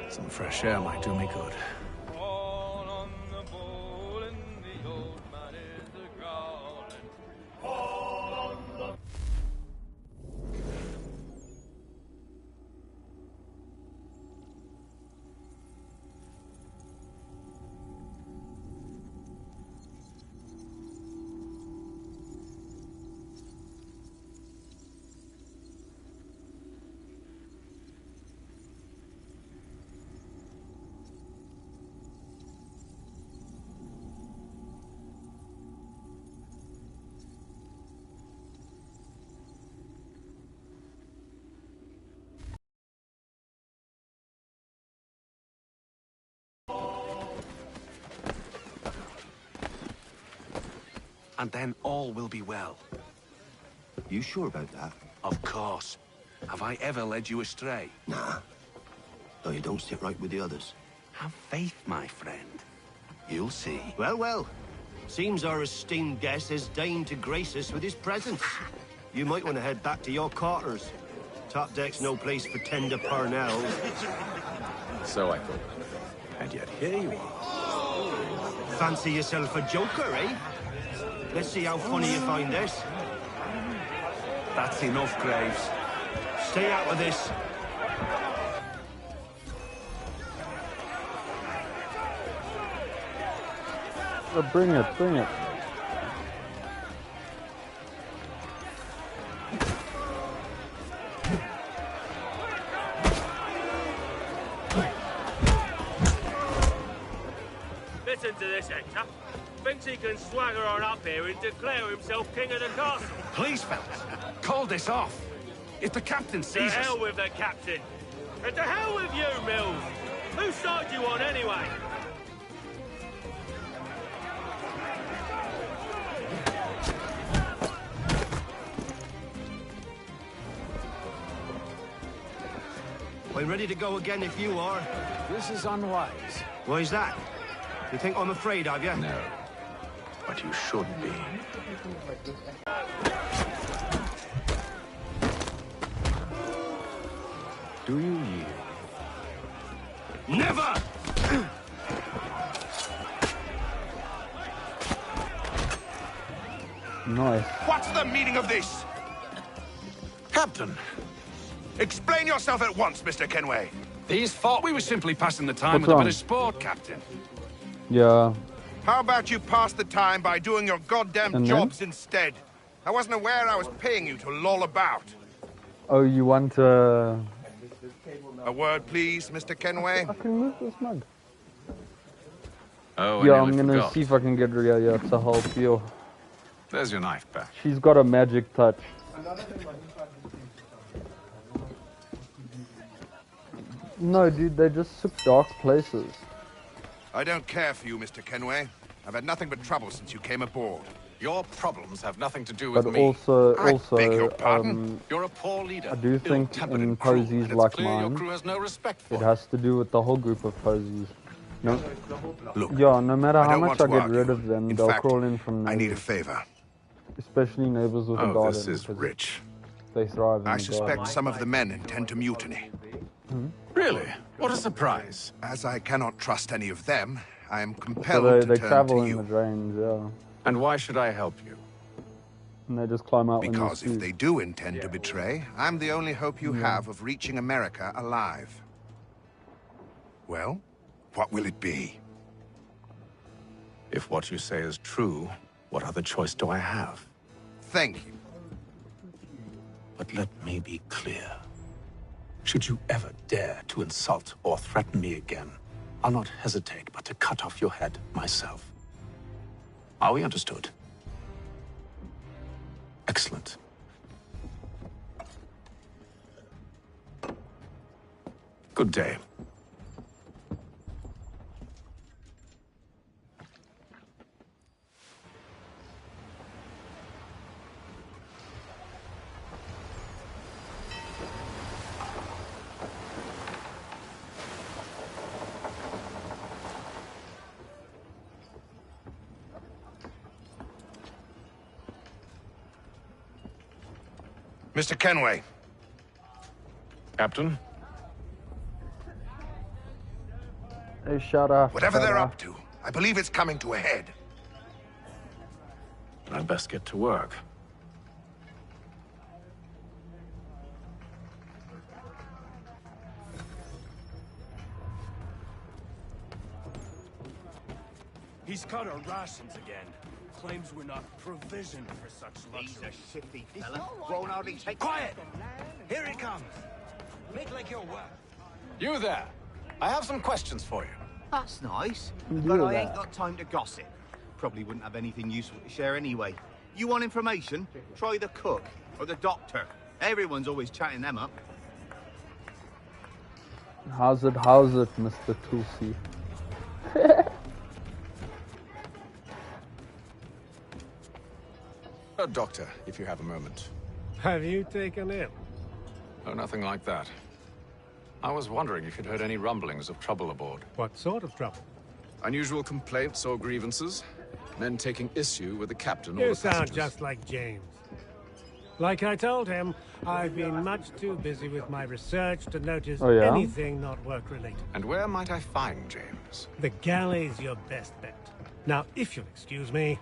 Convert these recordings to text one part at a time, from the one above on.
Some fresh air might do me good. And then all will be well. You sure about that? Of course. Have I ever led you astray? Nah. Though you don't sit right with the others. Have faith, my friend. You'll see. Well, well. Seems our esteemed guest has deigned to grace us with his presence. You might want to head back to your quarters. Top deck's no place for tender parnells. So I thought. And yet here you are. Fancy yourself a joker, eh? Let's see how funny you find this. That's enough, Graves. Stay out of this. Bring it, bring it. Listen to this, Hector. Thinks he can swagger on up here and declare himself king of the castle. Please, fellas, call this off. If the captain sees To us... hell with the captain. And to hell with you, Mills. Whose side you on, anyway? I'm ready to go again if you are. This is unwise. Why's that? You think I'm afraid of you? No. But you should be. Do you yield? Never! Nice. What's the meaning of this? Captain, Explain yourself at once, Mr. Kenway. these thought we were simply passing the time What's with a wrong? bit of sport, Captain. Yeah. How about you pass the time by doing your goddamn And then? jobs instead? I wasn't aware I was paying you to loll about. Oh, you want to... A word, please, Mr. Kenway? I can move this mug. Oh, Yeah, I'm gonna see if I can get Ria to help you. There's your knife back. She's got a magic touch. No, dude, they just took dark places. I don't care for you, Mr. Kenway. I've had nothing but trouble since you came aboard. Your problems have nothing to do with But me. I beg your pardon? You're a poor leader. I do think ill-tempered in and cruel, posies and it's like clear your mine, crew has no respect for it you. has to do with the whole group of posies. No, Look, yeah, no matter I how don't much want I to get argue. rid of them, In they'll fact, crawl in from I need a neighbors, favor. especially neighbors with a Oh, garden. this is because rich. They thrive in I the suspect garden. some of the men intend to mutiny. Really? What a surprise. As I cannot trust any of them, I am So compelled they to turn travel to in you. the drains, yeah. And why should I help you? And they just climb out Because when you if they do intend to betray, I'm the only hope you have of reaching America alive. Well, what will it be? If what you say is true, what other choice do I have? Thank you. But let me be clear. Should you ever dare to insult or threaten me again, I'll not hesitate but to cut off your head myself. Are we understood? Excellent. Good day. Mr. Kenway, Captain? Hey, shut up. Whatever shut they're up. up to, I believe it's coming to a head. I'd best get to work. He's cut our rations again. Claims we're not provisioned for such luxury. He's a shifty fella. Won't hardly take... Quiet! Here he comes. Make like you're well. You there! I have some questions for you. That's nice, You but I that. ain't got time to gossip. Probably wouldn't have anything useful to share anyway. You want information? Try the cook or the doctor. Everyone's always chatting them up. How's it, Mr. Tulsi? A doctor, if you have a moment. Have you taken ill? Oh, nothing like that. I was wondering if you'd heard any rumblings of trouble aboard. What sort of trouble? Unusual complaints or grievances? Men taking issue with the captain or You the sound passengers? just like James. Like I told him, I've been much too busy with my research to notice Oh, yeah? anything not work-related. And where might I find James? The galley's your best bet. Now, if you'll excuse me...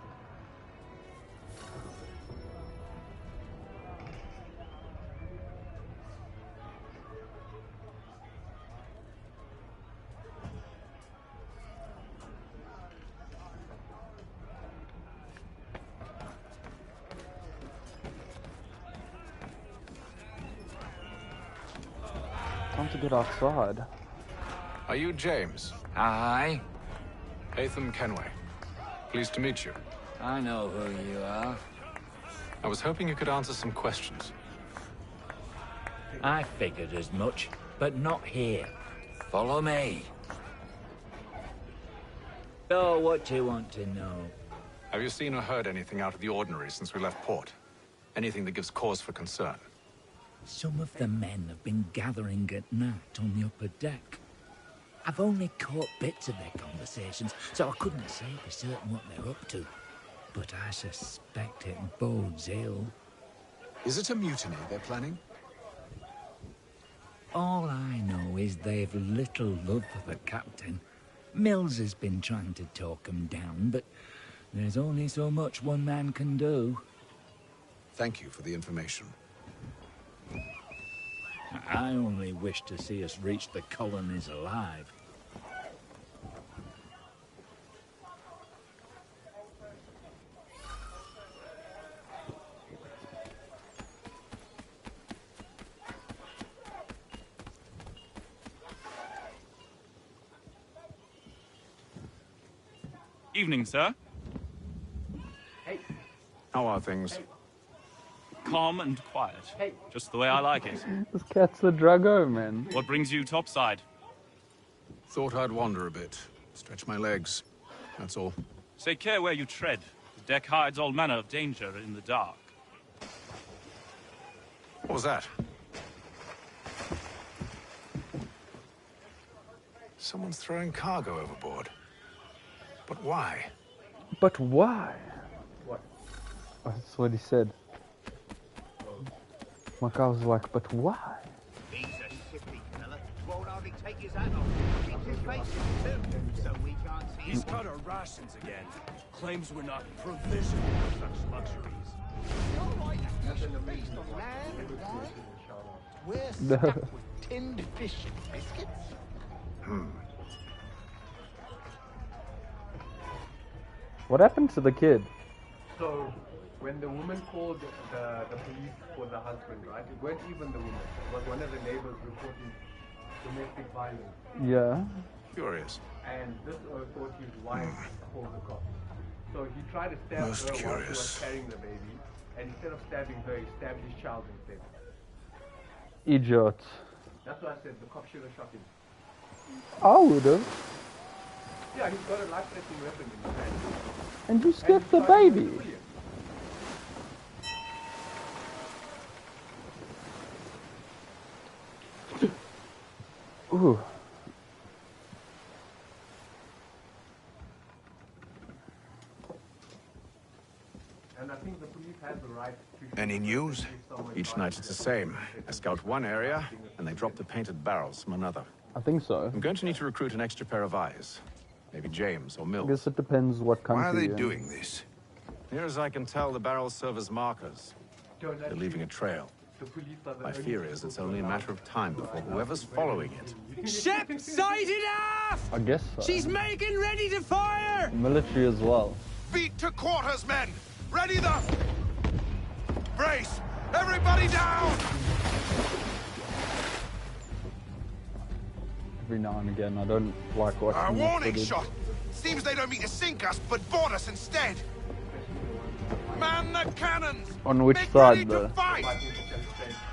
Time to get outside. Are you James? Aye, Atham Kenway. Pleased to meet you. I know who you are. I was hoping you could answer some questions. I figured as much, but not here. Follow me. So, what do you want to know? Have you seen or heard anything out of the ordinary since we left port? Anything that gives cause for concern? Some of the men have been gathering at night on the upper deck. I've only caught bits of their conversations, so I couldn't say for certain what they're up to. But I suspect it bodes ill. Is it a mutiny they're planning? All I know is they've little love for the captain. Mills has been trying to talk 'em down, but there's only so much one man can do. Thank you for the information. I only wish to see us reach the colonies alive. Evening, sir. How are things? Calm and quiet. Just the way I like it. This cat's the Drago, man. What brings you topside? Thought I'd wander a bit. Stretch my legs. That's all. Take care where you tread. The deck hides all manner of danger in the dark. What was that? Someone's throwing cargo overboard. But why? But why? What? That's what he said. My guy was like, but why? He's a shifty fella. Won't hardly take his hat off. Keeps his face in too, so we can't see He's him. cut our rations again. Claims we're not provisioned for such luxuries. We're No. stuck with tinned fish and biscuits. What happened to the kid? So, when the woman called the police for the husband, right? It weren't even the woman. It was one of the neighbors reporting domestic violence. Yeah. Curious. And this thought his wife called the cops. So he tried to stab Most her while she was curious. carrying the baby. And instead of stabbing her, he stabbed his child instead. Idiot. That's why I said the cops should have shot him. I would've. Yeah, he's got a life-threatening weapon in his hand. And you And skipped he the tried to baby. kill him. Ooh. And I think the police have the right to... Any news? Each night it's the same. I scout one area, and they drop the painted barrels from another. I think so. I'm going to need to recruit an extra pair of eyes. Maybe James or I Mills. guess it depends what country. Why are they you're in. doing this? Near as I can tell, the barrels serve as markers. They're leaving a trail. My fear is it's only a matter of time before whoever's following it. Ship sighted aft! I guess so. She's making ready to fire! Military as well. Beat to quarters, men! Ready the... Brace! Everybody down! Every now and again, I don't like watching A the warning footage. shot! Seems they don't mean to sink us, but board us instead! Man the cannons! On which Make side, ready to though? fight!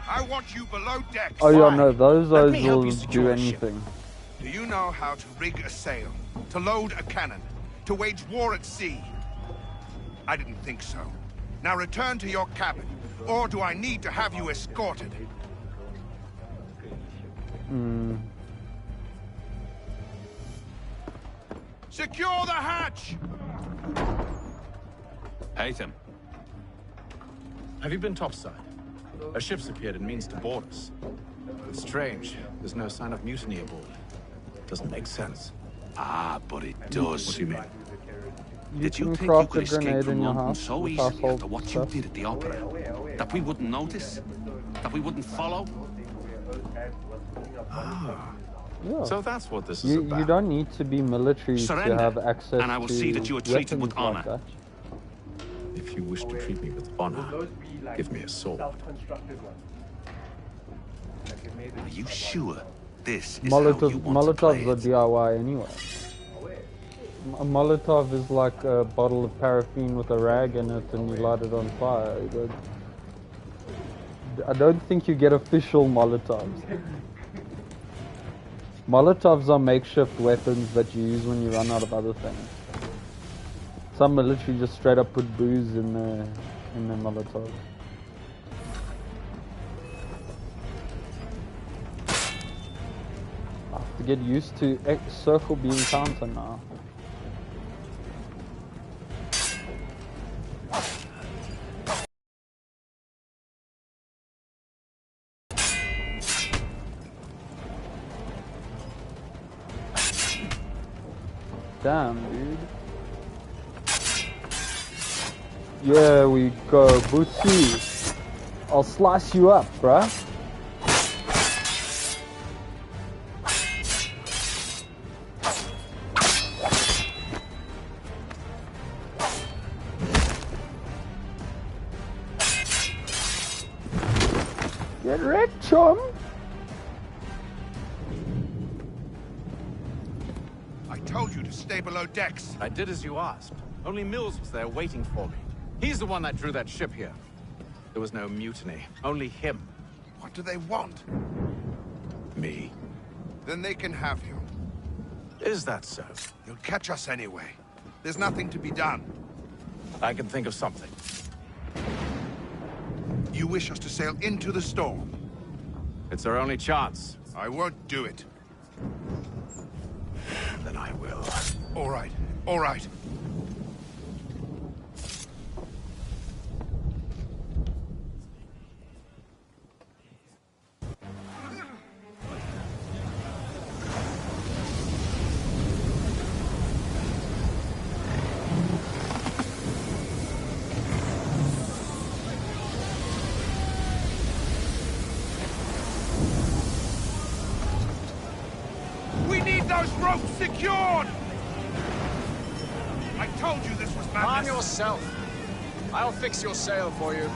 I want you below deck. Oh yeah, no, those Let me help will you do secure a ship. anything. Do you know how to rig a sail? To load a cannon? To wage war at sea? I didn't think so. Now return to your cabin. Or do I need to have you escorted? Secure the hatch! Haytham. Have you been topside? A ship's appeared and means to board us. It's strange. There's no sign of mutiny aboard. Doesn't make sense. Ah, but it does. What do you mean? Did you can think you craft could a escape grenade from in your London house so with easily household after what stuff. you did at the opera? That we wouldn't notice? That we wouldn't follow? Yeah. So that's what this is You about. don't need to be military Surrender, to have access and I will to see that you are treated with weapons honor. like that. If you wish to treat me with honor, give me a sword. Are you sure this is how you want to play Molotovs are it? DIY anyway. A Molotov is like a bottle of paraffin with a rag in it and you light it on fire. I don't think you get official Molotovs. Molotovs are makeshift weapons that you use when you run out of other things. Some military just straight up put booze in their Molotovs. I have to get used to circle beam counter now. Damn, dude. Yeah, we go, Bootsy. I'll slice you up, bruh. Get wrecked, chum. I told you to stay below decks. I did as you asked. Only Mills was there waiting for me. He's the one that drew that ship here. There was no mutiny, only him. What do they want? Me. Then they can have you. Is that so? You'll catch us anyway. There's nothing to be done. I can think of something. You wish us to sail into the storm? It's our only chance. I won't do it. Then I will. All right, all right. We need those ropes secured! I told you this was madness. Calm yourself. I'll fix your sail for you.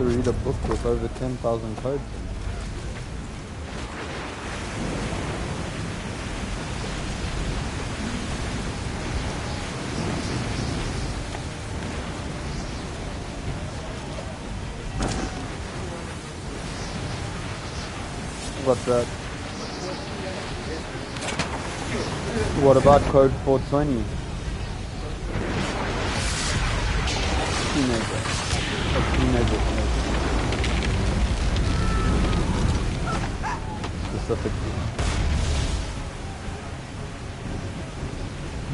read a book with over 10,000 codes in it. What's that? What about code 420? Teenager. A teenager code. Specifically.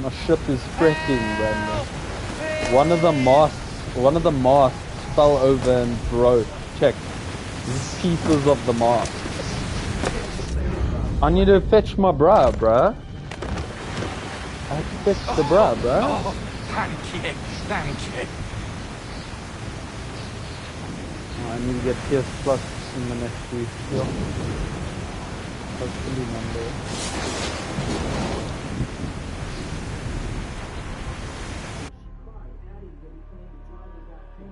My ship is freaking, Brandon. One of the masts fell over and broke. Check. These pieces of the mast. I need to fetch my bruh. I have to fetch the bruh. Oh, thank you. I need to get PS Plus in the next week. Yeah. Hopefully Monday.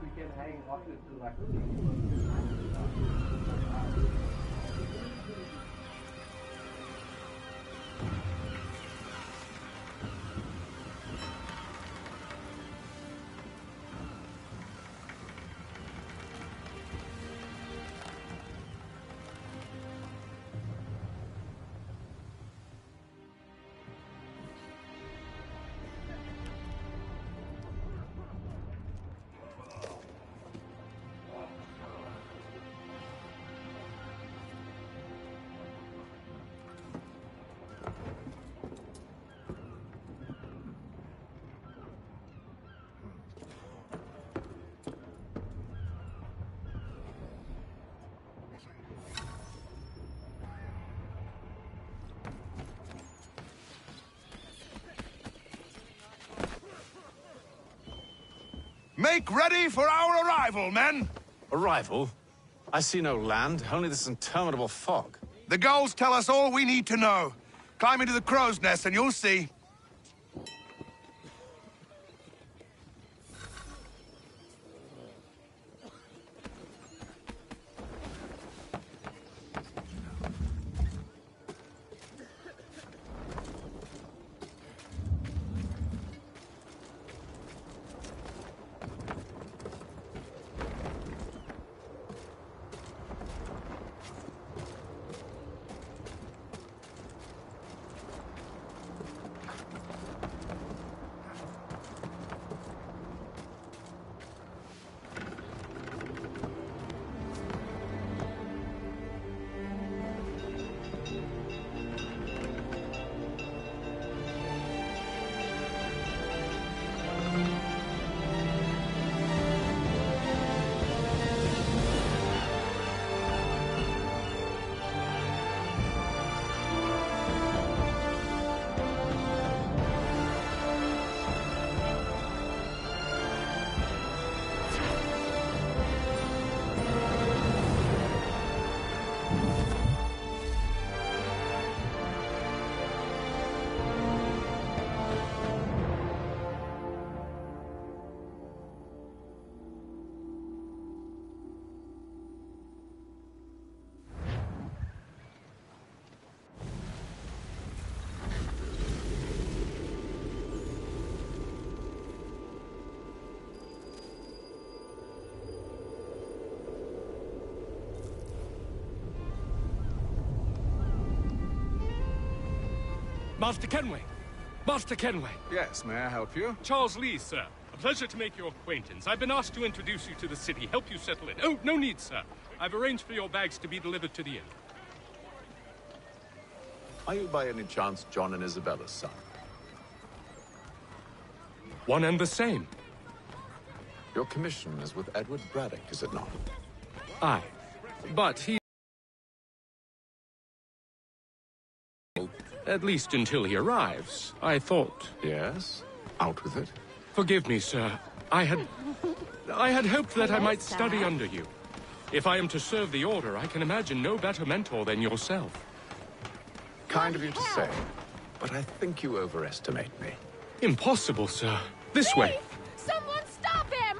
We can hang after to like. Make ready for our arrival, men! Arrival? I see no land, only this interminable fog. The gulls tell us all we need to know. Climb into the crow's nest and you'll see. Master Kenway! Master Kenway! Yes, may I help you? Charles Lee, sir. A pleasure to make your acquaintance. I've been asked to introduce you to the city, help you settle in. Oh, no need, sir. I've arranged for your bags to be delivered to the inn. Are you by any chance John and Isabella's son? One and the same. Your commission is with Edward Braddock, is it not? Aye. But he... At least until he arrives, I thought. Yes? Out with it. Forgive me, sir. I had hoped that I might study under you. If I am to serve the Order, I can imagine no better mentor than yourself. Kind of you to say, but I think you overestimate me. Impossible, sir. This way. Someone stop him!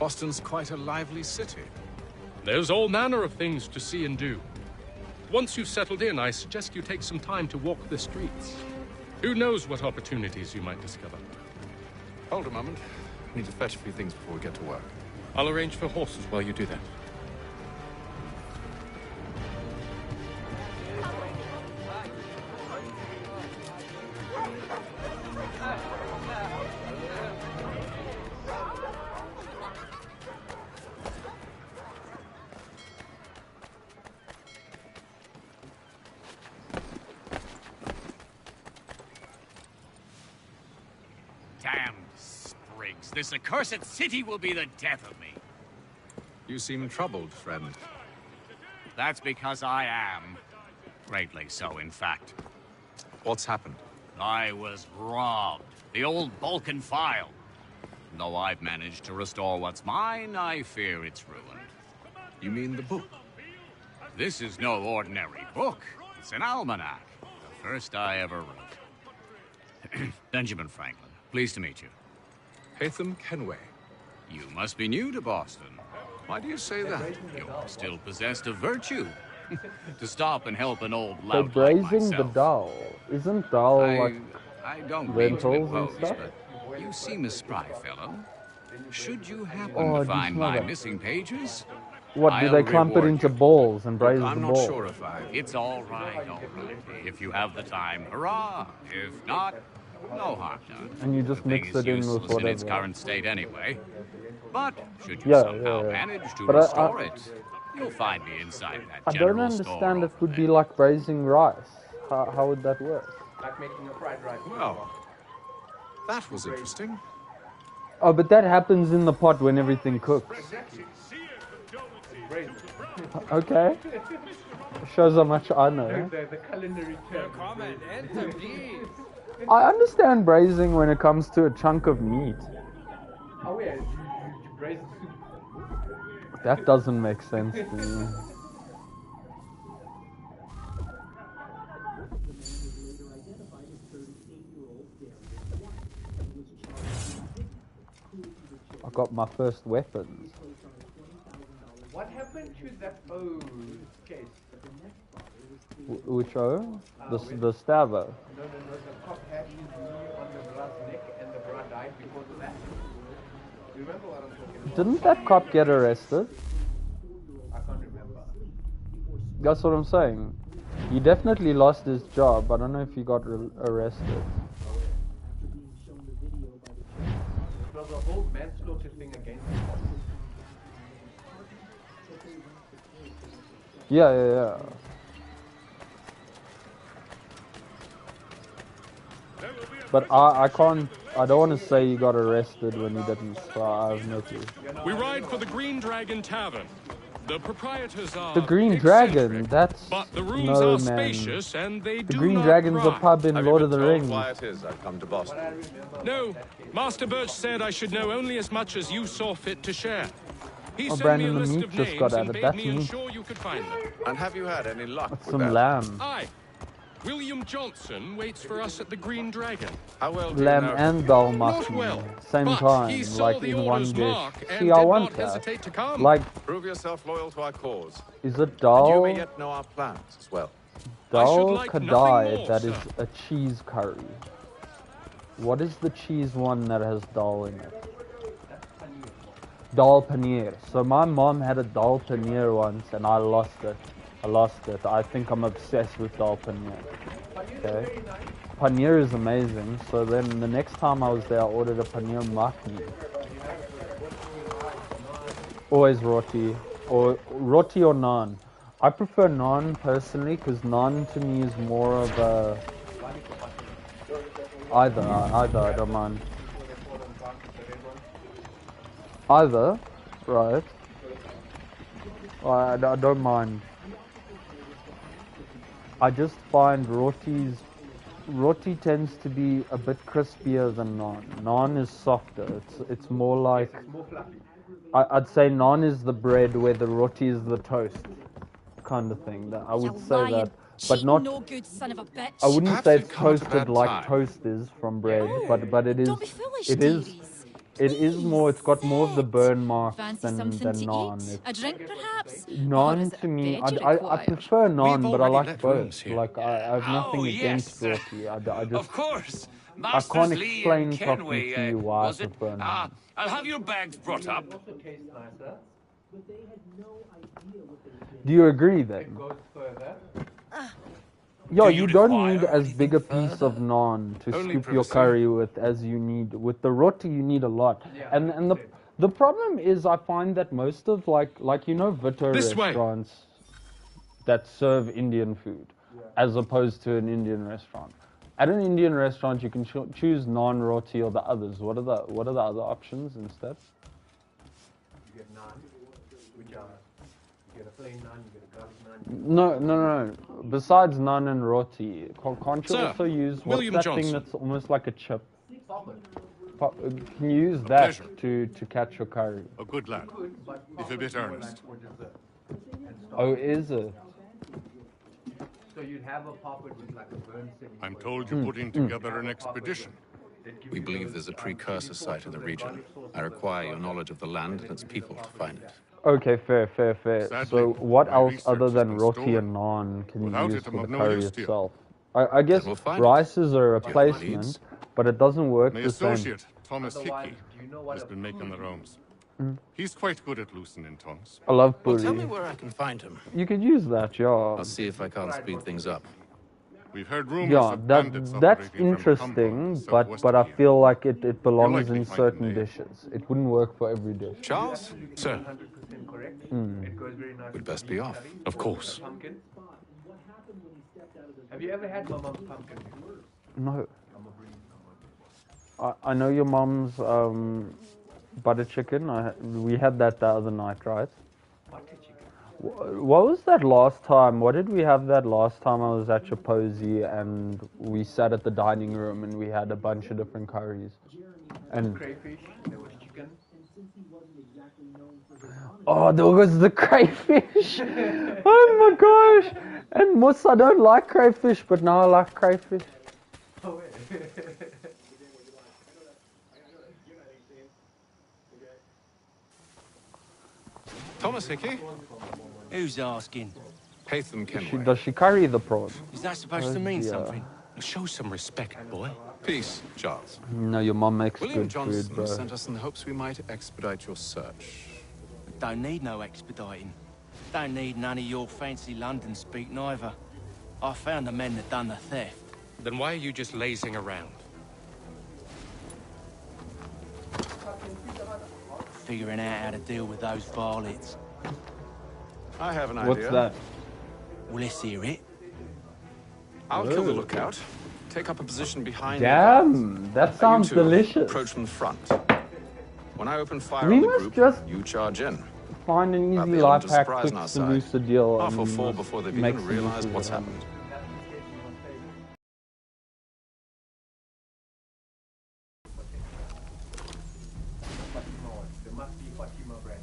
Boston's quite a lively city. There's all manner of things to see and do. Once you've settled in, I suggest you take some time to walk the streets. Who knows what opportunities you might discover. Hold a moment. I need to fetch a few things before we get to work. I'll arrange for horses while you do that. Damned sprigs. This accursed city will be the death of me. You seem troubled, friend. That's because I am. Greatly so, in fact. What's happened? I was robbed. The old Balkan file. Though I've managed to restore what's mine, I fear it's ruined. You mean the book? This is no ordinary book. It's an almanac. The first I ever wrote. Benjamin Franklin, pleased to meet you. Haytham Kenway. You must be new to Boston. Why do you say that? You're still possessed of virtue. To stop and help an old So lout like brazing the myself. doll. Isn't doll like I don't mean to rentals and impose, stuff? but you seem a spry fellow. Should you happen Oh, to do you find smell my that? missing pages, What, do I'll they clump it reward into you. balls and braise I'm the not ball? sure if I... It's all right, all right. If you have the time, hurrah. If not, no harm done. And you just The thing mix is it in with useless in its whatever. current state anyway. But should you Yeah, somehow yeah. manage to But restore it, you'll find me inside that I don't general store. understand it would be like braising rice. How would that work? Like making a fried rice. Well, that was interesting. Oh, but that happens in the pot when everything cooks. Okay. Shows how much I know. The culinary term. Comment, enter, please. I understand braising when it comes to a chunk of meat. Oh yeah, you braise the soup. That doesn't make sense to me. I got my first weapons. What happened to that case? Which O? The Stavo. No, the cop had his knee on the bra's neck and the bra died because of that. You remember what I'm talking about? Didn't that cop get arrested? I can't remember. That's what I'm saying. He definitely lost his job. I don't know if he got arrested. It was a whole manslaughter thing against him. Yeah. But I can't. I don't want to say he got arrested when he didn't. So I have no clue. We ride for the Green Dragon Tavern. The proprietors are The Green Dragon. That's but the rooms no are man. spacious and they The do Green not Dragon's a cry. pub in Lord of the Rings. Why it is I've come to Boston. No, Master Birch said I should know only as much as you saw fit to share. He Oh, sent Brandon, me a the list meat of just names got and added. bade That's me meat. ensure you could find them. And have you had any luck That's with some that? lamb. Aye. William Johnson waits for us at the Green Dragon. How well do Lamb you know? and dal Not machine. well, Same but time, he saw like the in one order's dish. mark and See, I did want not that. hesitate to come. Like, Prove yourself loyal to our cause. is it And you dal? may yet know our plans as well. Dal like nothing kadai, more, that is sir. a cheese curry. What is the cheese one that has dal in it? Dal paneer. So my mom had a dal paneer once and I lost it. I think I'm obsessed with dal paneer. Okay. Paneer is amazing. So then the next time I was there, I ordered a paneer makhni. Always roti. Or roti or naan. I prefer naan personally because naan to me is more of a... Either, I don't mind. Either, right. I don't mind. I just find roti tends to be a bit crispier than naan. Naan is softer. It's more like, I'd say naan is the bread where the roti is the toast, kind of thing. I would say that, but not. No good son of a bitch. I wouldn't Perhaps say we've it's come at a toasted bad like time. toast is from bread, but it is. Don't be foolish, It is. dearies. It is more. It's got more of the burn marks Fancy than something to naan. eat? A drink, perhaps? Or Naan is it to a me, bed you I require? prefer naan, We've but I already like let rooms both. here. Like I have nothing Oh, against yes. roti. I just Of course. I Masters can't Lee explain and properly Kenway, to you why I was it? prefer naan. I'll have your bags brought up. Do you agree then? Goes further. Yeah, Do you you don't require need as big a piece of naan to Only scoop your privacy. curry with as you need. With the roti, you need a lot. Yeah, And the problem is, I find that most of like Vito This way. restaurants that serve Indian food, as opposed to an Indian restaurant. At an Indian restaurant, you can choose naan, roti, or the others. What are the other options instead? You get naan, which are you get a plain naan, you get a garlic naan. No. Besides naan and roti, can't you Sir, also use what's William that Johnson. thing that's almost like a chip? Popper. Can you use that pleasure. to catch your curry? A good lad, But if a bit earnest. for dessert. Oh, is it? So you'd have a popper with like a burn city. I'm told you're putting together an expedition. We believe there's a precursor site in the region. I require your knowledge of the land and its people to find it. Okay, fair. Sadly, So what my else research other has than been roti stolen. and naan can Without you use it, I'm for the of no curry use to you. itself? I guess Then we'll find rice is a Your replacement, needs. but it doesn't work My the same. associate, Thomas Otherwise, Hickey, do you know what has a been making the rounds. Mm. He's quite good at loosening tongues. I love Well, puri. tell me where I can find him. You could use that, yeah. I'll see if I can't speed things up. We've heard rumors Yeah, of bandits that's operating from Cumberland, interesting, southwest but of I here. feel like it belongs likely in find certain the name. dishes. It wouldn't work for every dish. Charles? Sir, 100% correct. Mm. It goes very nice. We'd with best beef be off. curry, of course. pumpkin. Have you ever had my mom's pumpkin? No. I know your mom's butter chicken. We had that the other night, right? Butter chicken. What was that last time? What did we have that last time I was at Chipozy and we sat at the dining room and we had a bunch of different curries? And Crayfish, there was chicken. oh, there was the crayfish. Oh my gosh. And Mus, I don't like crayfish, but now I like crayfish. Oh, wait. Thomas Hickey? Who's asking? Haytham Kenway. Does she curry the prawn? Is that supposed to mean yeah. something? Show some respect, boy. Peace, Charles. No, your mom makes William good Johnson food, bro. sent us in the hopes we might expedite your search. Don't need no expediting. Don't need none of your fancy London speak neither. I found the men that done the theft. Then why are you just lazing around? Figuring out how to deal with those varlets. I have an idea. What's that? Well, let's hear it. I'll kill the lookout. Take up a position behind Damn, that you sounds two delicious. approach from the front. When I open fire We on the must group, just you charge in. Find an I'll easy be life to hack, surprise quick on our side. solution deal. Half or and four before they've make even some realized food what's happen. happened. There must be Fatima bread.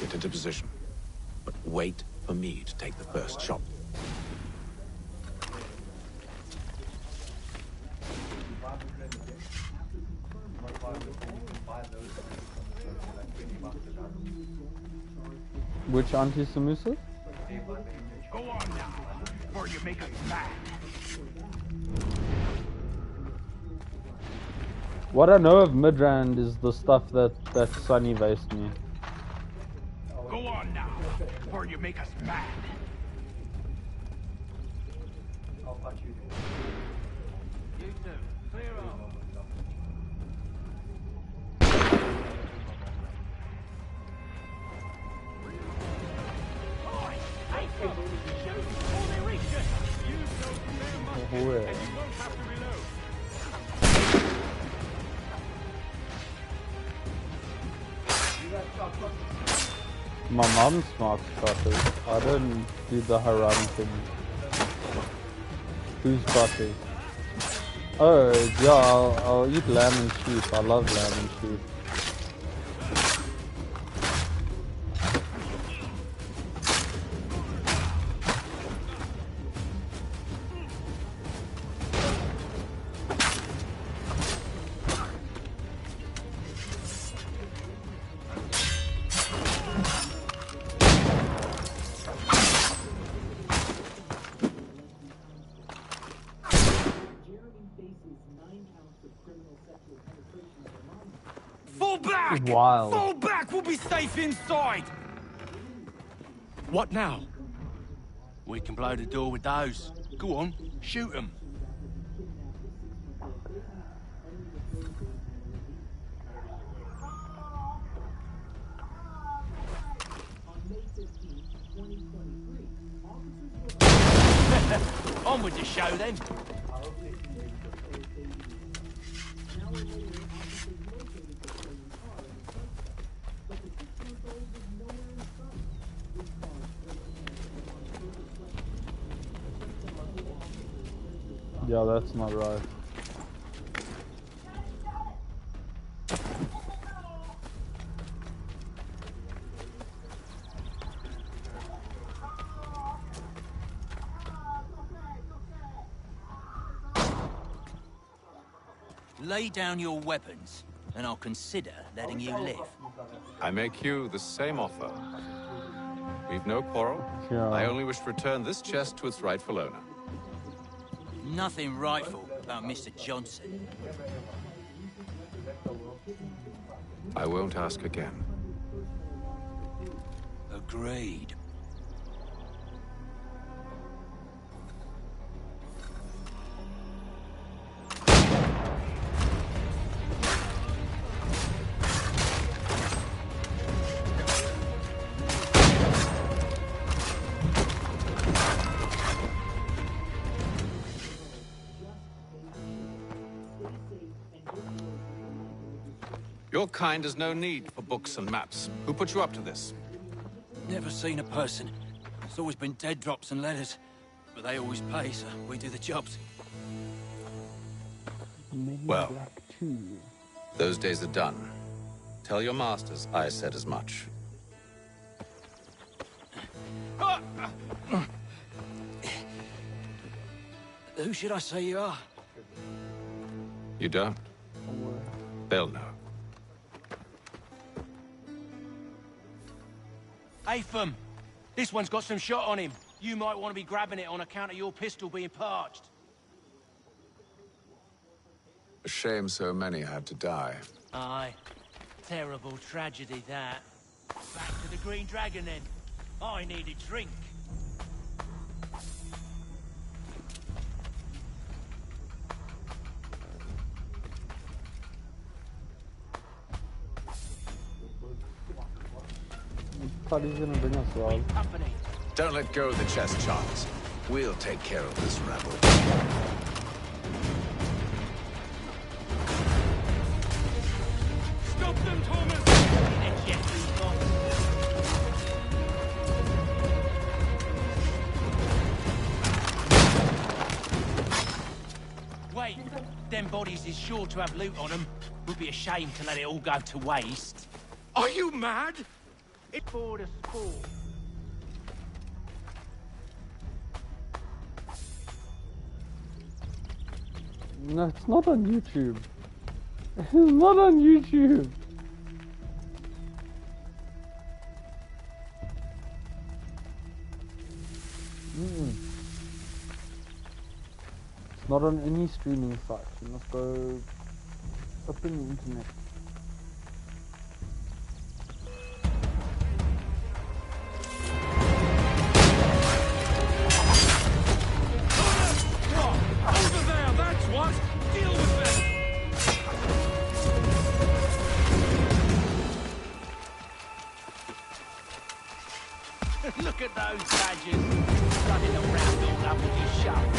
Get into position. But wait for me to take the first shot. Which Auntie Samosa? Go on now, before you make us mad. What I know of Midrand is the stuff that Sunny based me. Go on now, before you make us mad. I'll punch you. You two, clear off. My mom smokes butters. I don't do the haram thing. Who's butters? Oh, yeah, I'll eat lamb and sheep. I love lamb and sheep. Fall back! Wild. Fall back! We'll be safe inside! What now? We can blow the door with those. Go on, shoot them. On with the show then. Yeah, that's not right. Lay down your weapons, and I'll consider letting you live. I make you the same offer. We've no quarrel. Yeah. I only wish to return this chest to its rightful owner. Nothing rightful about Mr. Johnson. I won't ask again. Agreed. Your kind has no need for books and maps. Who put you up to this? Never seen a person. It's always been dead drops and letters. But they always pay, so we do the jobs. Well, those days are done. Tell your masters I said as much. Who should I say you are? You don't? They'll know. Ayfreez, this one's got some shot on him. You might want to be grabbing it on account of your pistol being parched. A shame so many had to die. Aye. Terrible tragedy, that. Back to the Green Dragon, then. I need a drink. Thought he was gonna bring us Rob. Don't let go of the chest, Charles. We'll take care of this rebel. Stop them, Thomas! Wait, them bodies is sure to have loot on them. Would be a shame to let it all go to waste. Are you mad? It's for the sport. No, it's not on YouTube. It's not on YouTube. It's not on any streaming site. You must go open the internet. Over there, that's what! Deal with them! Look at those badgers running around all up with your shove.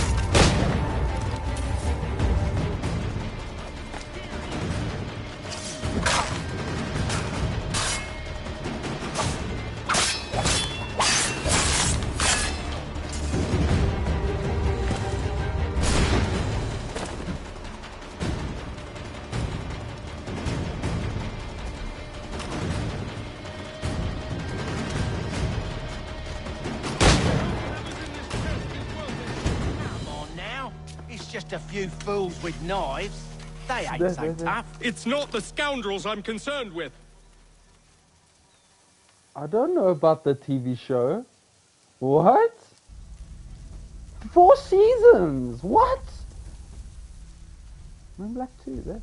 Just a few fools with knives. They ain't so tough. It's not the scoundrels I'm concerned with. I don't know about the TV show. What? 4 seasons? What? I'm in black too, there.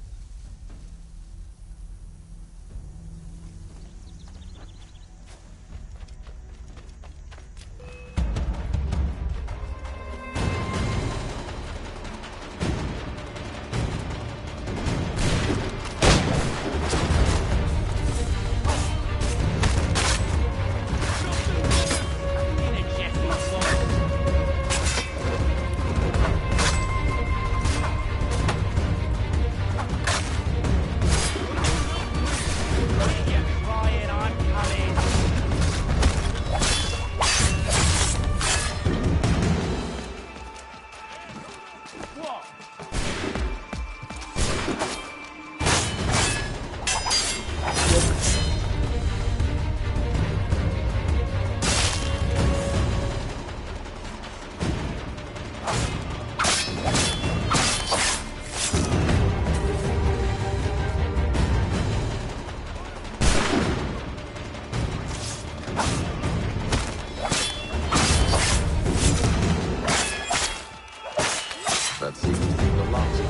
That seems to be the last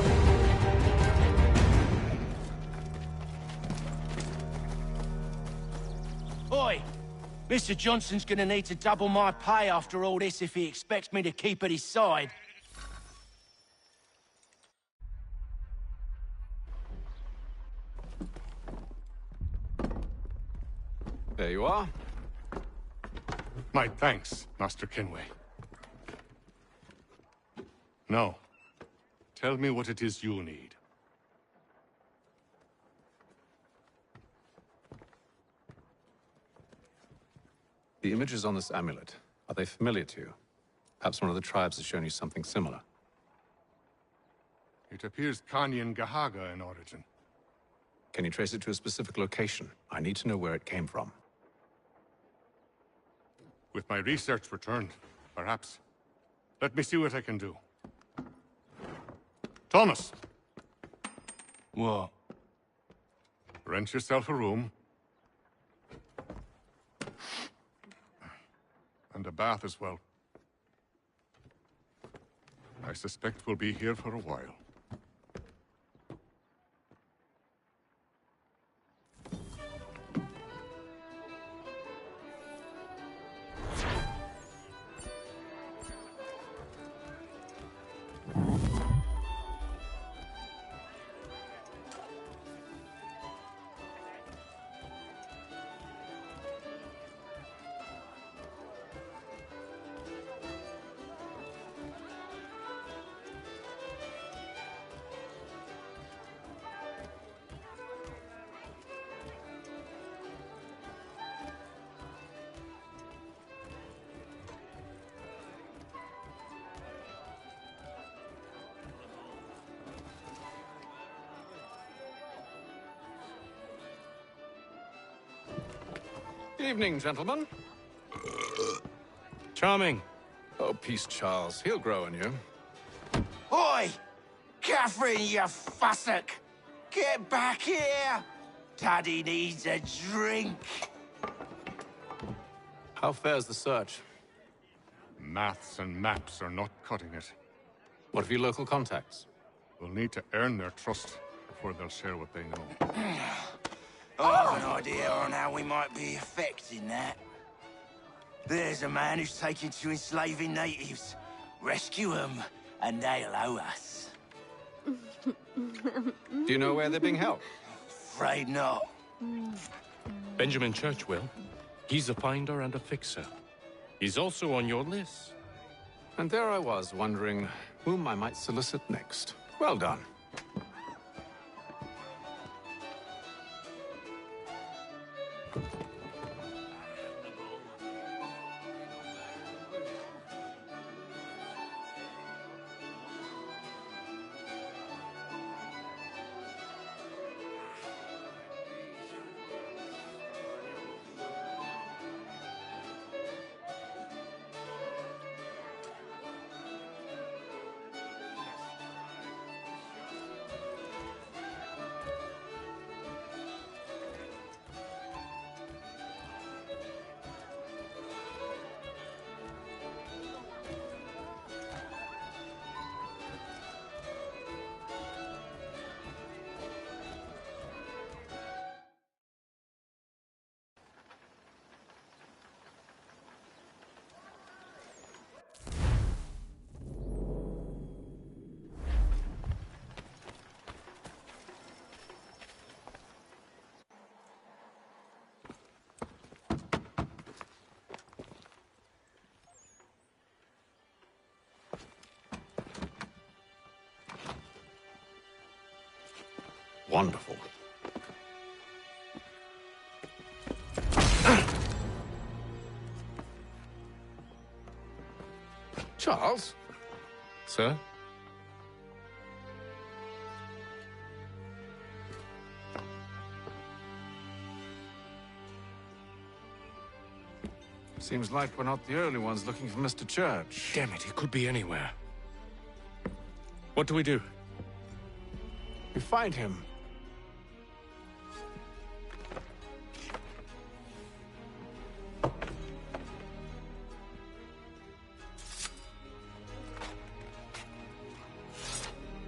one. Oi! Mr. Johnson's gonna need to double my pay after all this if he expects me to keep at his side. There you are. My thanks, Master Kenway. Now, tell me what it is you need. The images on this amulet, are they familiar to you? Perhaps one of the tribes has shown you something similar. It appears Kanyan Gahaga in origin. Can you trace it to a specific location? I need to know where it came from. With my research returned, perhaps. Let me see what I can do. Thomas! What? Rent yourself a room. And a bath as well. I suspect we'll be here for a while. Evening, gentlemen. Charming. Oh, peace, Charles. He'll grow on you. Oi! Catherine, you fussock! Get back here! Daddy needs a drink! How fares the search? Maths and maps are not cutting it. What of your local contacts? We'll need to earn their trust before they'll share what they know. I have an idea on how we might be affecting that. There's a man who's taken to enslaving natives. Rescue them, and they'll owe us. Do you know where they're being held? Afraid not. Benjamin Churchwill. He's a finder and a fixer. He's also on your list. And there I was, wondering whom I might solicit next. Well done. Wonderful. Charles? Sir? Seems like we're not the only ones looking for Mr. Church. Damn it, he could be anywhere. What do we do? We find him.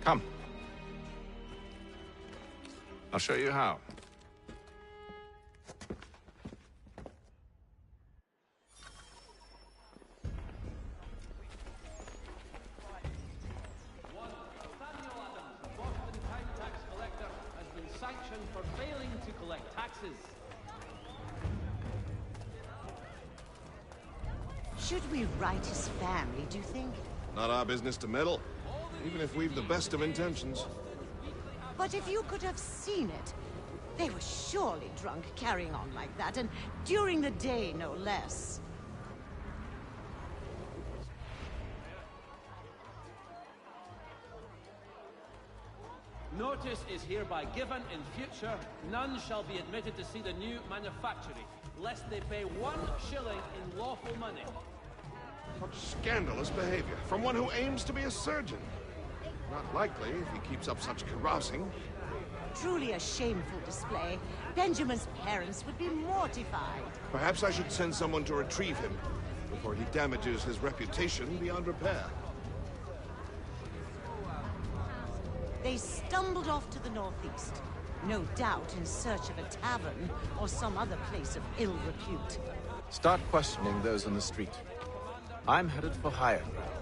Come. I'll show you how. Should we write his family, do you think? Not our business to meddle, even if we've the best of intentions. But if you could have seen it, they were surely drunk carrying on like that, and during the day, no less. Notice is hereby given in future, none shall be admitted to see the new manufactory, lest they pay 1 shilling in lawful money. Such scandalous behavior from one who aims to be a surgeon. Not likely if he keeps up such carousing. Truly a shameful display. Benjamin's parents would be mortified. Perhaps I should send someone to retrieve him before he damages his reputation beyond repair. They stumbled off to the northeast, no doubt in search of a tavern or some other place of ill repute. Start questioning those on the street. I'm headed for higher ground.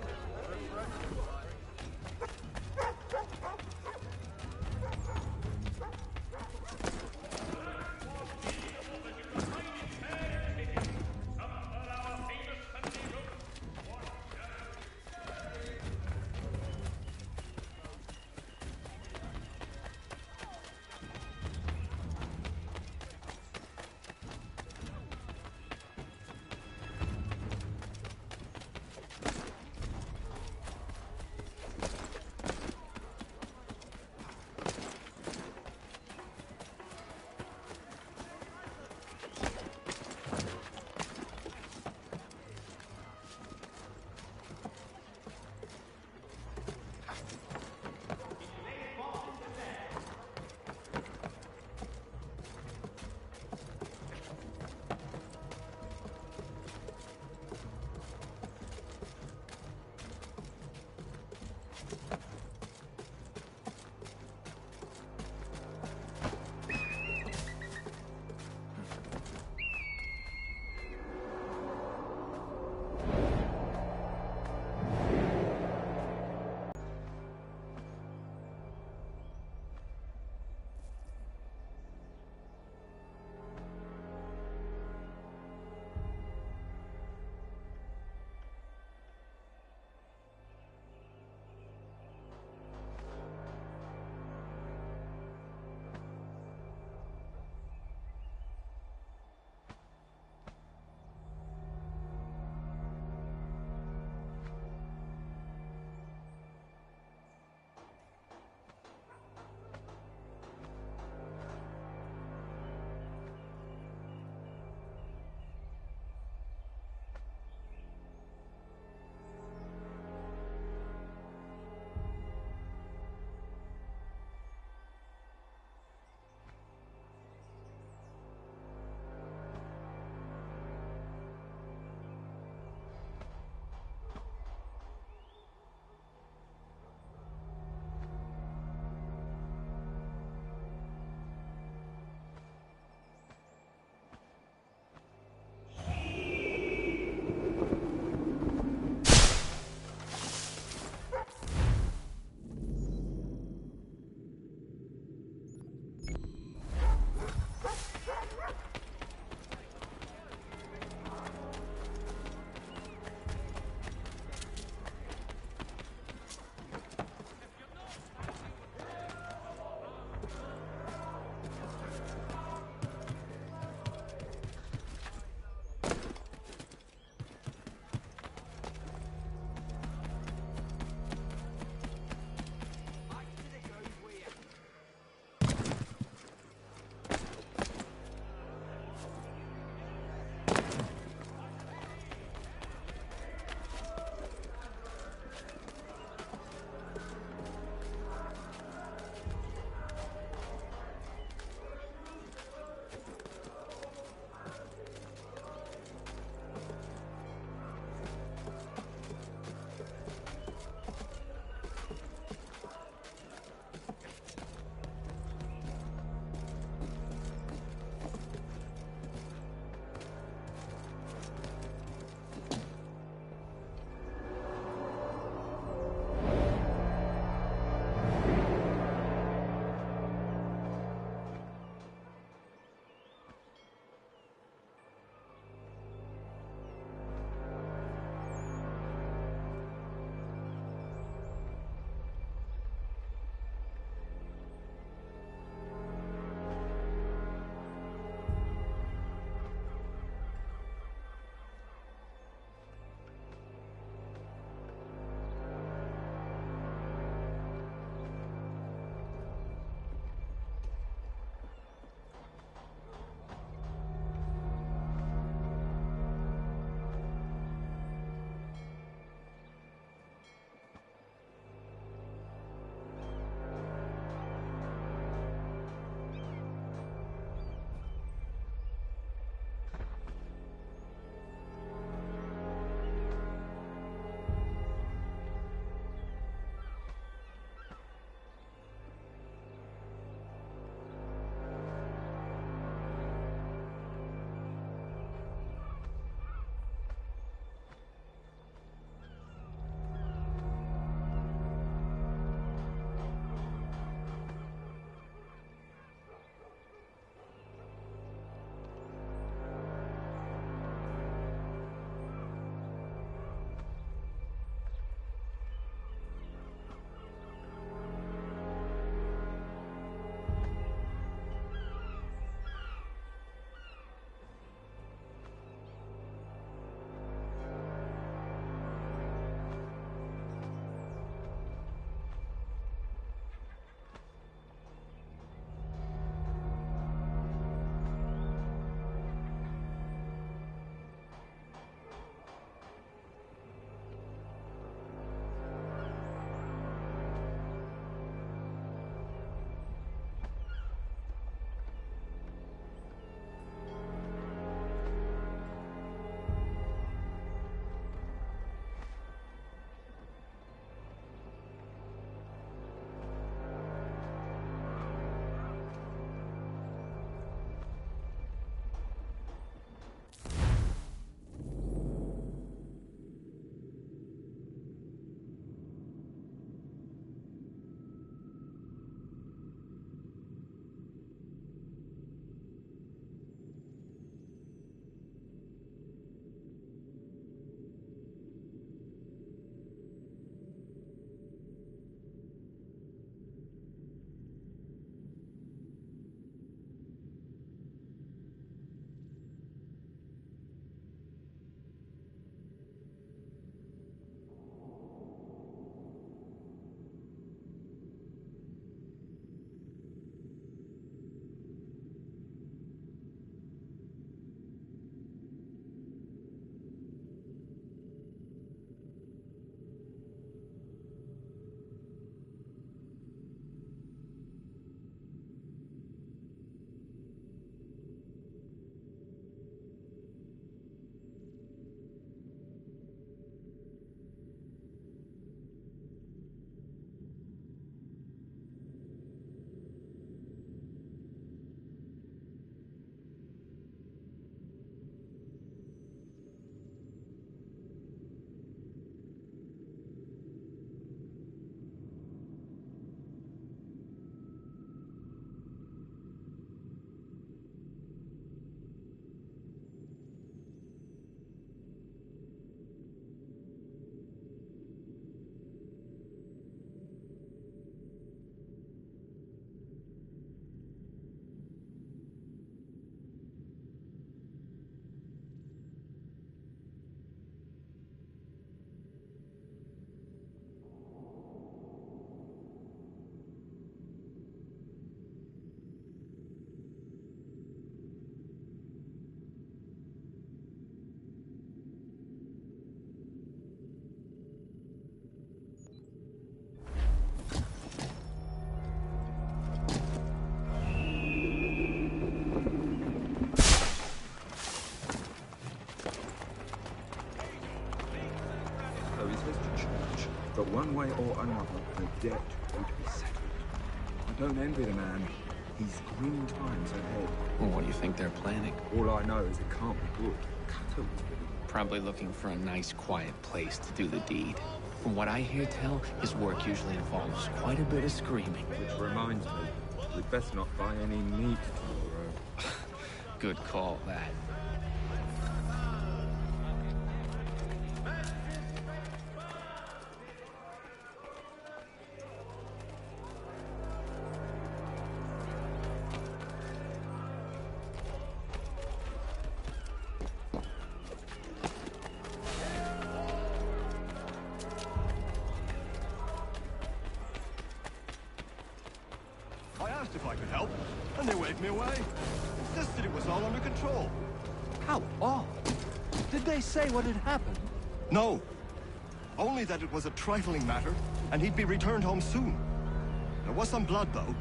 says to church, but one way or another, the debt would be settled. I don't envy the man. He's grim times ahead. Well, what do you think they're planning? All I know is it can't be good. Cutter was Probably looking for a nice, quiet place to do the deed. From what I hear tell, his work usually involves quite a bit of screaming. Which reminds me, we'd best not buy any meat tomorrow. Good call, that. I asked if I could help, and they waved me away. Insisted it was all under control. How odd. Did they say what had happened? No. Only that it was a trifling matter, and he'd be returned home soon. There was some blood, though,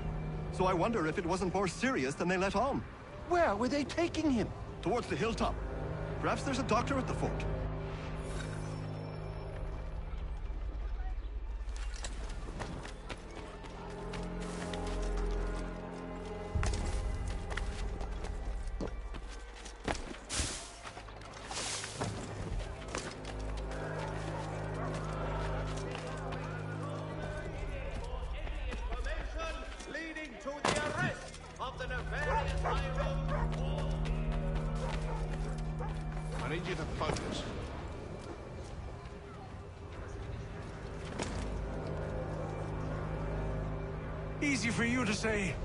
so I wonder if it wasn't more serious than they let on. Where were they taking him? Towards the hilltop. Perhaps there's a doctor at the fort. I need you to focus. Easy for you to say.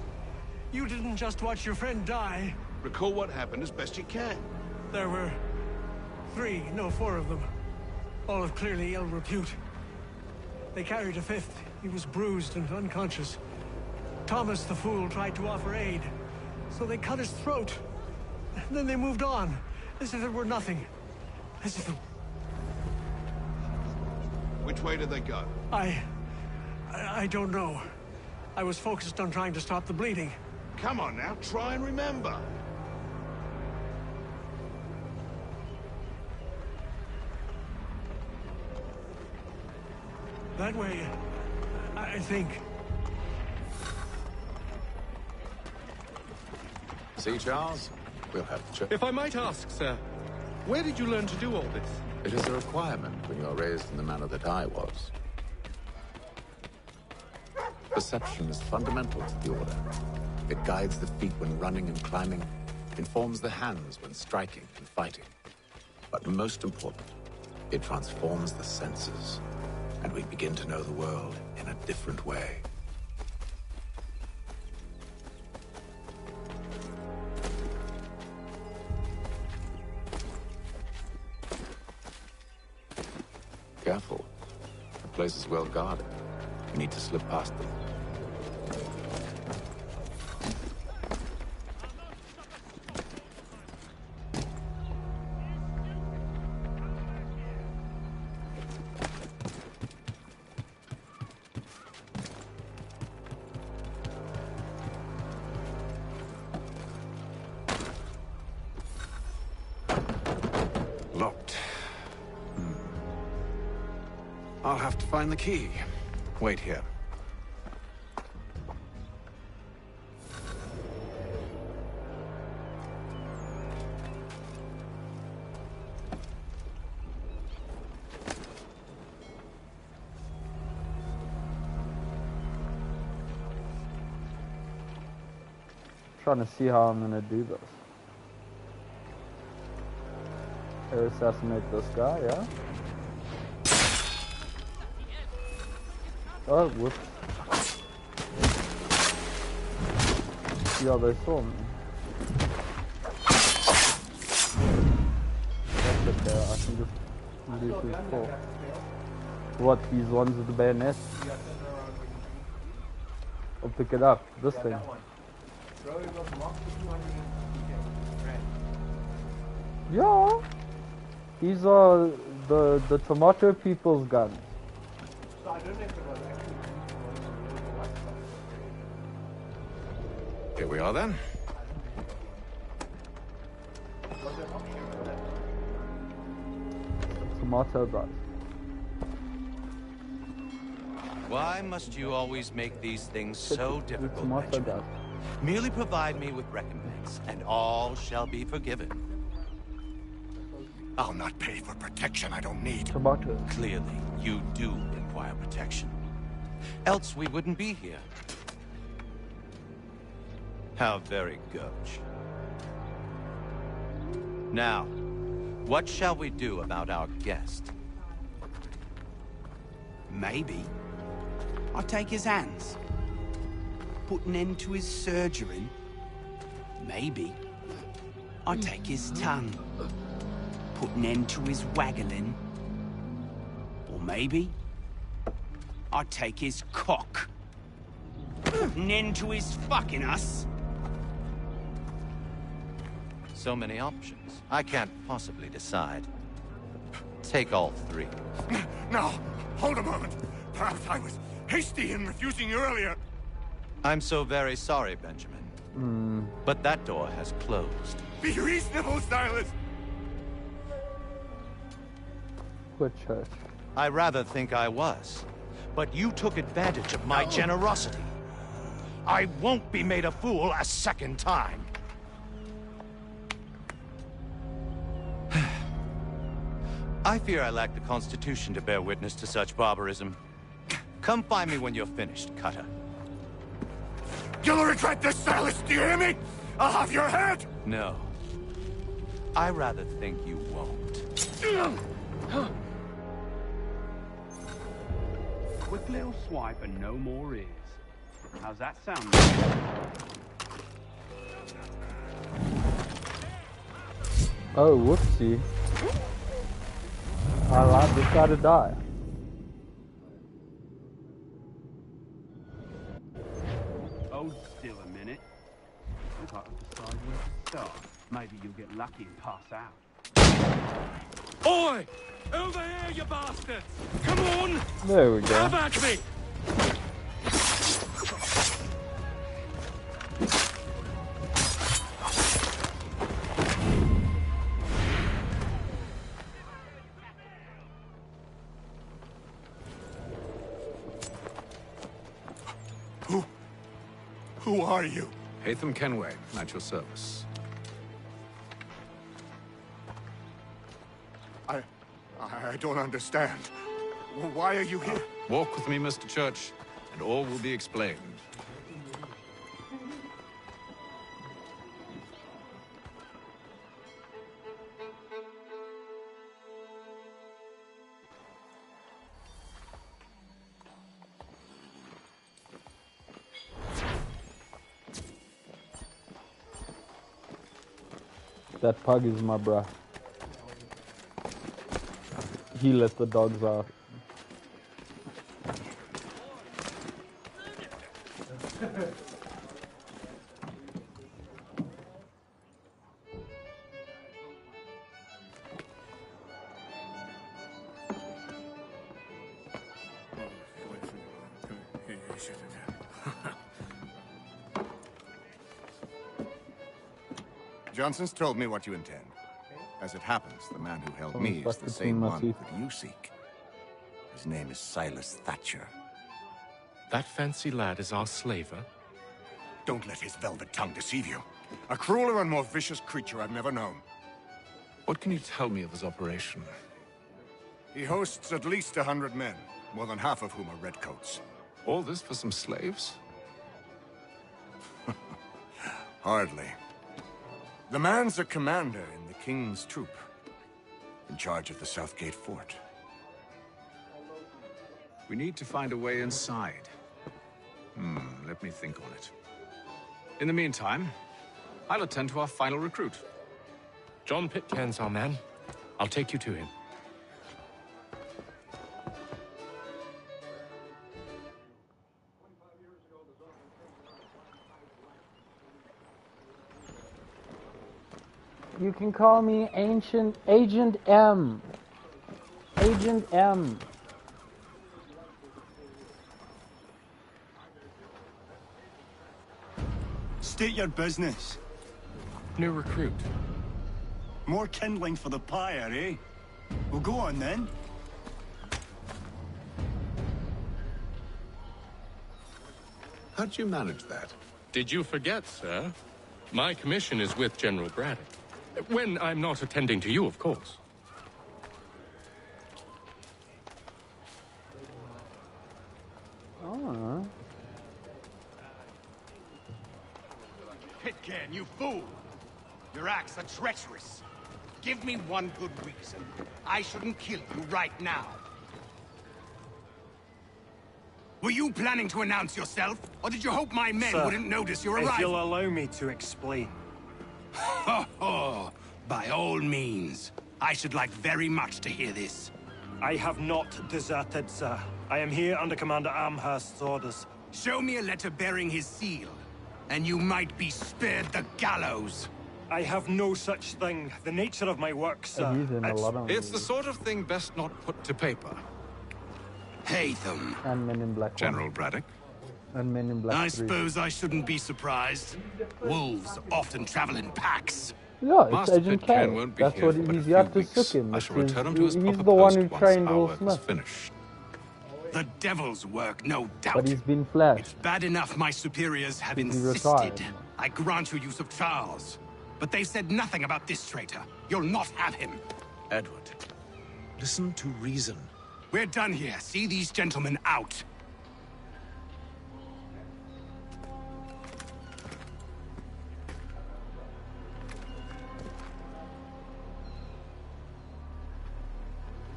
You didn't just watch your friend die. Recall what happened as best you can. There were 4 of them. All of clearly ill repute. They carried a 5th. He was bruised and unconscious. Thomas the fool tried to offer aid, so they cut his throat. And then they moved on, as if it were nothing. As if it... Which way did they go? I don't know. I was focused on trying to stop the bleeding. Come on now, try and remember. That way, I think. See, Charles? We'll have to check. If I might ask, sir, where did you learn to do all this? It is a requirement when you are raised in the manner that I was. Perception is fundamental to the Order. It guides the feet when running and climbing, informs the hands when striking and fighting. But most important, it transforms the senses, and we begin to know the world in a different way. Careful. The place is well guarded. We need to slip past them. Locked. I'll have to find the key. Wait here. Trying to see how I'm gonna do this. Air assassinate this guy, yeah? Oh, whoops. Yeah, they saw me. That's okay, I can just do his fault. What, these ones with the bayonet? I'll pick it up, this thing. Yeah, these are the tomato people's guns. So I don't know if it was actually Here we are then. Tomato guns. Why must you always make these things so difficult, Benjamin? Merely provide me with recompense, and all shall be forgiven. I'll not pay for protection I don't need. Clearly, you do require protection. Else we wouldn't be here. How very gauche. Now, what shall we do about our guest? Maybe I'll take his hands. Put an end to his surgery. Maybe I'll take his tongue. Put an end to his waggling. Or maybe I'll take his cock. Put an end to his fucking us. So many options. I can't possibly decide. Take all three. No! Hold a moment! Perhaps I was hasty in refusing you earlier. I'm so very sorry, Benjamin. But that door has closed. Be reasonable, Silas! What church? I rather think I was. But you took advantage of my generosity. I won't be made a fool a second time. I fear I lack the constitution to bear witness to such barbarism. Come find me when you're finished, Cutter. You'll regret this, Silas, do you hear me? I'll have your head! No. I rather think you won't. Quick little swipe and no more ears. How's that sound? Oh, whoopsie. I allowed this guy to die. Hold still a minute. Look like I've decided where to start. Maybe you'll get lucky and pass out. Oi! Over here, you bastards! Come on! There we go. Have at me! Who are you? Haytham Kenway, at your service. I don't understand. Why are you here? Walk with me, Mr. Church, and all will be explained. That pug is my bruh. He let the dogs out. Johnson's told me what you intend. As it happens, the man who held me is the same one that you seek. His name is Silas Thatcher. That fancy lad is our slaver? Don't let his velvet tongue deceive you. A crueler and more vicious creature I've never known. What can you tell me of his operation? He hosts at least 100 men, more than half of whom are redcoats. All this for some slaves? Hardly. The man's a commander in the King's troop, in charge of the Southgate Fort. We need to find a way inside. Let me think on it. In the meantime, I'll attend to our final recruit. John Pitcairn's our man. I'll take you to him. You can call me Agent M. Agent M. State your business. New recruit. More kindling for the pyre, eh? Well, go on then. How'd you manage that? Did you forget, sir? My commission is with General Braddock. When I'm not attending to you, of course. Oh. Pitcairn, you fool! Your acts are treacherous. Give me one good reason. I shouldn't kill you right now. Were you planning to announce yourself? Or did you hope my men Sir, wouldn't notice your if arrival? you'll allow me to explain. Oh, by all means. I should like very much to hear this. I have not deserted, sir. I am here under Commander Amherst's orders. Show me a letter bearing his seal, and you might be spared the gallows. I have no such thing. The nature of my work, sir. It's the sort of thing best not put to paper. Hatham. And Men in Black. General Braddock. And Men in Black. I suppose I shouldn't be surprised. Wolves often travel in packs. Yeah, it's Master Agent K. Pitcairn won't be That's here what for but he's a got few to weeks. took him. I shall return him to his He's proper the one who post trained once our Will work is Smith. finished. The devil's work, no doubt. But he's been flashed. It's bad enough my superiors have He insisted retired. I grant you use of Charles. But they've said nothing about this traitor. You'll not have him. Edward, listen to reason. We're done here. See these gentlemen out.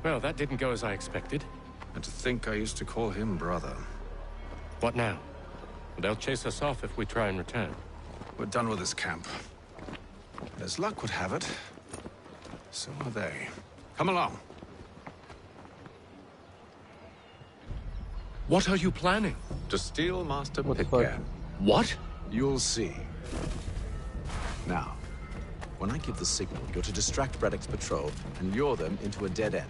Well, that didn't go as I expected. And to think I used to call him brother. What now? They'll chase us off if we try and return. We're done with this camp. As luck would have it, so are they. Come along. What are you planning? To steal Master Pitcairn. What? You'll see. Now, when I give the signal, you're to distract Braddock's patrol and lure them into a dead end.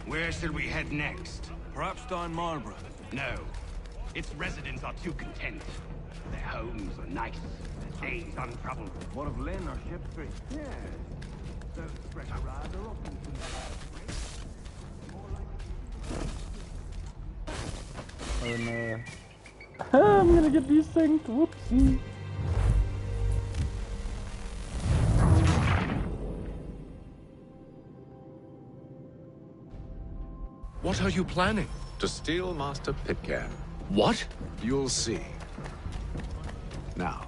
Where should we head next? Perhaps down Marlborough. No. Its residents are too content. Their homes are nice, their days untroubled. What of Lynn or Ship Street? Yes. Those fresh arrived are often Oh no. I'm gonna get desynced. Whoopsie. What are you planning? To steal Master Pitcairn. What? You'll see. Now,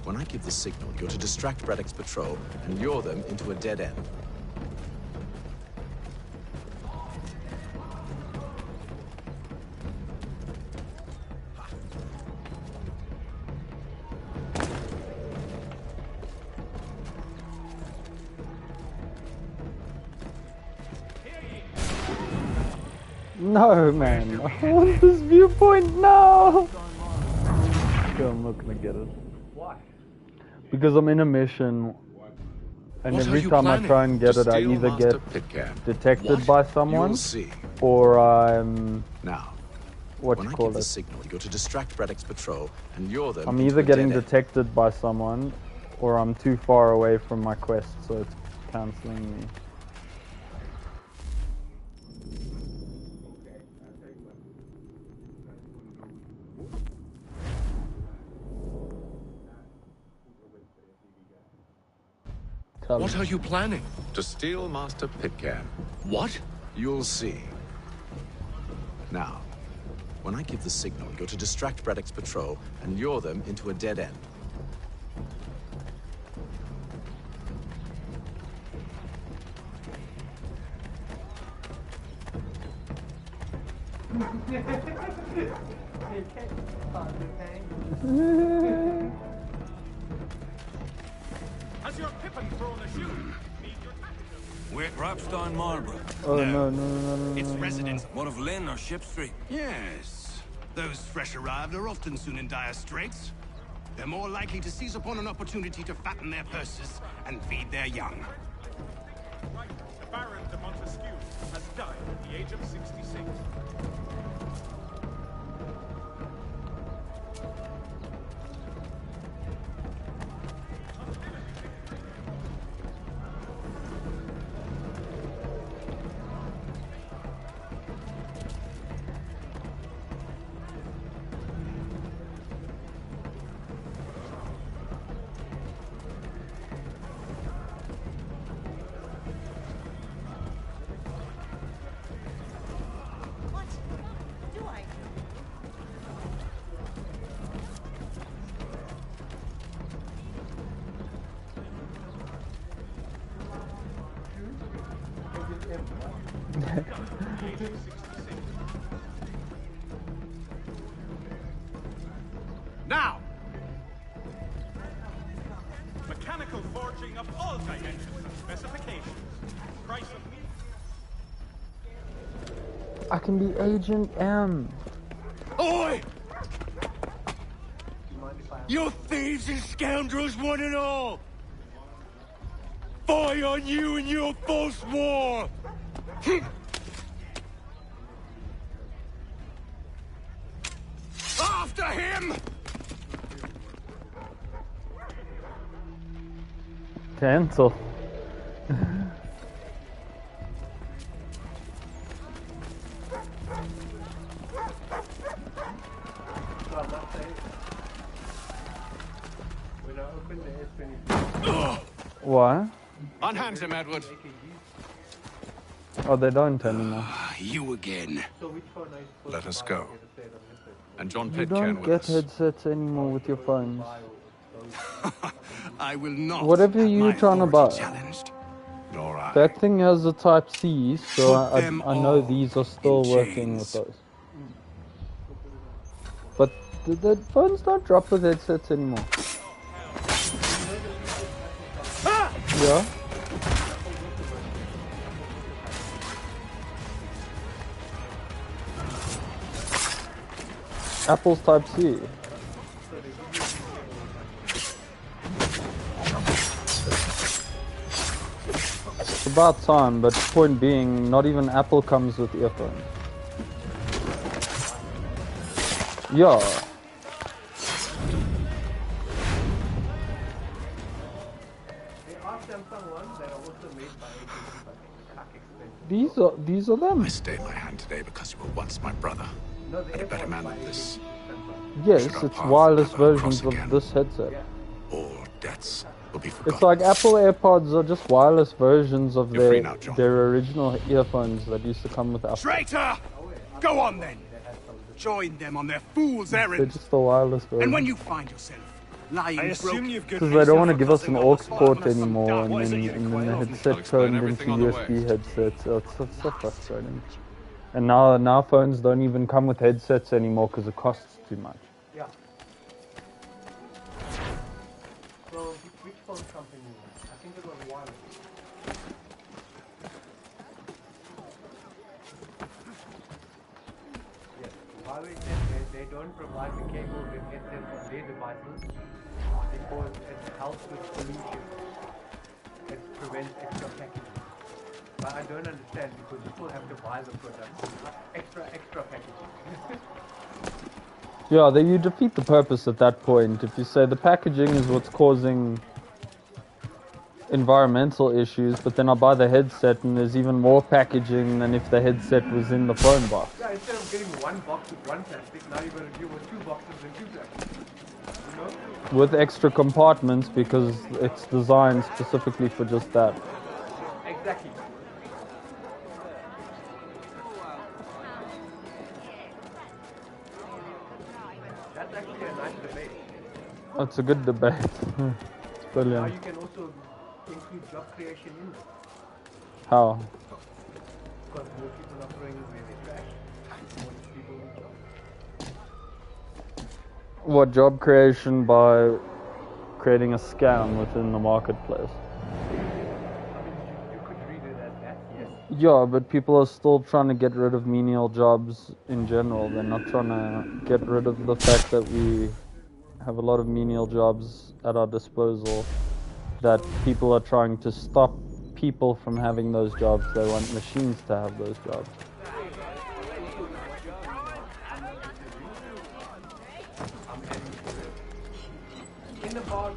when I give the signal, you're to distract Braddock's patrol and lure them into a dead end. No, man. I want this viewpoint now. Okay, I'm not gonna get it. Why? Because I'm in a mission, and What every are you time I planning? try and get To it, I steal either Master get Pitcairn. detected What? by someone, You'll see. or I'm Now, what when you I call give the it. signal, you're to distract Braddock's patrol and lure them I'm into either a getting dead end. detected by someone, or I'm too far away from my quest, so it's cancelling me. What are you planning? To steal Master Pitcairn. What? You'll see. Now, when I give the signal, you're to distract Braddock's patrol and lure them into a dead end. Has your pippin thrown a shoe? We're perhaps down Marlborough. Oh no. Its residents. What of Lynn or Ship Street? Yes. Those fresh arrived are often soon in dire straits. They're more likely to seize upon an opportunity to fatten their purses and feed their young. Baron de Montesquieu has died at the age of 66. Now! Mechanical forging of all dimensions and specifications. Price of I can be Agent M. Oi! You thieves and scoundrels, one and all! Fire on you and your false war! After him! Cancel. When I opened the S24. Why? Unhand him, Edward. Oh, they don't anymore. You again. Let us go. And John You Pitcairn don't with get us. headsets anymore with your phones. I will not. Whatever you're trying to buy. Challenged. Nor I. That thing has a Type C, so Put them I know these are still working with those. But the phones don't drop with headsets anymore. Yeah. Apple's Type C. It's about time, but point being, not even Apple comes with earphones. Yeah. These are them. I stayed my hand today because you were once my brother. And a better man than this. Yes, Should our it's paths wireless never cross versions of again, this headset. all debts will be forgotten. It's like Apple AirPods are just wireless versions of You're free their now, John. their original earphones that used to come with Apple. Traitor! Go on then. Join them on their fool's They're errand. just the wireless version. And when you find yourself lying I assume broken, you've good Because they don't want to reason give for us an cussing aux off the port partner some anymore, done. and What is then, it you and then the require? headset explain turned into everything on the USB headsets. Oh, it's so frustrating. And now phones don't even come with headsets anymore because it costs too much. Yeah. So, which phone company? I think it was Huawei. Yes, Huawei said they don't provide the cable with headsets on their devices because it helps with pollution. It prevents extra packaging. But I don't understand because you still have to buy the product. Extra packaging. Yeah, you defeat the purpose at that point. If you say the packaging is what's causing environmental issues, but then I buy the headset and there's even more packaging than if the headset was in the phone box. Yeah, instead of getting one box with one plastic, now you're going to deal with two boxes and two plastics. You know? With extra compartments because it's designed specifically for just that. Exactly. That's actually a nice debate. That's a good debate. It's Now brilliant. you can also include job creation in this. How? Because more people are throwing away their trash. More people need jobs. What, job creation by creating a scam within the marketplace? You could read it as that, yes. Yeah, but people are still trying to get rid of menial jobs in general. They're not trying to get rid of the fact that we have a lot of menial jobs at our disposal that people are trying to stop people from having those jobs. They want machines to have those jobs. In about,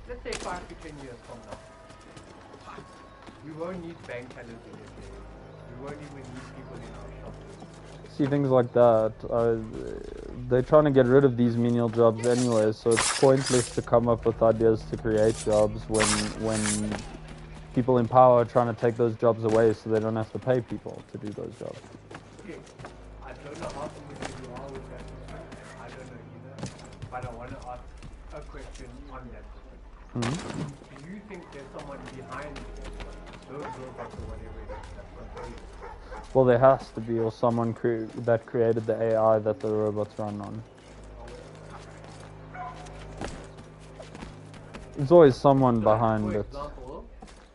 let's say 5 to 10 years from now, we won't need bank tellers in this area. We won't even need people in our shops. See, things like that, they're trying to get rid of these menial jobs anyway, so it's pointless to come up with ideas to create jobs when people in power are trying to take those jobs away so they don't have to pay people to do those jobs. Okay, I don't know how familiar you are with that system. I don't know either, but I want to ask a question on that system. Mm-hmm. Do you think there's someone behind those robots or whatever it is that's controlling it? Well, there has to be, or someone that created the AI that the robots run on. There's always someone behind For it. example,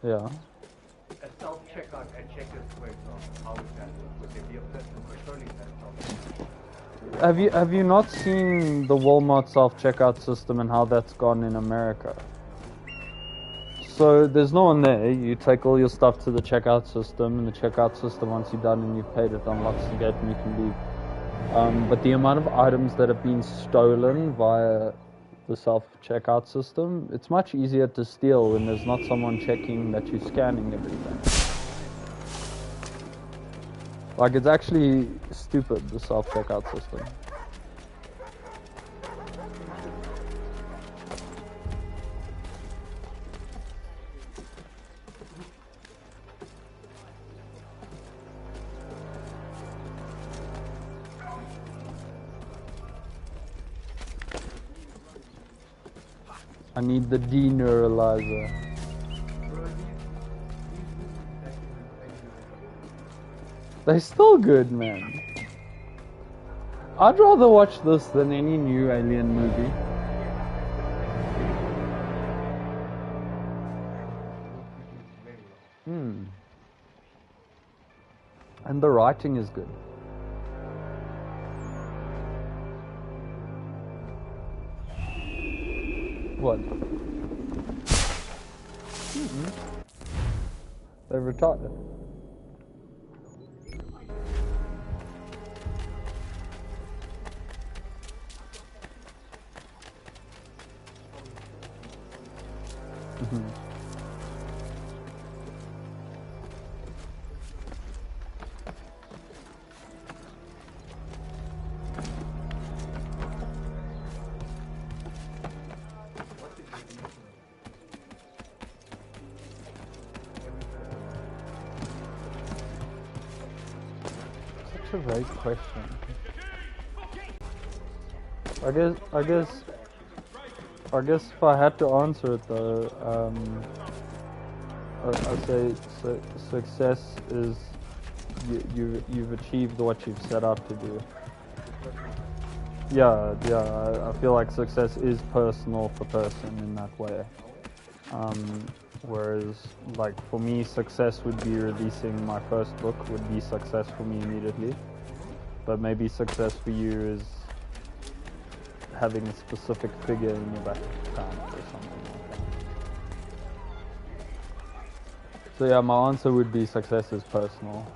Yeah. a self-checkout at Checkers, for example, how would that work? Would there be a person controlling that self-checkout? Have you not seen the Walmart self-checkout system and how that's gone in America? So there's no one there. You take all your stuff to the checkout system, and the checkout system, once you're done and you've paid it, unlocks the gate and you can leave. But the amount of items that have been stolen via the self-checkout system, it's much easier to steal when there's not someone checking that you're scanning everything. Like, it's actually stupid, the self-checkout system. I need the deneuralizer. They're still good, man. I'd rather watch this than any new Alien movie. And the writing is good. What? They retired. Such a vague question. I guess if I had to answer it though, I'd say success is you've achieved what you've set out to do. Yeah, I feel like success is personal for person in that way. Whereas, like, for me, success would be releasing my first book, would be success for me immediately. But maybe success for you is having a specific figure in your bank account or something like that. So yeah, my answer would be success is personal.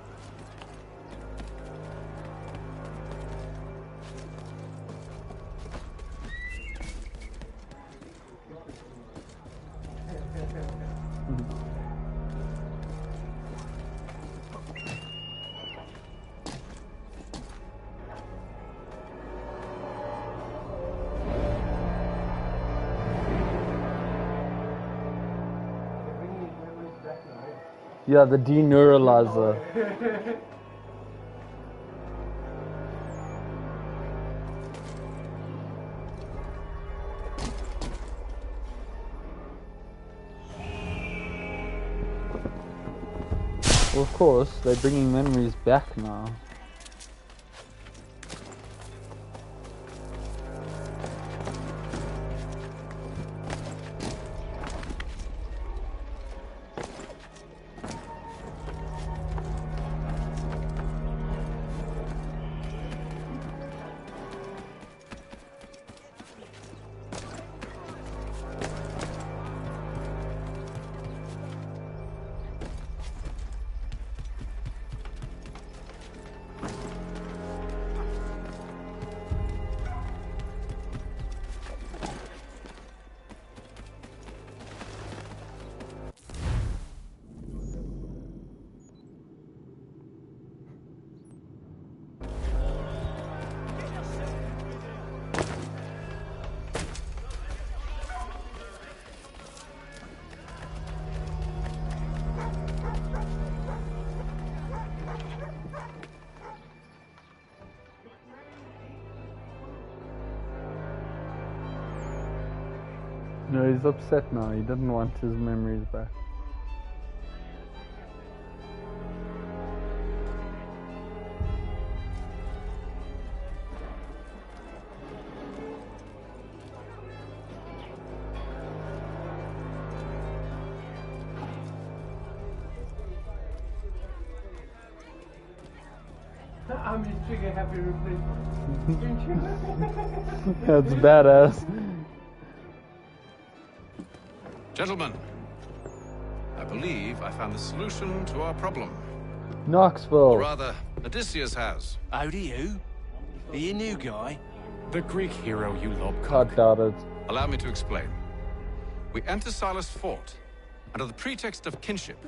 Yeah, the deneuralizer. Well, of course, they're bringing memories back now. No, he's upset now. He didn't want his memories back. I'm his trigger happy replacement. That's badass. Gentlemen, I believe I found the solution to our problem. Knoxville. Or rather, Odysseus has. Oh, do you? Are you a new guy? The Greek hero you lob I doubt it. Allow me to explain. We enter Silas' fort under the pretext of kinship.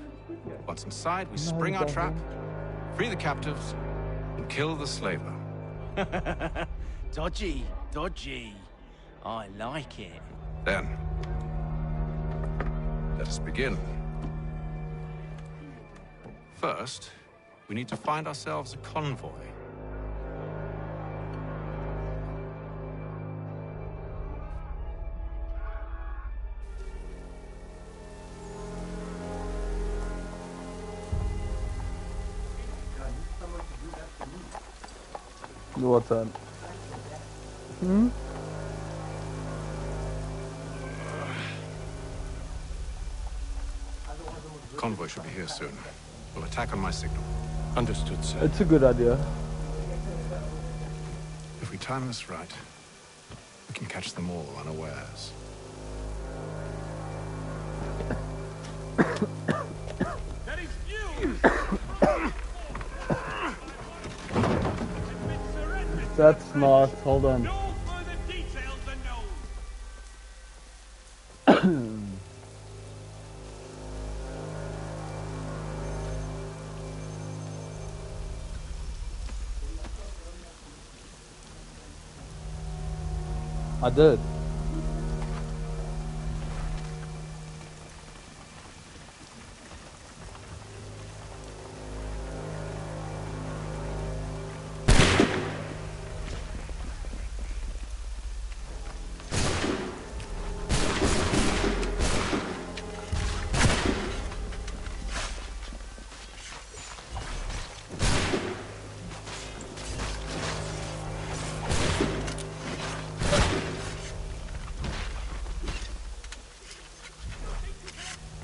Once inside, we spring our trap, free the captives, and kill the slaver. Dodgy, dodgy. I like it. Then, let us begin. First, we need to find ourselves a convoy. What's that? Hmm? Convoy should be here soon. We'll attack on my signal. Understood, sir. It's a good idea. If we time this right, we can catch them all unawares. That is you! That's not. Hold on. No further details are known. I did.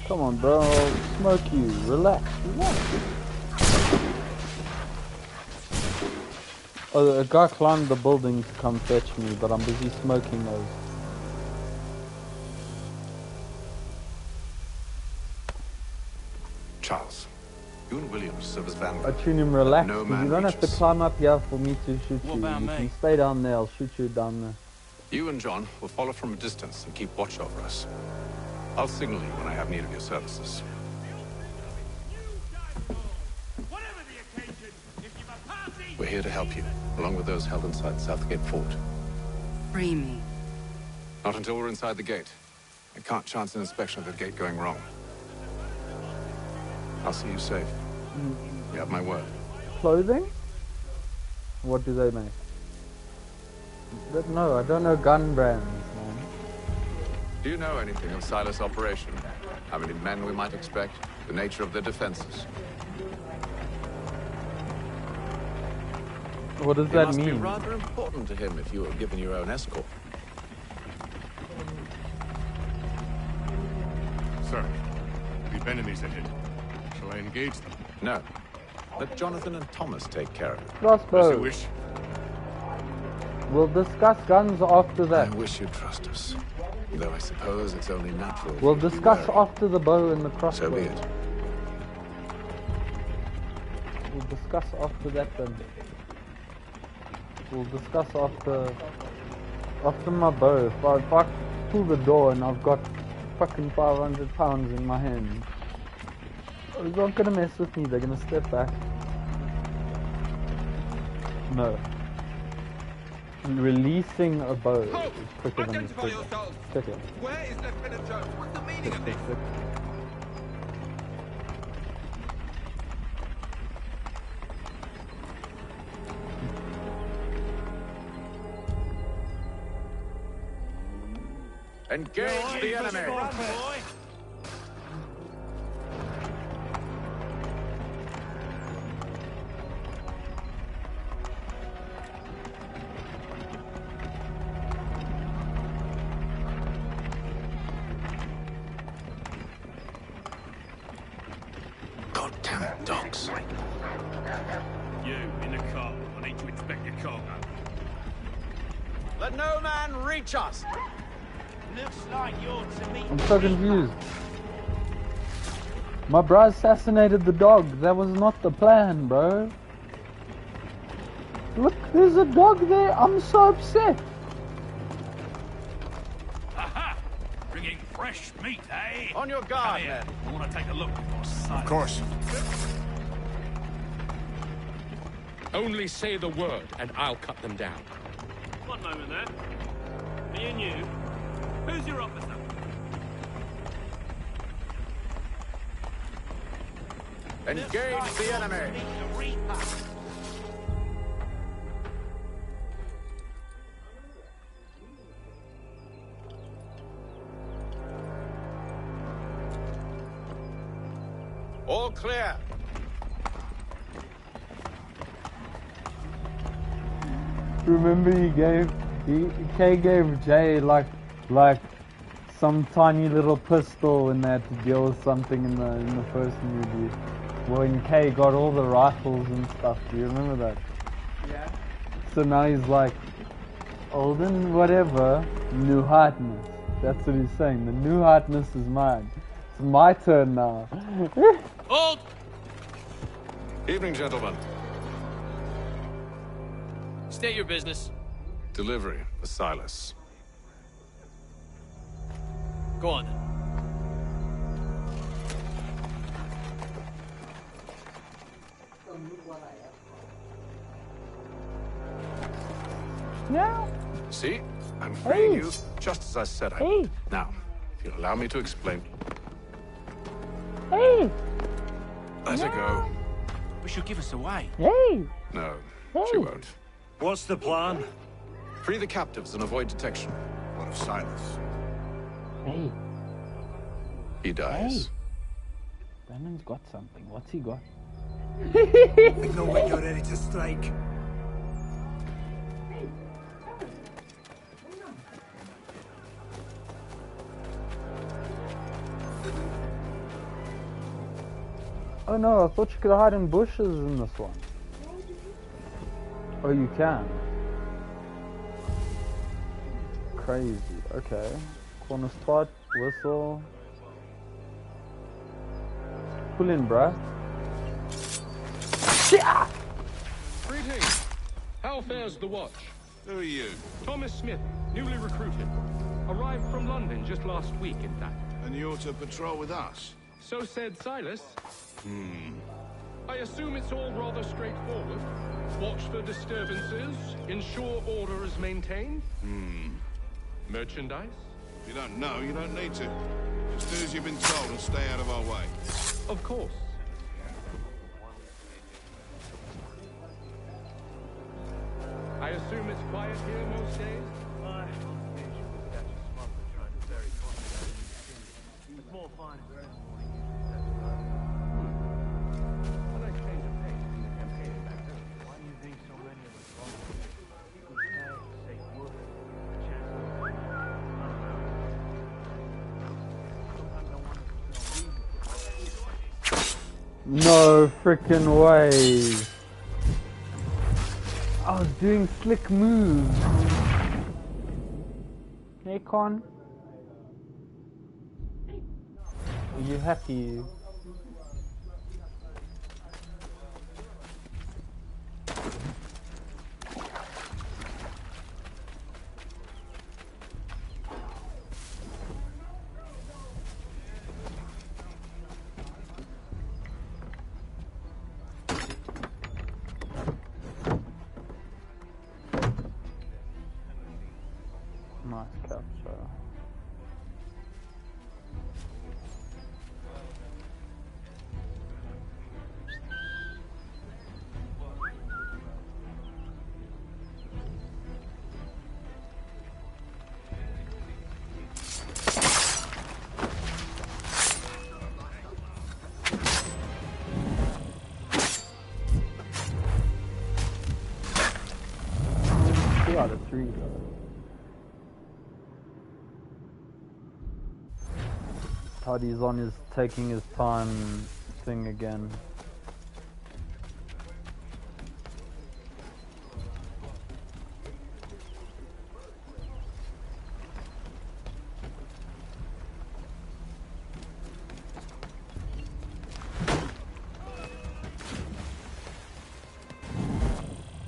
Come on, bro. Smoke you. Relax. Relax. Oh, a guy climbed the building to come fetch me, but I'm busy smoking those. Charles, you and William serve as I vanguard. tune him relax, No 'cause man you don't have to reaches. climb up here for me to shoot What you. about You me? can stay down there. I'll shoot you down there. You and John will follow from a distance and keep watch over us. I'll signal you when I have need of your services. We're here to help you, along with those held inside Southgate Fort. Free me. Not until we're inside the gate. I can't chance an inspection of the gate going wrong. I'll see you safe. You have my word. Clothing? What do they make? No, I don't know gun brands, man. Do you know anything of Silas' operation? How many men we might expect? The nature of their defenses? What does It that must be mean? rather important to him if you were given your own escort. Sir, we've enemies ahead. Shall I engage them? No. Let Jonathan and Thomas take care of it. Crossbow. As you wish. We'll discuss guns after that. I wish you'd trust us. Though I suppose it's only natural. We'll for you to be discuss wary. after the bow and the crossbow. So be it. We'll discuss after that then. We'll discuss after my bow. If I pull the door and I've got fucking 500 pounds in my hand, they're not gonna mess with me. They're gonna step back. No. Releasing a bow is quicker than the trigger. Quicker. Where is Lieutenant Jones? What's the meaning of this? Engage the enemy. Goddamn dogs. You, in the car. I need to inspect your cargo. Let no man reach us. Looks like you're to meet. I'm so confused. My bro assassinated the dog. That was not the plan, bro. Look, there's a dog there. I'm so upset. Aha! Bringing fresh meat, eh? On your guard, Come here. men. I want to take a look before Silence. Of course. Only say the word, and I'll cut them down. One moment there. Me and you. Who's your officer? Engage the enemy. All clear. Remember Kay gave Jay like some tiny little pistol when they had to deal with something in the first movie. When Kay got all the rifles and stuff. Do you remember that? Yeah. So now he's like, Olden whatever, new hardness. That's what he's saying. The new hardness is mine. It's my turn now. Hold! Evening, gentlemen. State your business. Delivery for Silas. Go on then. Yeah. See? I'm freeing Hey. you, just as I said I Hey. would. Now, if you'll allow me to explain. Hey! Let her go. We should give us away. Hey! No, Hey. she won't. What's the plan? Free the captives and avoid detection. What of Silas? Hey. He dies. Brandon's got something. What's he got? We know when you're ready to strike. Oh no, I thought you could hide in bushes in this one. Oh, you can. Crazy. Okay. Corner spot, whistle. Pull in, bruh. Greetings. How fares the watch? Who are you? Thomas Smith, newly recruited. Arrived from London just last week, in fact. And you're to patrol with us? So said Silas. I assume it's all rather straightforward. Watch for disturbances, ensure order is maintained. Merchandise? If you don't know, you don't need to. Just do as you've been told and stay out of our way. Of course. I assume it's quiet here most days? It's more fun. Why do you think so many of us say wood, chance of I don't know. Sometimes I want to No frickin' way. I was doing slick moves. Hey, Con. Are you happy? Nice capture. out of 3 though. Toddy's on his taking his time thing again.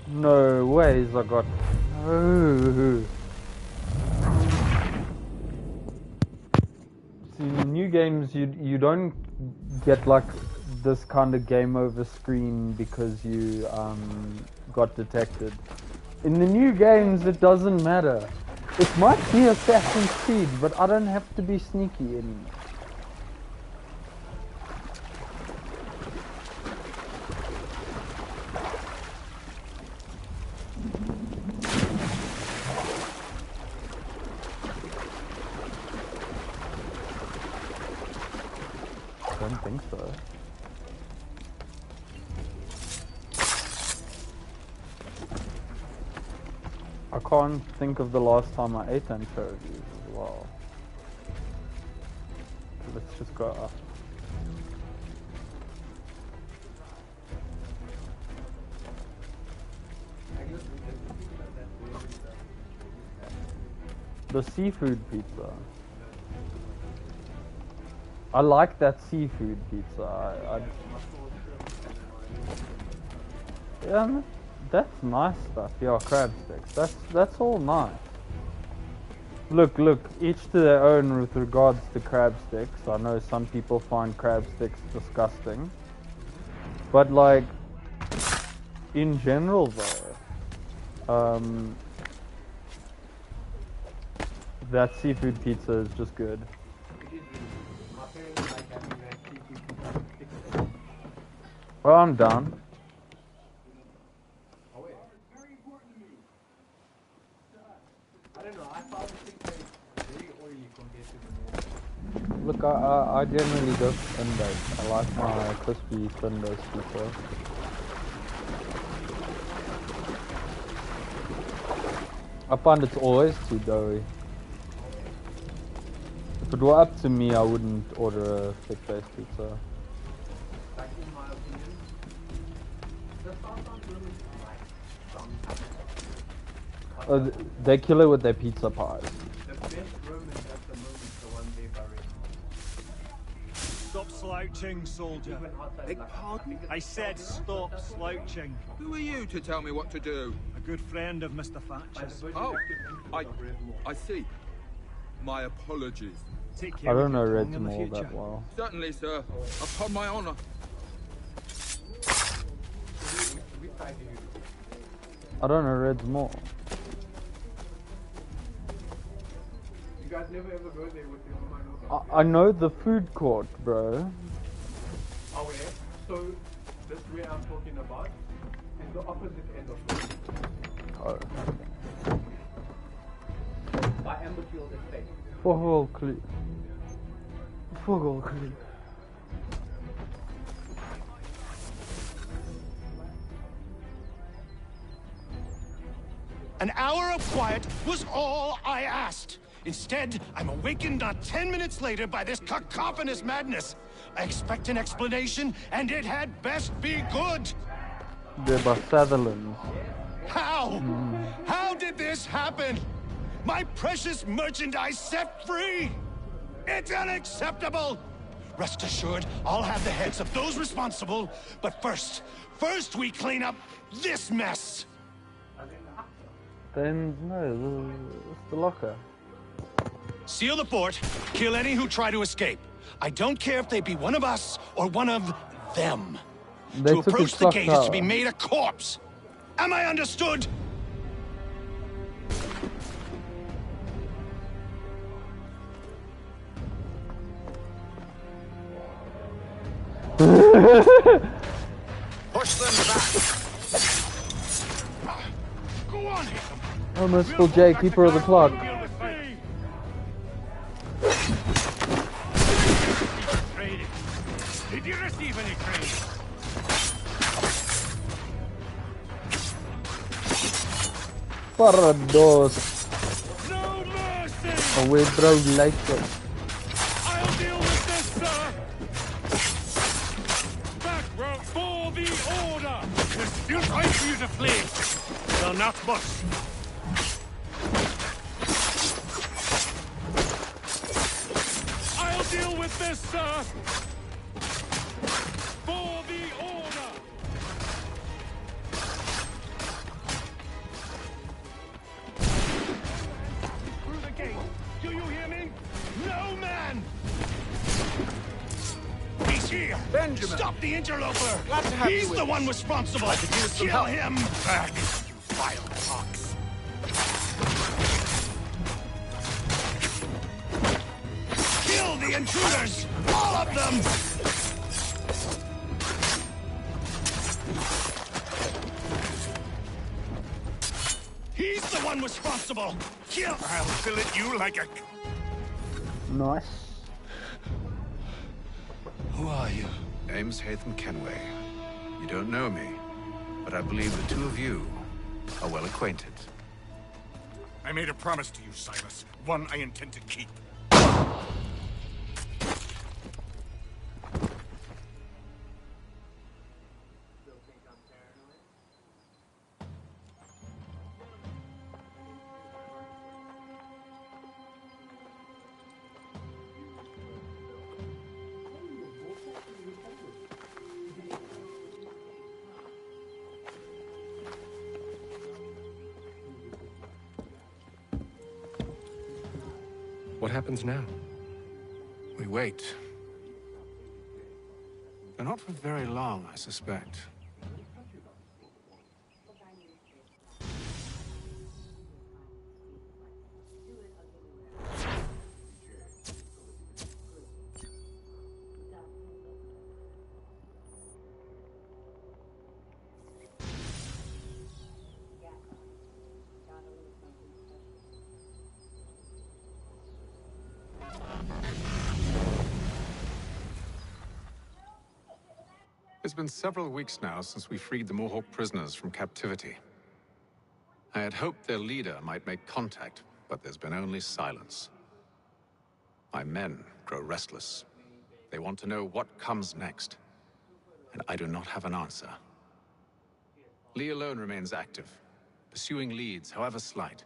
No ways I got... No. See, in the new games you don't get like this kind of game over screen because you got detected. In the new games it doesn't matter. It might be Assassin's Creed, but I don't have to be sneaky anymore. I don't think so. I can't think of the last time I ate anchovies as well. Let's just go up. The seafood pizza. I like that seafood pizza. Yeah, that's nice stuff. Yeah, crab sticks. That's all nice. Look, each to their own with regards to crab sticks. I know some people find crab sticks disgusting. But like, in general though, that seafood pizza is just good. Well, I'm down. Look, I generally go for thin base. I like my crispy thin base pizza. I find it's always too doughy. If it were up to me, I wouldn't order a thick base pizza. They kill it with their pizza pies. The best Roman at the moment is the one they bury. Stop slouching, soldier. Beg pardon? I said stop slouching. Who are you to tell me what to do? A good friend of Mr. Thatcher's. Oh, I see. My apologies. Take I care don't know of your Red tongue in the Mall future. that well. Certainly, sir. Upon my honor. I don't know Red's Mall. You guys never ever go there with your mind. I know the food court, bro. Oh, yeah. So, this way I'm talking about is the opposite end of the Oh. by Amberfield Estate. Vogel Creek. Vogel Creek. An hour of quiet was all I asked. Instead, I'm awakened not 10 minutes later by this cacophonous madness. I expect an explanation, and it had best be good. They're by Sutherland. How? How did this happen? My precious merchandise set free? It's unacceptable! Rest assured, I'll have the heads of those responsible, but first we clean up this mess! Then, no, it's the locker. Seal the fort, kill any who try to escape. I don't care if they be one of us or one of them. They to took approach his the clock gate is to tower. be made a corpse. Am I understood? Push them back. Go on, Oh, Merciful J, keeper of the clock. Did you receive any training? Parados. No mercy! Oh wait, bro, like it. I'll deal with this, sir! Back row for the order! There's still time for you to flee! You're not much. I'll deal with this, sir! For the order! Through the gate! Do you hear me? No man! He's here! Benjamin! Stop the interloper! Glad to have He's you with the us. one responsible! I could use some Kill help. him! Back, you vile fox! Kill the intruders! All of them! He's the one responsible! Kill! I'll fillet you like a... Nice. Who are you? Name's Hatham Kenway. You don't know me, but I believe the two of you are well acquainted. I made a promise to you, Silas. One I intend to keep. What happens now? We wait. But not for very long, I suspect. It's been several weeks now since we freed the Mohawk prisoners from captivity. I had hoped their leader might make contact, but there's been only silence. My men grow restless. They want to know what comes next, and I do not have an answer. Lee alone remains active, pursuing leads, however slight.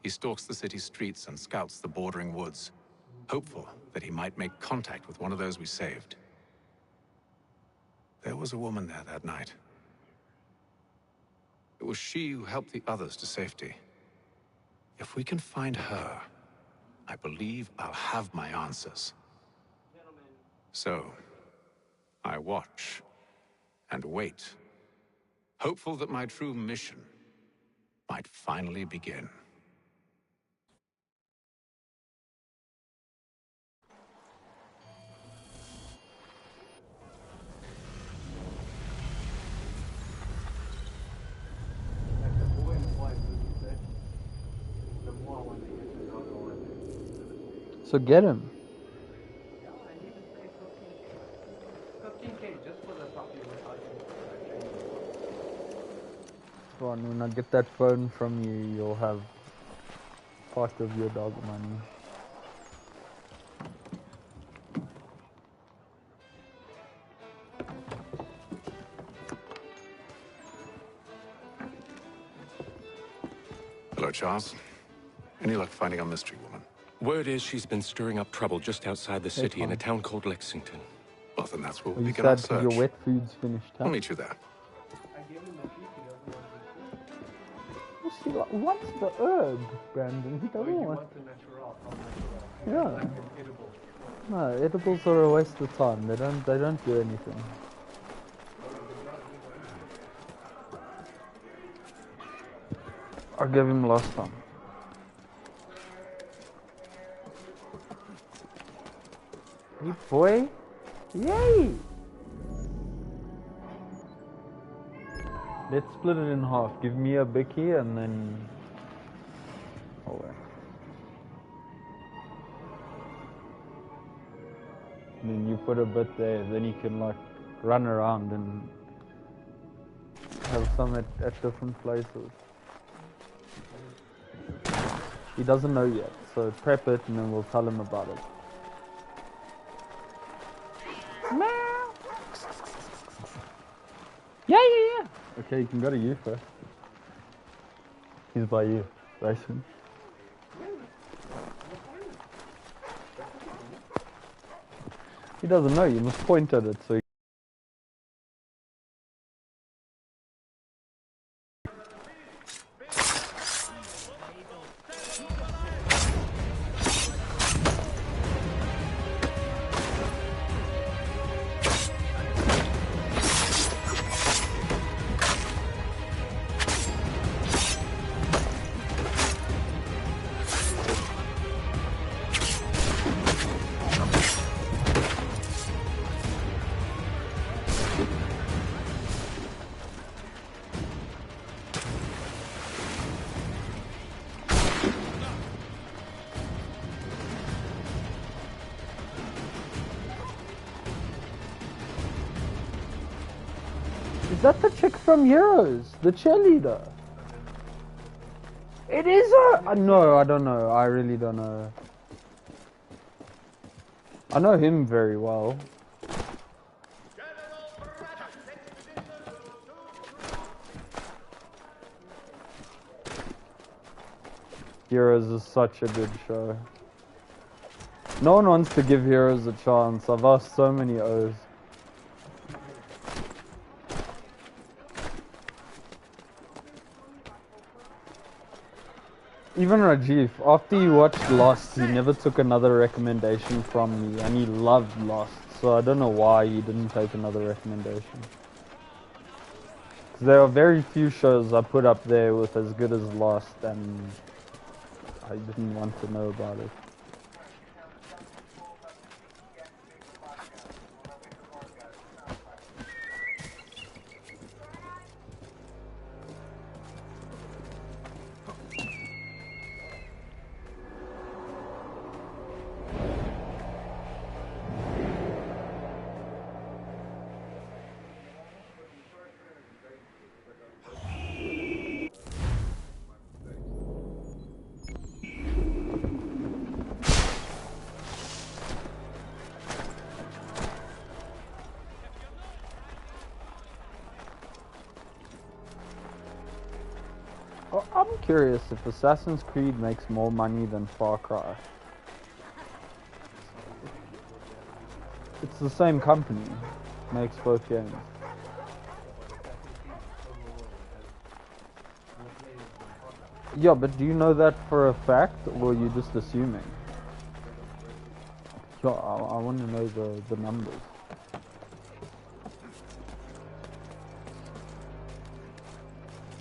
He stalks the city streets and scouts the bordering woods, hopeful that he might make contact with one of those we saved. There was a woman there that night. It was she who helped the others to safety. If we can find her, I believe I'll have my answers. So, I watch and wait, hopeful that my true mission might finally begin. So get him. 15K just for the puppy Ron, when I get that phone from you, you'll have part of your dog money. Hello, Charles. Any luck finding our mystery woman? Word is she's been stirring up trouble just outside the city in a town called Lexington. Well, then that's where Are we'll you begin our sad 'cause search. your wet food's finished, huh? I'll meet you there. See, like, what's the herb, Brandon? He doesn't want. Yeah. No, edibles are a waste of time. They don't do anything. I gave him last time. Hey boy! Yay! Let's split it in half. Give me a Bicky and then... Oh wait. And then you put a bit there, then you can like run around and have some at different places. He doesn't know yet, so prep it and then we'll tell him about it. Meow. Yeah. Okay, you can go to you first. He's by you, Bryson. He doesn't know, you must point at it so he... Is that the chick from Heroes? The cheerleader? It is her! No, I don't know. I really don't know. I know him very well. Heroes is such a good show. No one wants to give Heroes a chance. I've asked so many O's. Even Rajiv, after he watched Lost, he never took another recommendation from me, and he loved Lost, so I don't know why he didn't take another recommendation. Because there are very few shows I put up there with as good as Lost, and I didn't want to know about it. I'm curious if Assassin's Creed makes more money than Far Cry. It's the same company, makes both games. Yeah, but do you know that for a fact, or are you just assuming? Yeah, I want to know the numbers.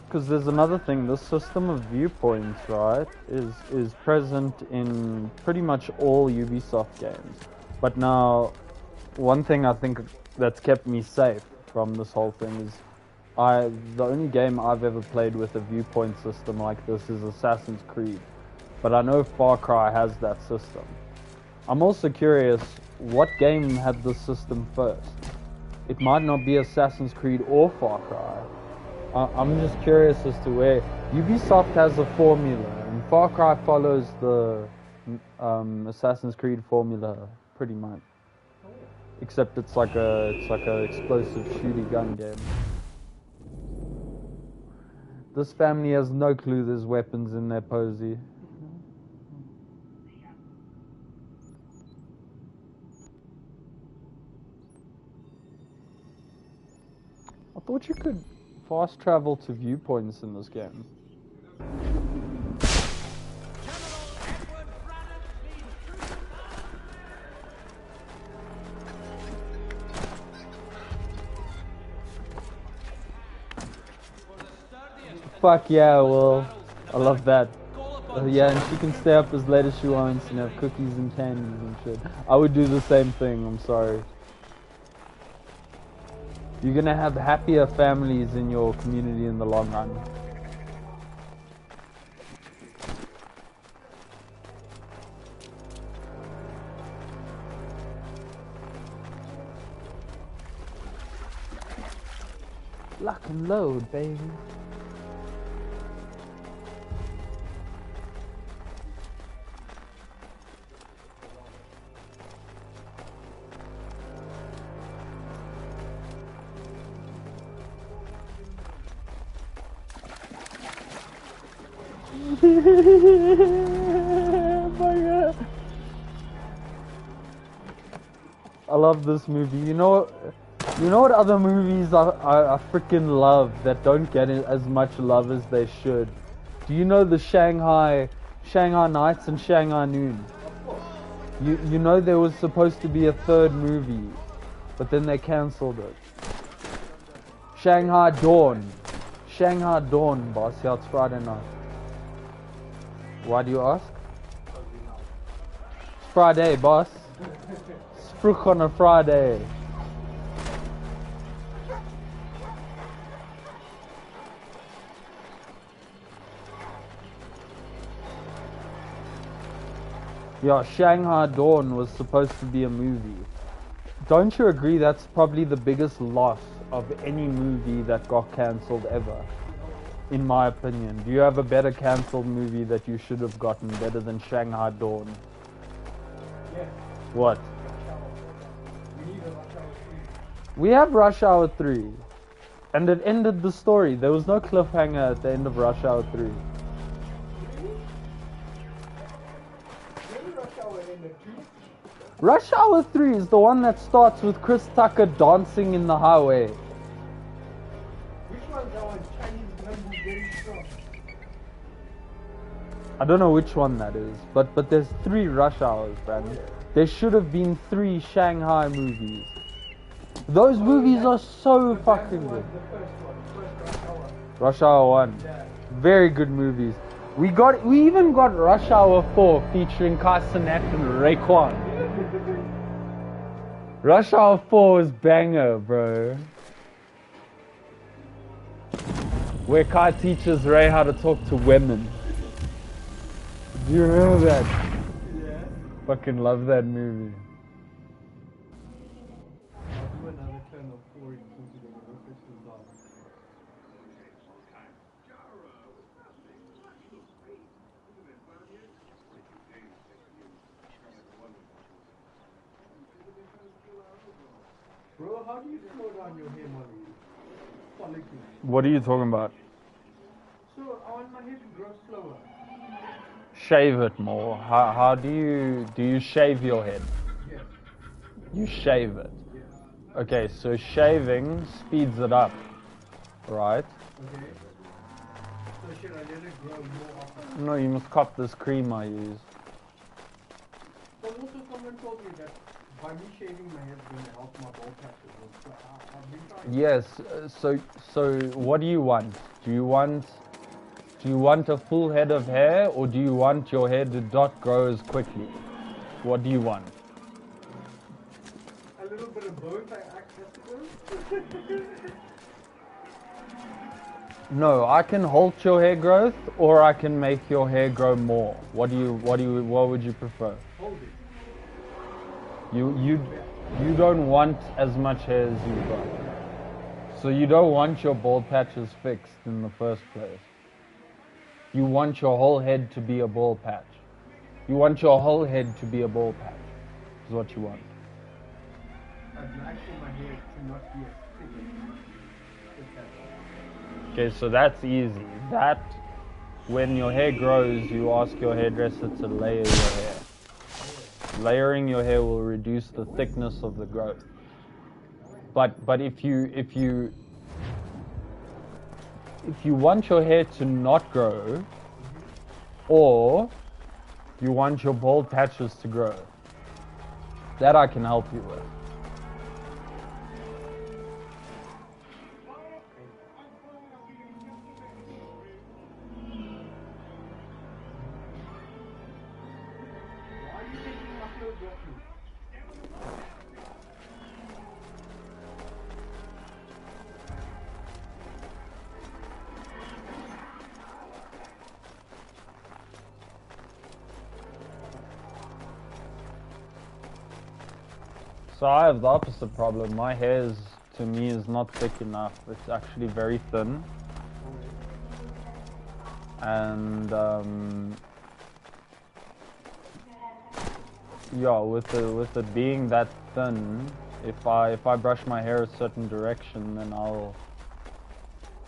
Because there's another thing, this system of viewpoints, right, is present in pretty much all Ubisoft games. But now, one thing I think that's kept me safe from this whole thing is the only game I've ever played with a viewpoint system like this is Assassin's Creed. But I know Far Cry has that system. I'm also curious, what game had this system first? It might not be Assassin's Creed or Far Cry. I'm just curious as to where Ubisoft has a formula, and Far Cry follows the Assassin's Creed formula pretty much, except it's like a explosive shooty gun game. This family has no clue there's weapons in their posy. I thought you could fast travel to viewpoints in this game. Fuck yeah, well, I love that. Yeah, and she can stay up as late as she wants and have cookies and candies and shit. I would do the same thing, I'm sorry. You're gonna have happier families in your community in the long run. Lock and load, baby. I love this movie. You know what other movies I freaking love that don't get as much love as they should? Do you know the Shanghai Nights and Shanghai Noon? You know there was supposed to be a third movie, but then they cancelled it. Shanghai Dawn, boss. Yeah, it's Friday night. Why do you ask? It's Friday, boss. It's vroeg on a Friday. Yeah, Shanghai Dawn was supposed to be a movie. Don't you agree that's probably the biggest loss of any movie that got cancelled ever? In my opinion. Do you have a better cancelled movie that you should have gotten better than Shanghai Dawn? Yes. What? We need a Rush Hour 3. We have Rush Hour 3. And it ended the story. There was no cliffhanger at the end of Rush Hour 3. Rush Hour 3 is the one that starts with Chris Tucker dancing in the highway. Which one's that one? Chinese number very strong. I don't know which one that is, but there's 3 Rush Hours, man. There should have been 3 Shanghai movies. Those movies are so fucking good. Rush Hour 1. Very good movies. We even got Rush Hour 4 featuring Kai Cenat and Raekwon. Rush Hour 4 is banger, bro. Where Kai teaches Ray how to talk to women. Do you remember that? Yeah. Fucking love that movie. I'll do another turn of 4 into the official dog. Bro, how do you slow down your hair, Molly? What are you talking about? So I want my hair to grow slower. Shave it more. How do you shave your head? Yes. You shave it. Yes. Okay, so shaving speeds it up, right? Okay. So should I let it grow more often? No, you must cop this cream I use. But also someone told me that by me shaving my head is going to help my bald patches. So I've been trying. Yes. So what do you want? Do you want a full head of hair, or do you want your hair to not grow as quickly? What do you want? A little bit of both, I suppose. No, I can halt your hair growth, or I can make your hair grow more. What would you prefer? Hold it. You don't want as much hair as you've got. So you don't want your bald patches fixed in the first place. You want your whole head to be a bald patch. You want your whole head to be a bald patch. Is what you want. I'd like for my hair to not be as thick. Okay, so that's easy. That, when your hair grows, you ask your hairdresser to layer your hair. Layering your hair will reduce the thickness of the growth. But if you want your hair to not grow, or you want your bald patches to grow, that I can help you with. So I have the opposite problem. My hair to me is not thick enough. It's actually very thin. And yeah, with it being that thin, if I brush my hair a certain direction, then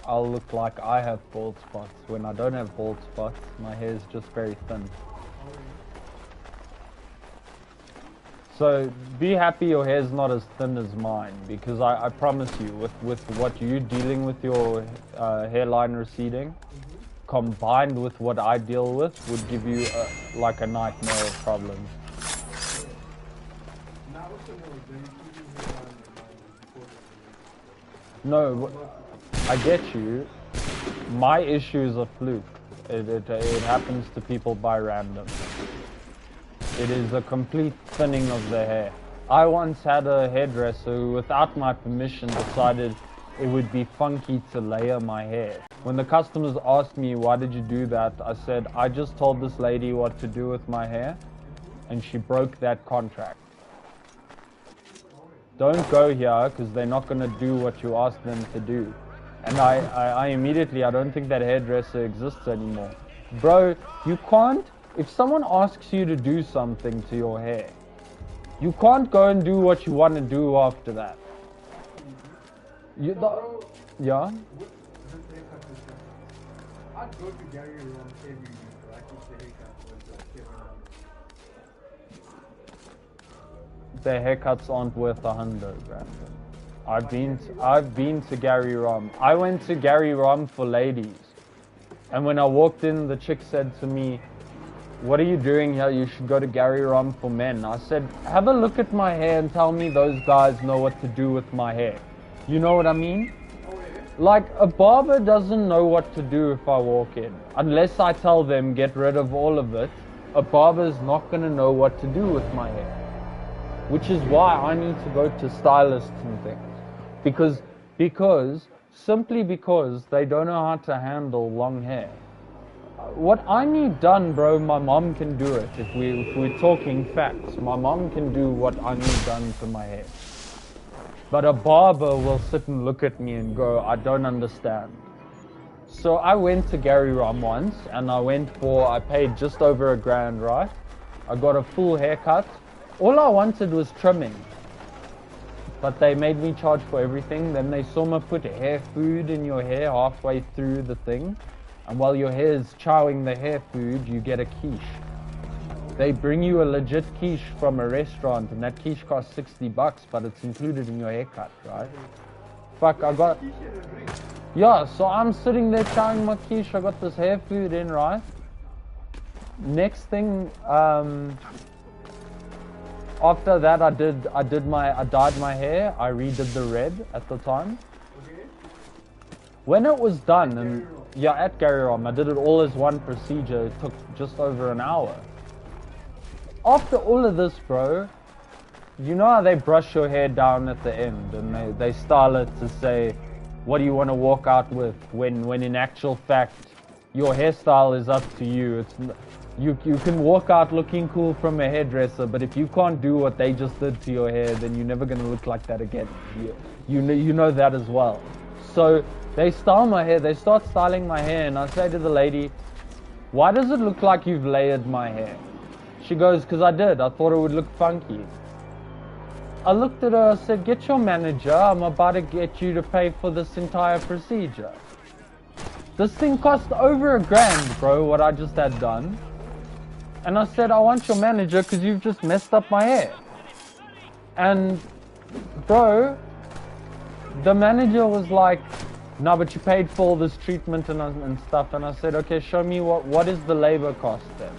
I'll look like I have bald spots when I don't have bald spots. My hair is just very thin. So be happy your hair's not as thin as mine, because I promise you, with what you're dealing with your hairline receding, combined with what I deal with, would give you like a nightmare of problems. No, I get you. My issue is a fluke. It happens to people by random. It is a complete thinning of the hair. I once had a hairdresser who, without my permission, decided it would be funky to layer my hair. When the customers asked me, why did you do that? I said, I just told this lady what to do with my hair, and she broke that contract. Don't go here, because they're not going to do what you ask them to do. And I immediately, I don't think that hairdresser exists anymore. Bro, you can't, if someone asks you to do something to your hair, you can't go and do what you want to do after that. Yeah? I'd go to Gary around every week, right? If the haircut was $700. Their haircuts aren't worth $100, Brandon. I've been to Gary Rom. I went to Gary Rom for ladies, and when I walked in, the chick said to me, "What are you doing here? You should go to Gary Rom for men." I said, "Have a look at my hair and tell me those guys know what to do with my hair." You know what I mean? Like, a barber doesn't know what to do if I walk in. Unless I tell them, get rid of all of it, a barber's not going to know what to do with my hair. Which is why I need to go to stylists and things. Simply because they don't know how to handle long hair. What I need done, bro, my mom can do it. If we're talking facts, my mom can do what I need done to my hair. But a barber will sit and look at me and go, I don't understand. So I went to Gary Rom once, and I paid just over $1,000, right? I got a full haircut. All I wanted was trimming. But they made me charge for everything. Then they saw me put hair food in your hair halfway through the thing. And while your hair is chowing the hair food, you get a quiche. They bring you a legit quiche from a restaurant, and that quiche costs $60, but it's included in your haircut, right? Fuck, yeah, so I'm sitting there chowing my quiche, I got this hair food in, right? Next thing, after that I dyed my hair, I redid the red at the time. When it was done, and yeah, at Gary Rom, I did it all as one procedure, it took just over an hour. After all of this, bro, you know how they brush your hair down at the end and they style it to say, what do you want to walk out with? When in actual fact, your hairstyle is up to you. You can walk out looking cool from a hairdresser, but if you can't do what they just did to your hair, then you're never going to look like that again. You know that as well. So they style my hair, they start styling my hair, and I say to the lady, why does it look like you've layered my hair? She goes, because I did. I thought it would look funky. I looked at her, I said, get your manager. I'm about to get you to pay for this entire procedure. This thing cost over $1,000, bro, what I just had done. And I said, I want your manager because you've just messed up my hair. And, bro, the manager was like, no, but you paid for all this treatment and stuff. And I said, okay, show me what is the labor cost then?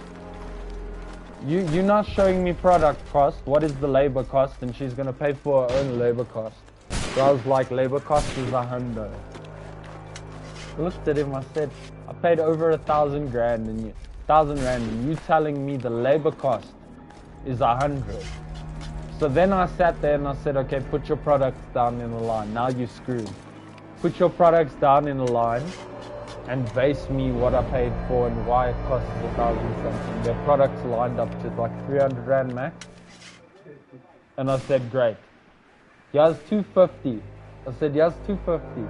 You're not showing me product cost. What is the labor cost? And she's going to pay for her own labor cost. So I was like, labor cost is $100. I looked at him, I said, I paid over 1,000 rand and you telling me the labor cost is 100. So then I sat there and I said, okay, put your products down in the line. Now you're screwed. Put your products down in the line and base me what I paid for and why it costs 1,000 something. Their products lined up to like 300 rand max. And I said, great. Here's 250. I said, here's 250.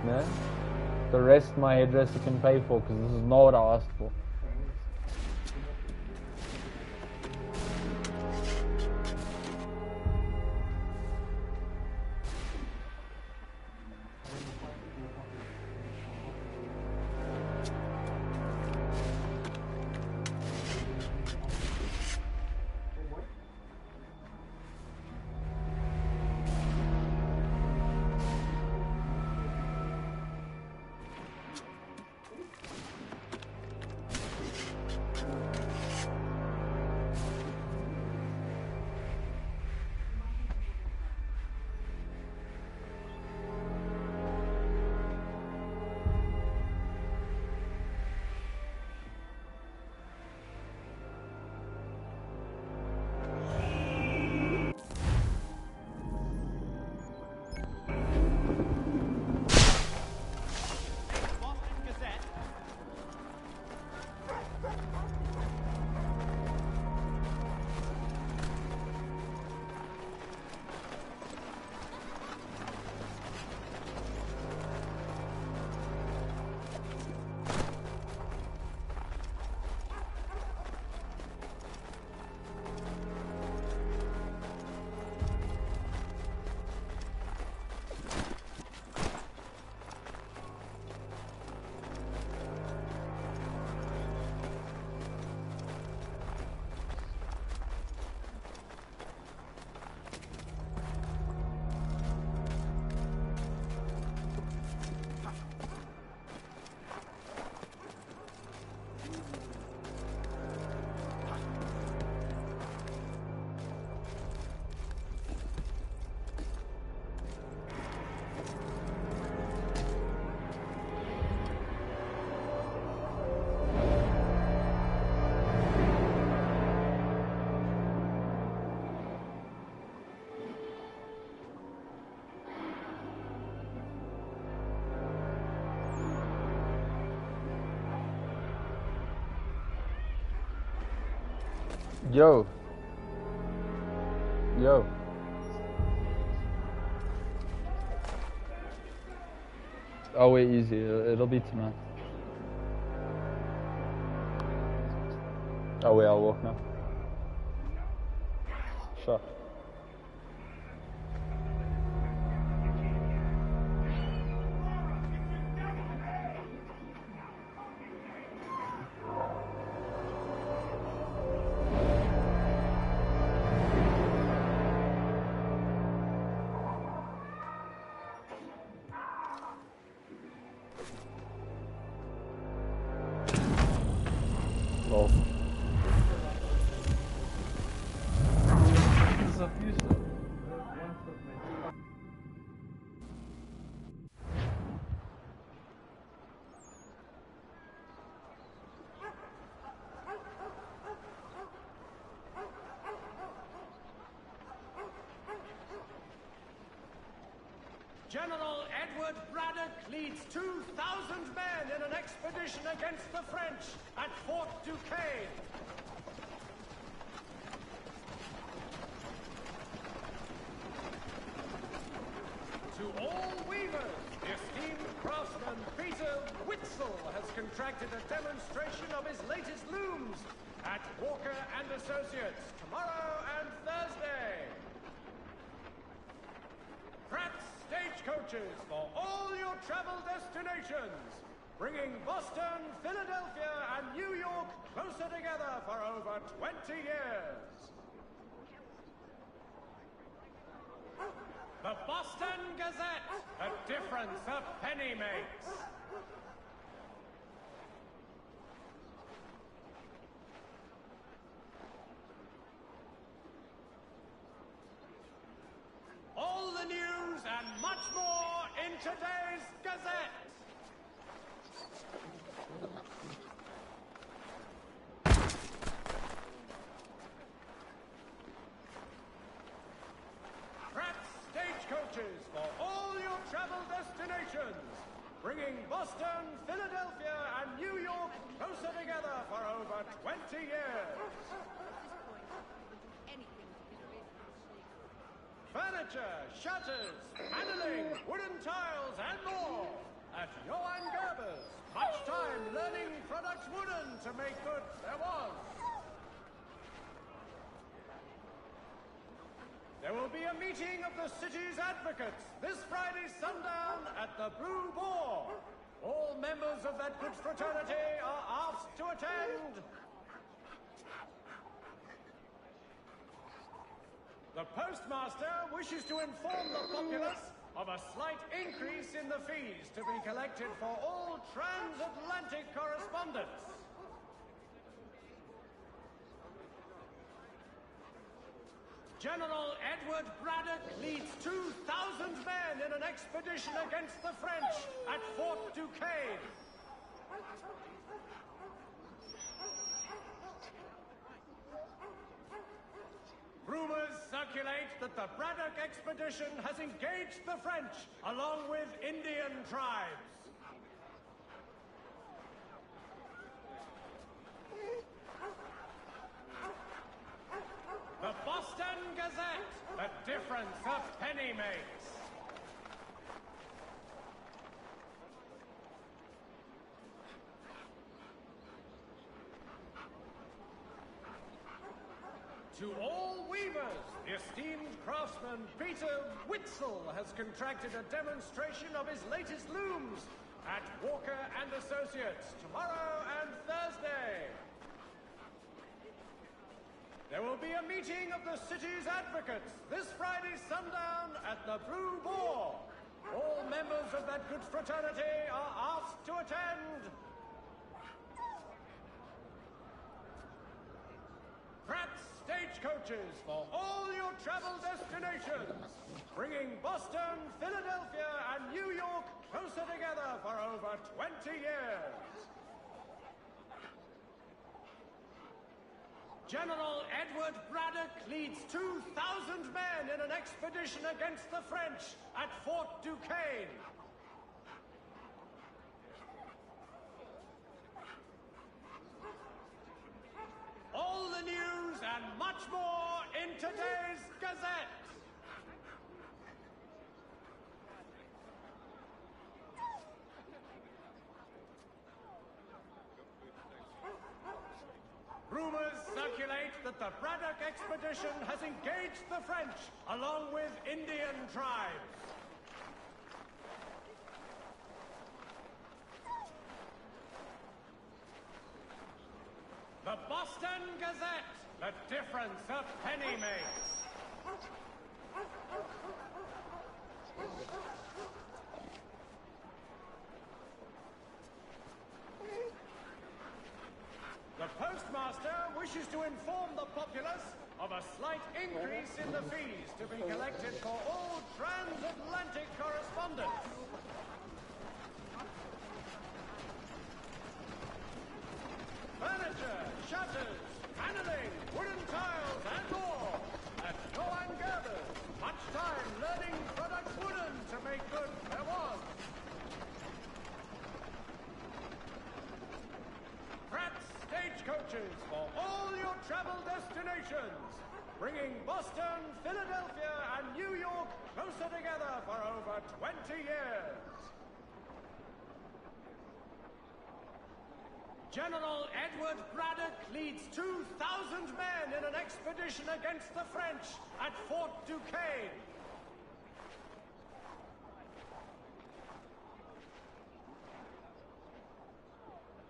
Yeah? The rest my hairdresser can pay for because this is not what I asked for. Yo. Yo. Oh wait, easy. It'll be tonight. Oh wait, I'll walk now. Sure. Lol. General Edward Braddock leads 2,000 men in an expedition against the French at Fort Duquesne. To all weavers, the esteemed craftsman Peter Witzel has contracted a demonstration of his latest looms at Walker and Associates tomorrow and Thursday. Pratt's Stagecoaches for all your travel destinations, bringing Boston, Philadelphia, and New York closer together for over 20 years. The Boston Gazette, the difference a penny makes. All the news and much more in today's Gazette. Pratt's Stagecoaches for all your travel destinations, bringing Boston, Philadelphia, and New York closer together for over 20 years. Furniture, shutters, paneling, wooden tiles, and more. At Johann Gerber's, much time learning products wooden to make good there was. There will be a meeting of the city's advocates this Friday sundown at the Blue Boar. All members of that good fraternity are asked to attend. The postmaster wishes to inform the populace of a slight increase in the fees to be collected for all transatlantic correspondence. General Edward Braddock leads 2,000 men in an expedition against the French at Fort Duquesne. Rumors circulate that the Braddock expedition has engaged the French along with Indian tribes. The Boston Gazette, the difference a penny makes. To all weavers, the esteemed craftsman Peter Witzel has contracted a demonstration of his latest looms at Walker and Associates tomorrow and Thursday. There will be a meeting of the city's advocates this Friday sundown at the Blue Boar. All members of that good fraternity are asked to attend. Pratt's Stagecoaches for all your travel destinations, bringing Boston, Philadelphia, and New York closer together for over 20 years. General Edward Braddock leads 2,000 men in an expedition against the French at Fort Duquesne. All the news and that the Braddock expedition has engaged the French, along with Indian tribes. The Boston Gazette, the difference a penny makes. The postmaster wishes to inform the populace of a slight increase in the fees to be collected for all transatlantic correspondence. Furniture, shutters, paneling, wooden tiles, and more. At Joan Gerber's, much time learning products wooden to make good there was. Pratt's Stagecoaches for all your travel destinations, bringing Boston, Philadelphia, and New York closer together for over 20 years. General Edward Braddock leads 2,000 men in an expedition against the French at Fort Duquesne.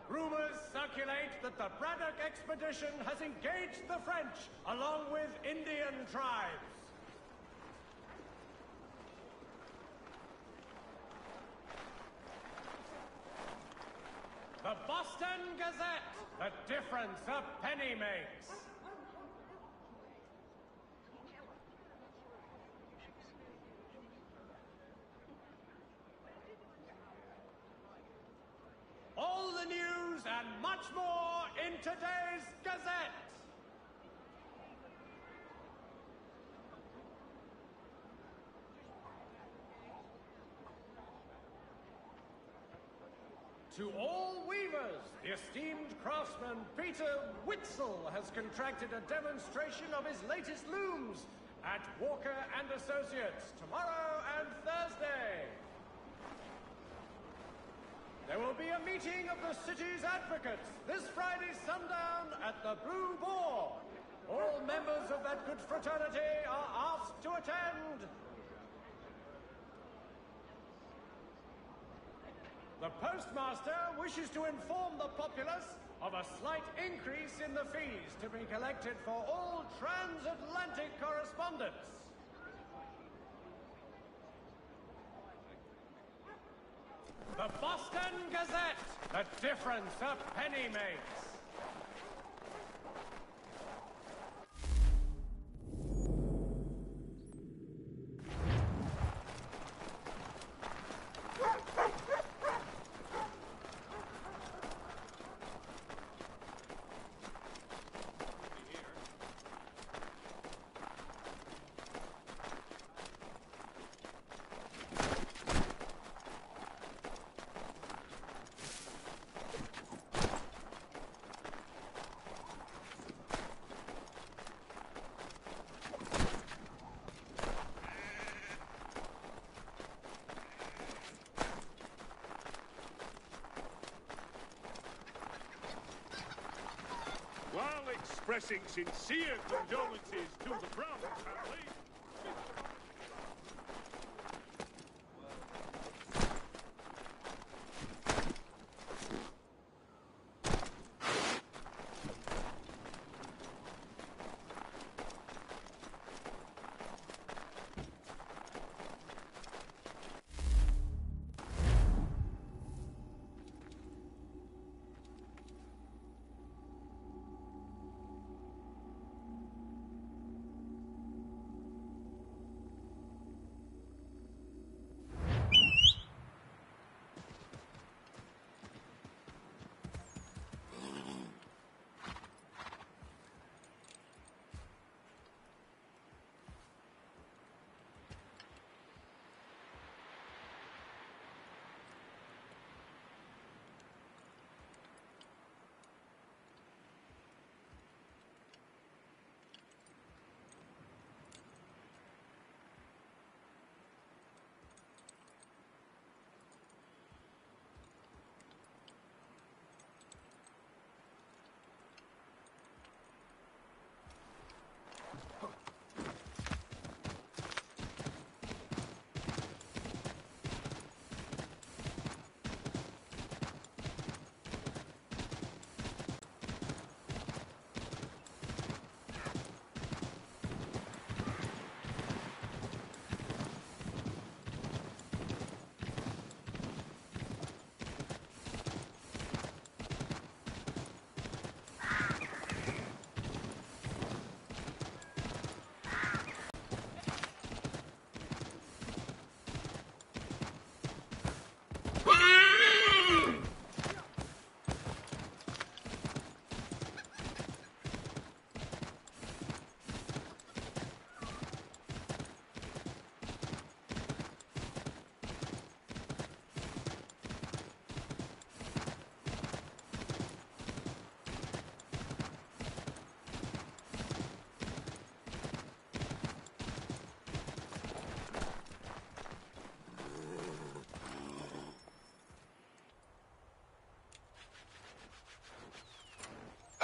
Rumors circulate that the Braddock expedition has engaged the French along with Indian tribes. The Boston Gazette, the difference a penny makes. All the news and much more in today's Gazette. To all weavers, the esteemed craftsman Peter Witzel has contracted a demonstration of his latest looms at Walker and Associates tomorrow and Thursday. There will be a meeting of the city's advocates this Friday sundown at the Blue Boar. All members of that good fraternity are asked to attend. The postmaster wishes to inform the populace of a slight increase in the fees to be collected for all transatlantic correspondence. The Boston Gazette, the difference a penny makes. While expressing sincere condolences to the Brown family,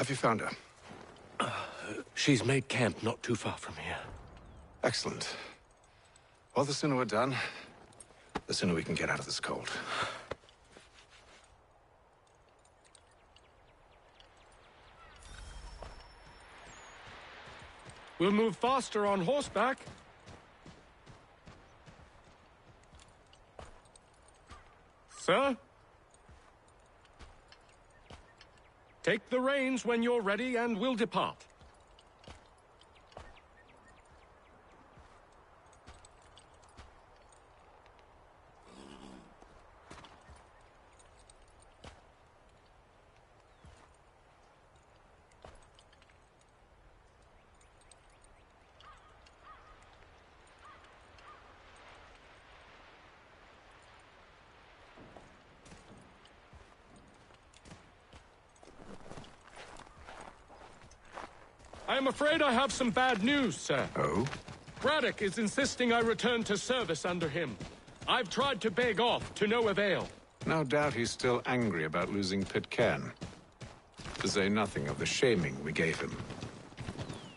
Have you found her? She's made camp not too far from here. Excellent. Well, the sooner we're done, the sooner we can get out of this cold. We'll move faster on horseback. Sir? Take the reins when you're ready, and we'll depart. I'm afraid I have some bad news, sir. Oh? Braddock is insisting I return to service under him. I've tried to beg off, to no avail. No doubt he's still angry about losing Pitcairn. To say nothing of the shaming we gave him.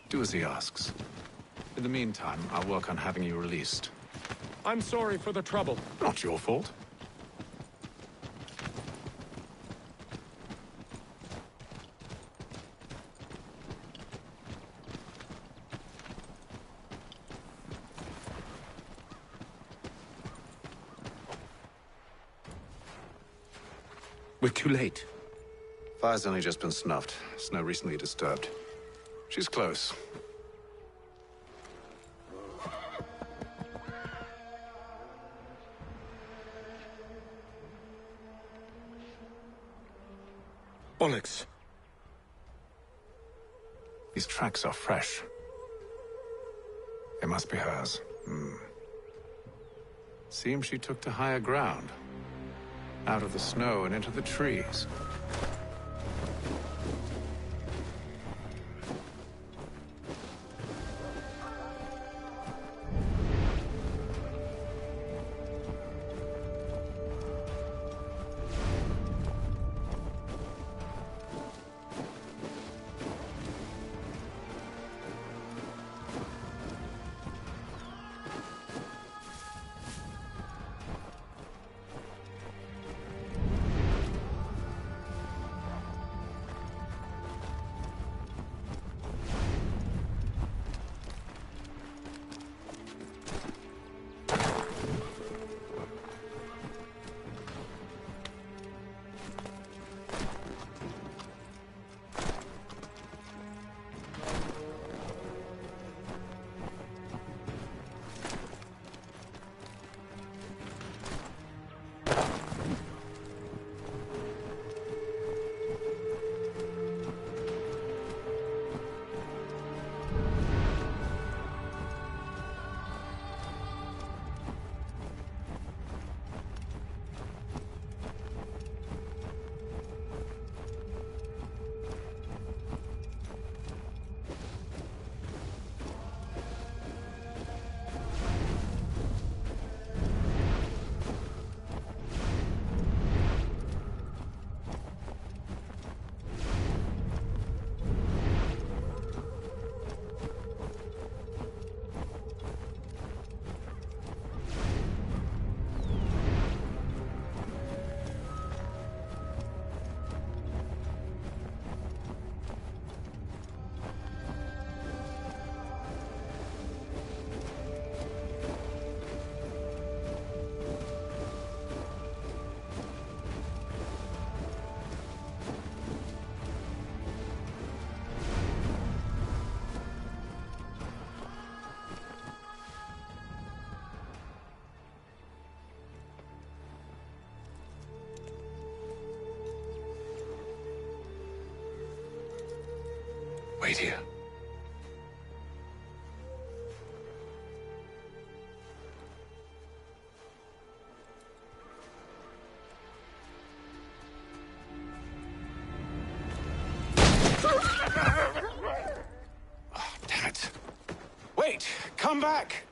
Do as he asks. In the meantime, I'll work on having you released. I'm sorry for the trouble. Not your fault. We're too late. Fire's only just been snuffed. Snow recently disturbed. She's close. Bollocks. These tracks are fresh. They must be hers. Seems she took to higher ground. Out of the snow and into the trees. Wait here. Oh, damn it. Wait! Come back!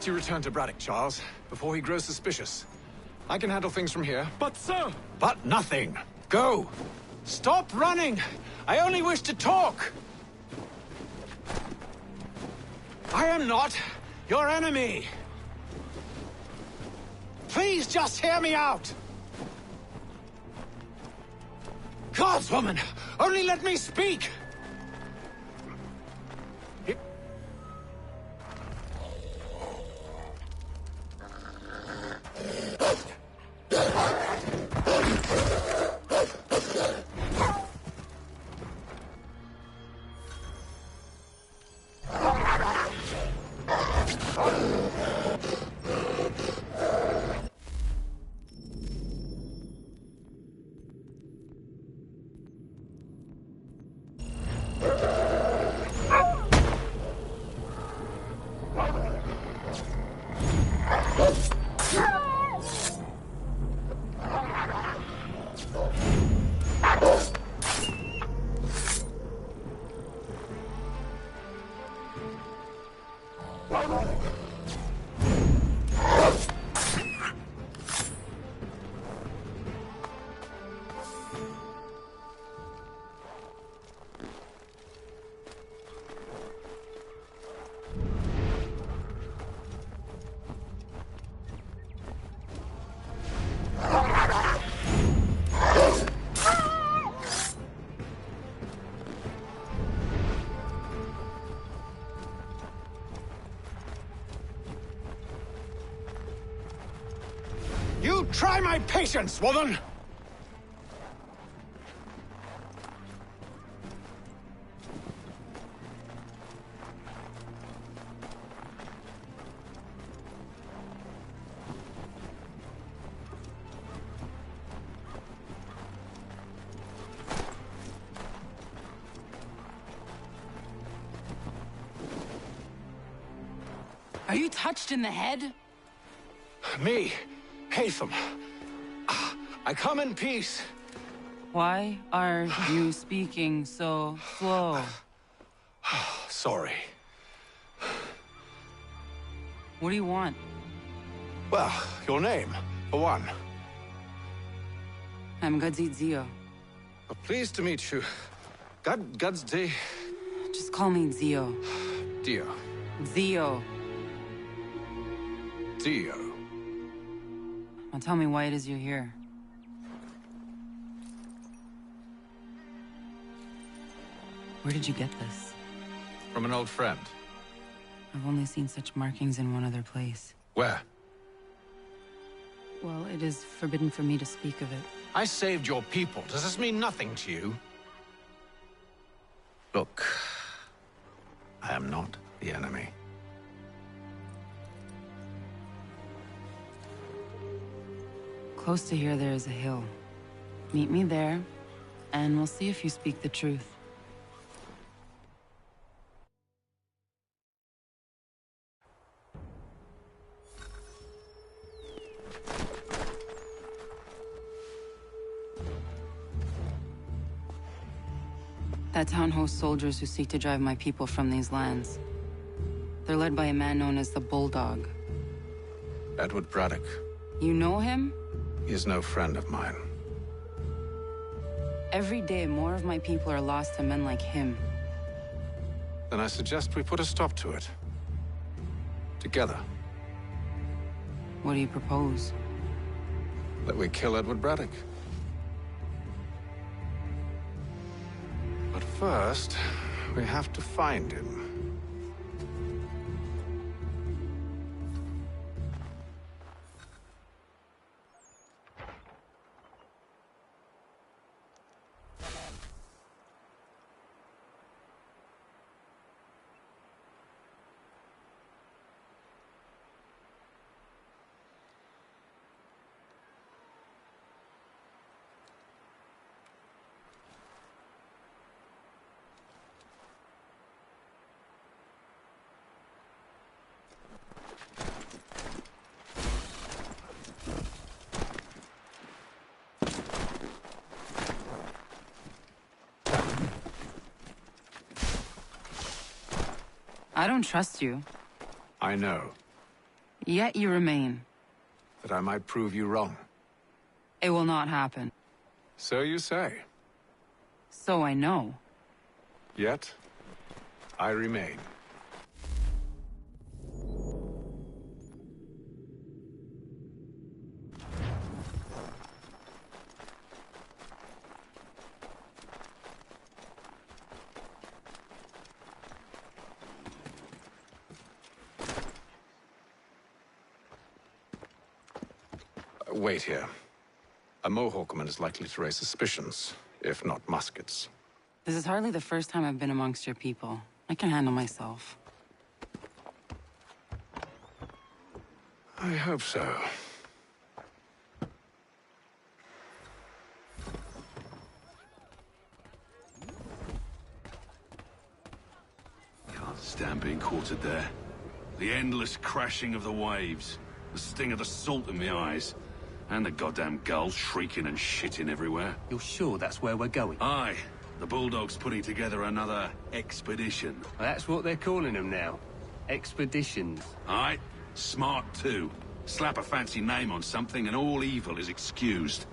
You return to Braddock, Charles, before he grows suspicious. I can handle things from here. But, sir! But nothing! Go! Stop running! I only wish to talk! I am not your enemy! Please just hear me out! Gods, woman! Only let me speak! You try my patience, woman! Are you touched in the head? Me, Haytham. I come in peace. Why are you speaking so slow? Sorry. What do you want? Well, your name, for one. I'm Gadzit Zio. Pleased to meet you. Gadsday. Just call me Zio. Dio. Zio. Dio. Now tell me why it is you're here. Where did you get this? From an old friend. I've only seen such markings in one other place. Where? Well, it is forbidden for me to speak of it. I saved your people. Does this mean nothing to you? Look, I am not the enemy. Close to here, there is a hill. Meet me there, and we'll see if you speak the truth. That town hosts soldiers who seek to drive my people from these lands. They're led by a man known as the Bulldog. Edward Braddock. You know him? He is no friend of mine. Every day, more of my people are lost to men like him. Then I suggest we put a stop to it. Together. What do you propose? That we kill Edward Braddock. But first, we have to find him. I don't trust you. I know. Yet you remain. That I might prove you wrong. It will not happen. So you say. So I know. Yet, I remain. Wait here. A Mohawkman is likely to raise suspicions, if not muskets. This is hardly the first time I've been amongst your people. I can handle myself. I hope so. Can't stand being quartered there. The endless crashing of the waves, the sting of the salt in my eyes, and the goddamn gulls shrieking and shitting everywhere. You're sure that's where we're going? Aye. The Bulldog's putting together another expedition. That's what they're calling them now. Expeditions. Aye. Smart too. Slap a fancy name on something and all evil is excused.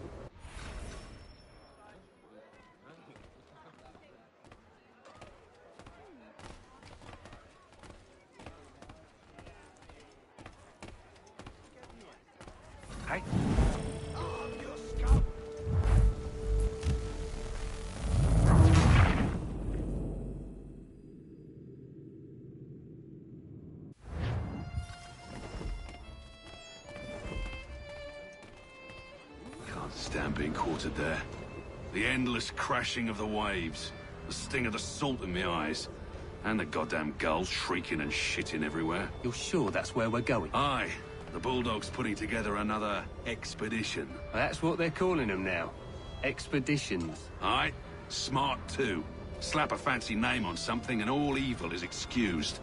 Hey? Can't stand being quartered there. The endless crashing of the waves, the sting of the salt in my eyes, and the goddamn gulls shrieking and shitting everywhere. You're sure that's where we're going? Aye. The Bulldog's putting together another expedition. That's what they're calling them now. Expeditions. Aye. Smart too. Slap a fancy name on something and all evil is excused.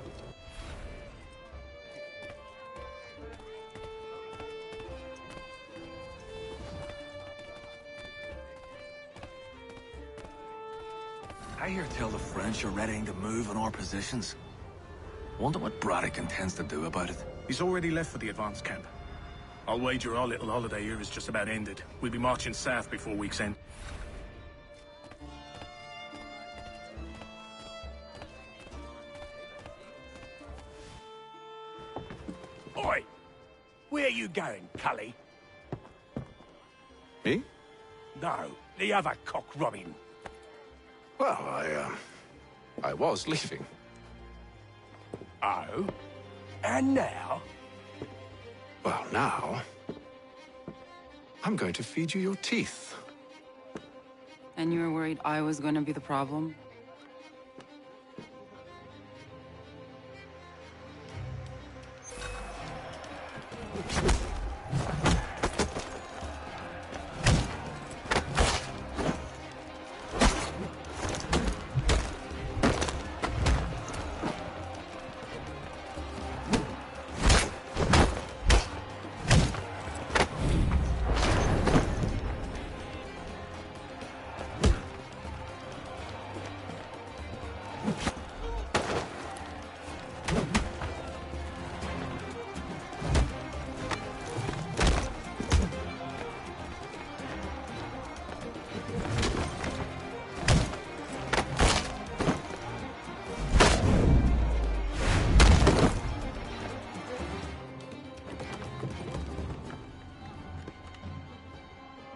I hear tell the French are readying to move on our positions. Wonder what Braddock intends to do about it. He's already left for the advance camp. I'll wager our little holiday here is just about ended. We'll be marching south before week's end. Oi! Where you going, Cully? Me? No, the other cock Robin. Well, I was leaving. Oh? And now? Well, now... I'm going to feed you your teeth. And you were worried I was going to be the problem?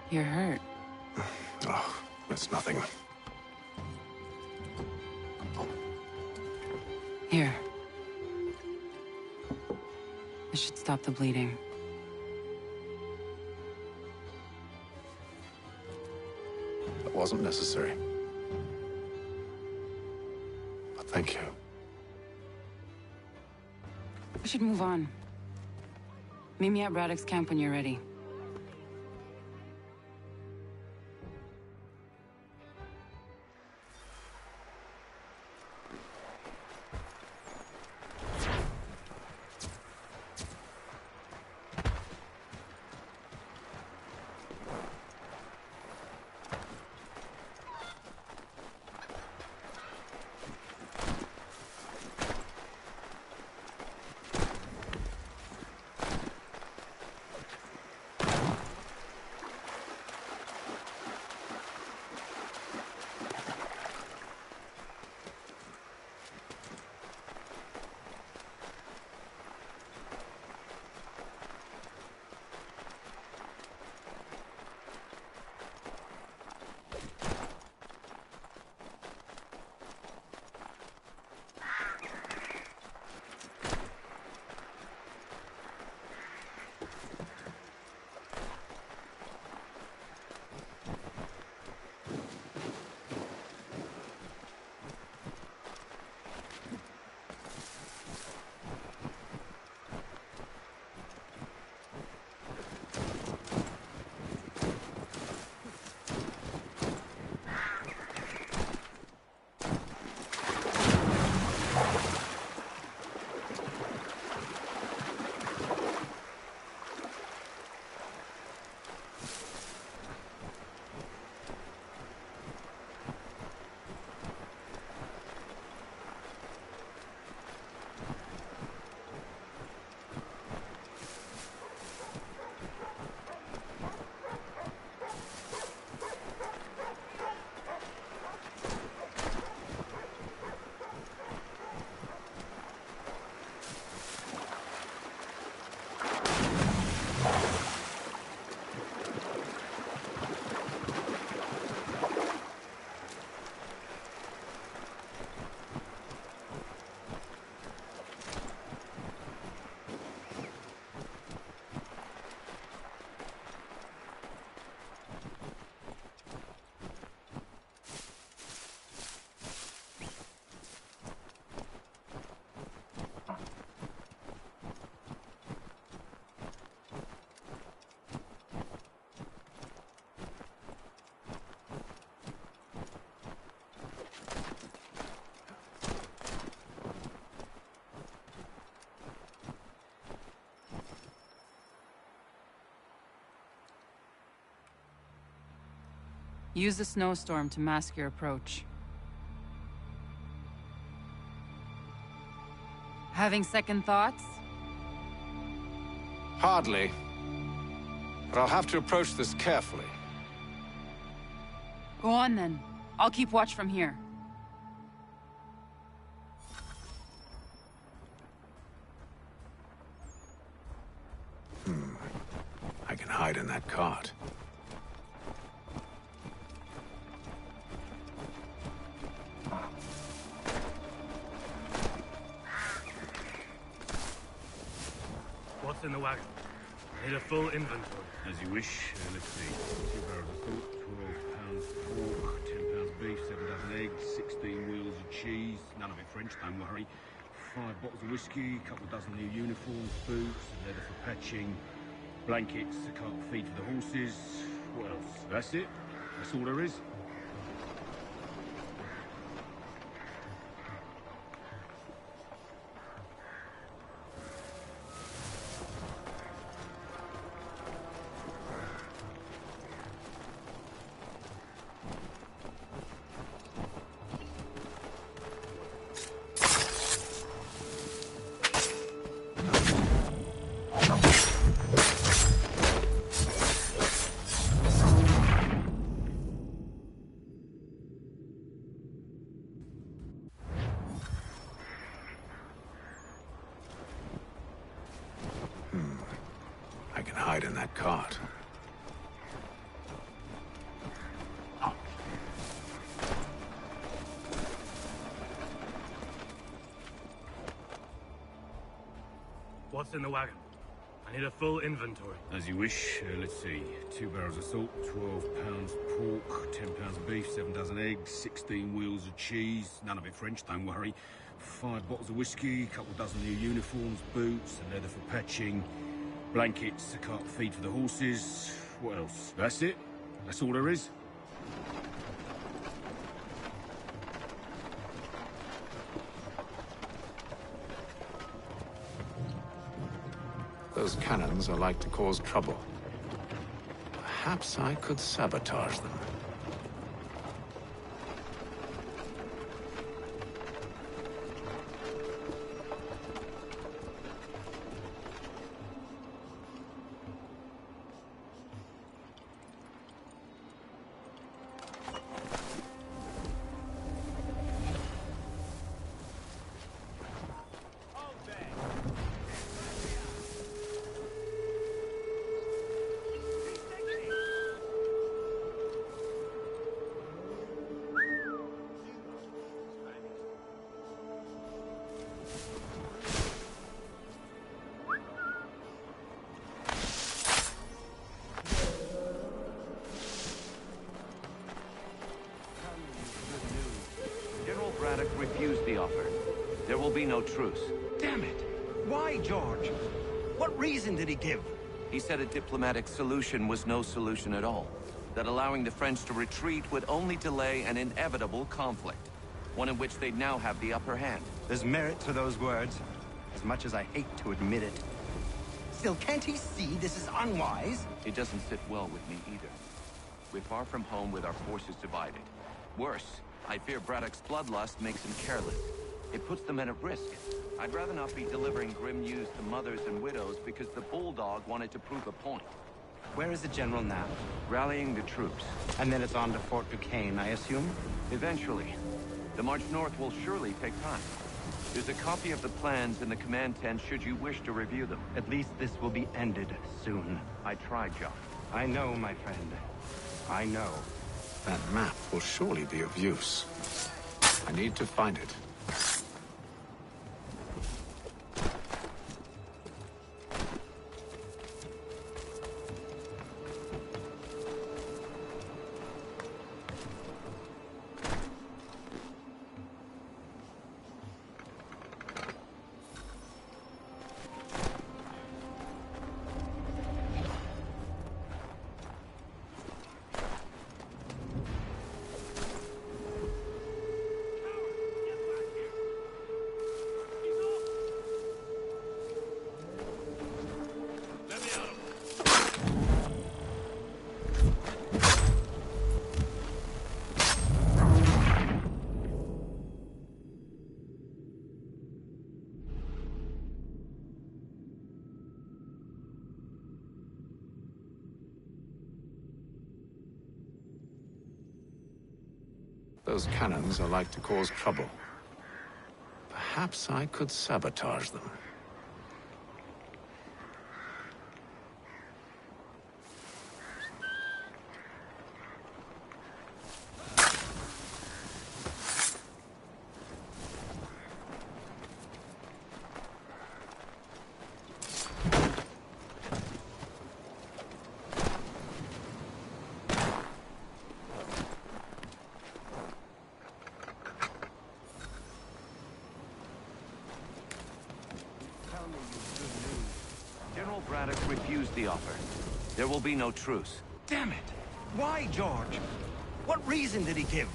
You're hurt. Oh, it's nothing. Here. This should stop the bleeding. That wasn't necessary. But thank you. We should move on. Meet me at Braddock's camp when you're ready. Use the snowstorm to mask your approach. Having second thoughts? Hardly. But I'll have to approach this carefully. Go on then. I'll keep watch from here. I can hide in that cart. What's in the wagon? I need a full inventory. As you wish. Let's see. 2 barrels of salt, 12 pounds pork, 10 pounds beef, 7 dozen eggs, 16 wheels of cheese. None of it French, don't worry. 5 bottles of whiskey, a couple of dozen new uniforms, boots, leather for patching, blankets, a cart feed for the horses. What else? That's it. That's all there is. I can hide in that cart. What's in the wagon? I need a full inventory. As you wish. Let's see. 2 barrels of salt, 12 pounds pork, 10 pounds of beef, 7 dozen eggs, 16 wheels of cheese. None of it French, don't worry. 5 bottles of whiskey, a couple of dozen new uniforms, boots, and leather for patching, blankets, a cart feed for the horses. What else? That's it. That's all there is. Those cannons are like to cause trouble. Perhaps I could sabotage them. General Braddock refused the offer. There will be no truce. Damn it! Why, George? What reason did he give? He said a diplomatic solution was no solution at all. That allowing the French to retreat would only delay an inevitable conflict. One in which they'd now have the upper hand. There's merit to those words, as much as I hate to admit it. Still, can't he see this is unwise? It doesn't sit well with me either. We're far from home with our forces divided. Worse, I fear Braddock's bloodlust makes him careless. It puts the men at risk. I'd rather not be delivering grim news to mothers and widows because the Bulldog wanted to prove a point. Where is the General now? Rallying the troops. And then it's on to Fort Duquesne, I assume? Eventually. The march north will surely take time. There's a copy of the plans in the command tent should you wish to review them. At least this will be ended soon. I tried, John. I know, my friend. I know. That map will surely be of use. I need to find it. Those cannons are like to cause trouble. Perhaps I could sabotage them. General Braddock refused the offer. There will be no truce. Damn it! Why, George? What reason did he give?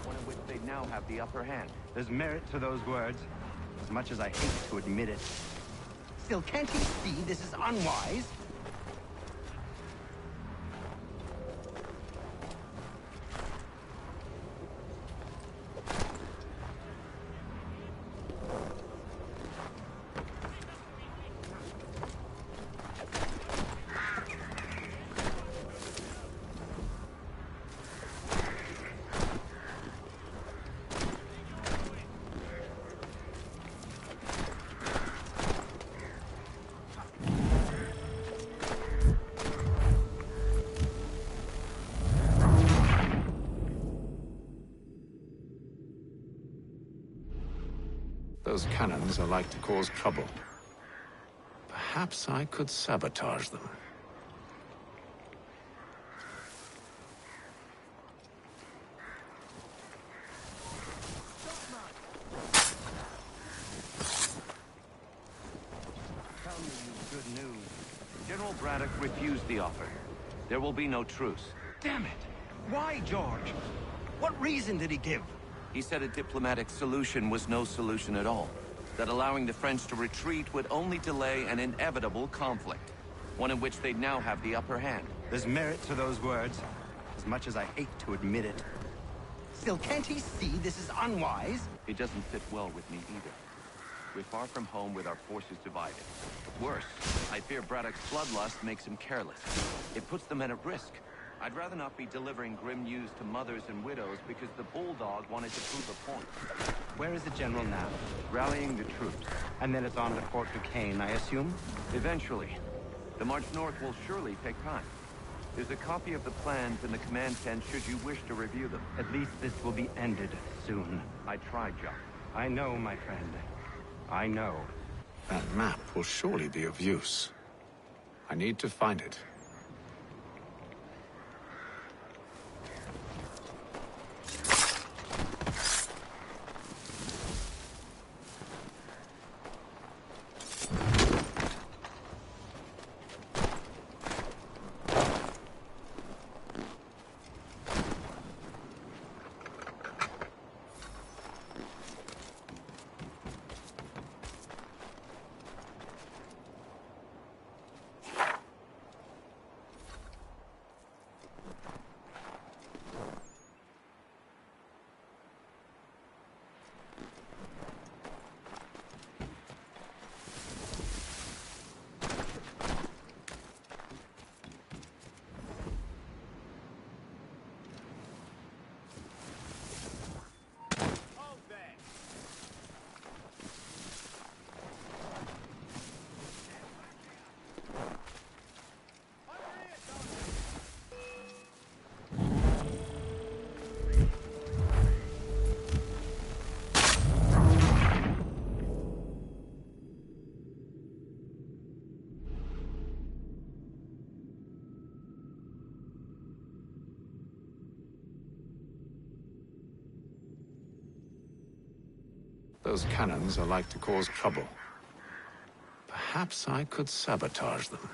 One in which they now have the upper hand. There's merit to those words, as much as I hate to admit it. Still, can't he see this is unwise? Those cannons are like to cause trouble. Perhaps I could sabotage them. Tell me you good news. General Braddock refused the offer. There will be no truce. Damn it! Why, George? What reason did he give? He said a diplomatic solution was no solution at all. That allowing the French to retreat would only delay an inevitable conflict. One in which they'd now have the upper hand. There's merit to those words, as much as I hate to admit it. Still, can't he see this is unwise? It doesn't fit well with me either. We're far from home with our forces divided. Worse, I fear Braddock's bloodlust makes him careless. It puts the men at risk. I'd rather not be delivering grim news to mothers and widows because the Bulldog wanted to prove a point. Where is the general now? Rallying the troops. And then it's on to Fort Duquesne, I assume? Eventually. The march north will surely take time. There's a copy of the plans in the command tent should you wish to review them. At least this will be ended soon. I tried, Jock. I know, my friend. I know. That map will surely be of use. I need to find it. Those cannons are like to cause trouble. Perhaps I could sabotage them.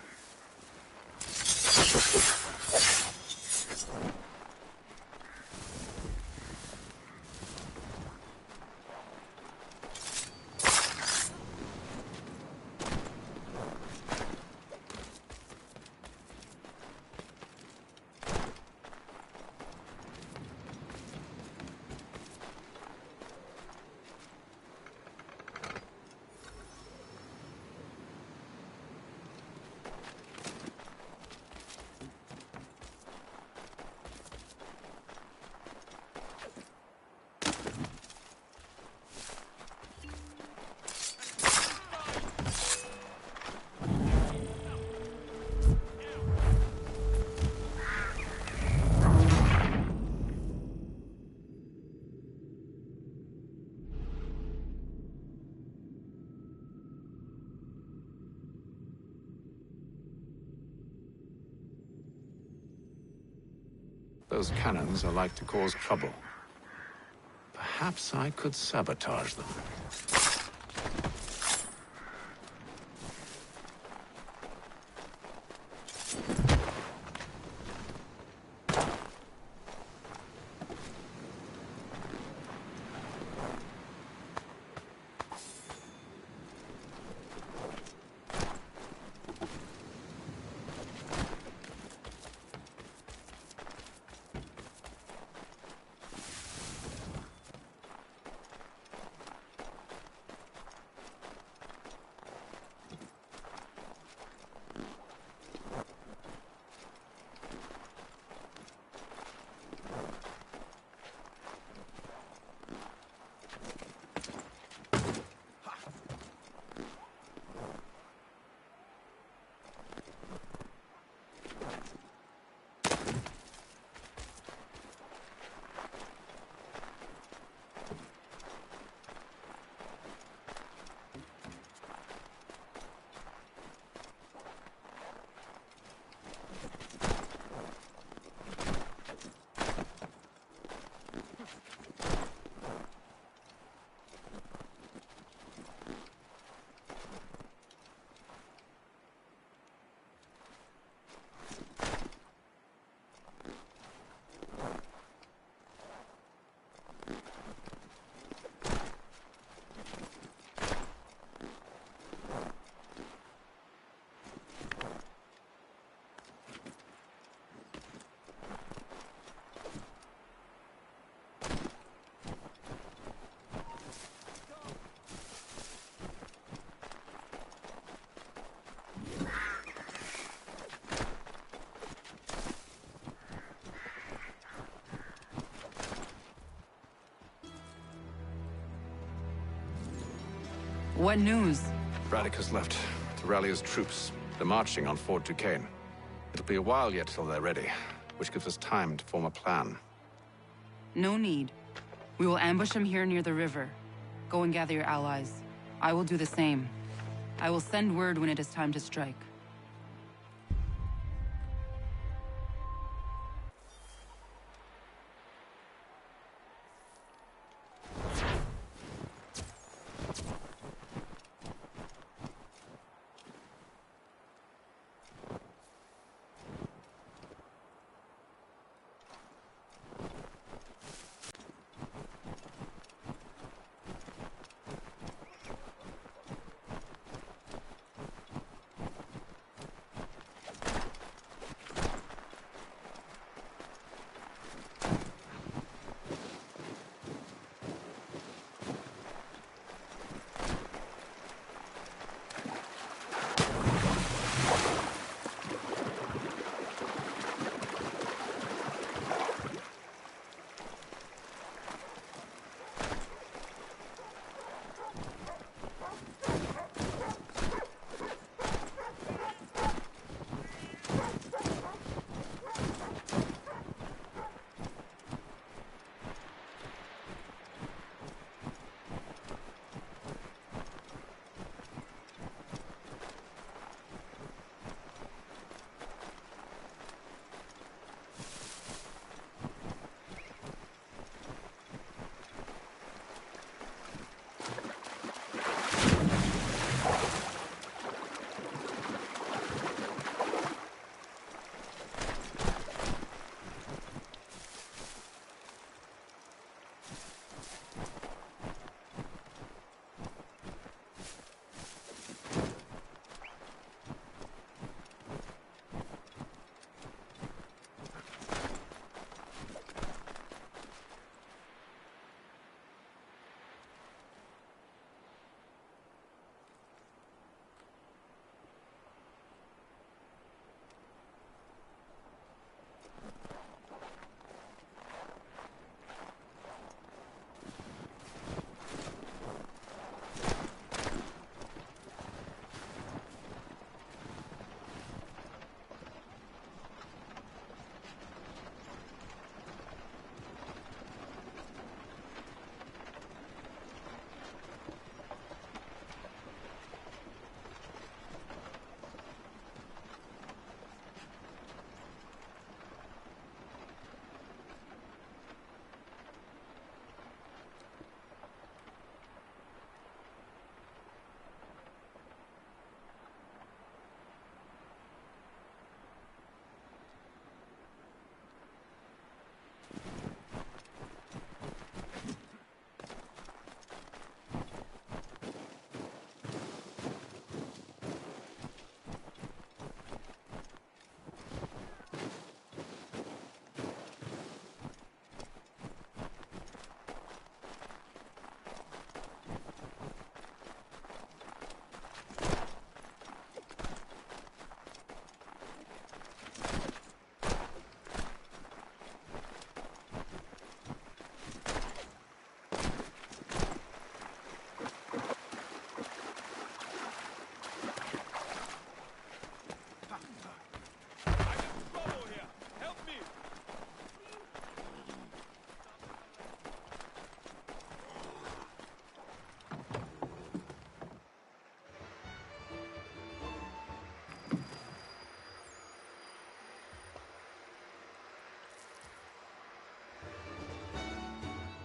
Those cannons are like to cause trouble. Perhaps I could sabotage them. What news? Braddock has left to rally his troops. They're marching on Fort Duquesne. It'll be a while yet till they're ready, which gives us time to form a plan. No need. We will ambush them here near the river. Go and gather your allies. I will do the same. I will send word when it is time to strike.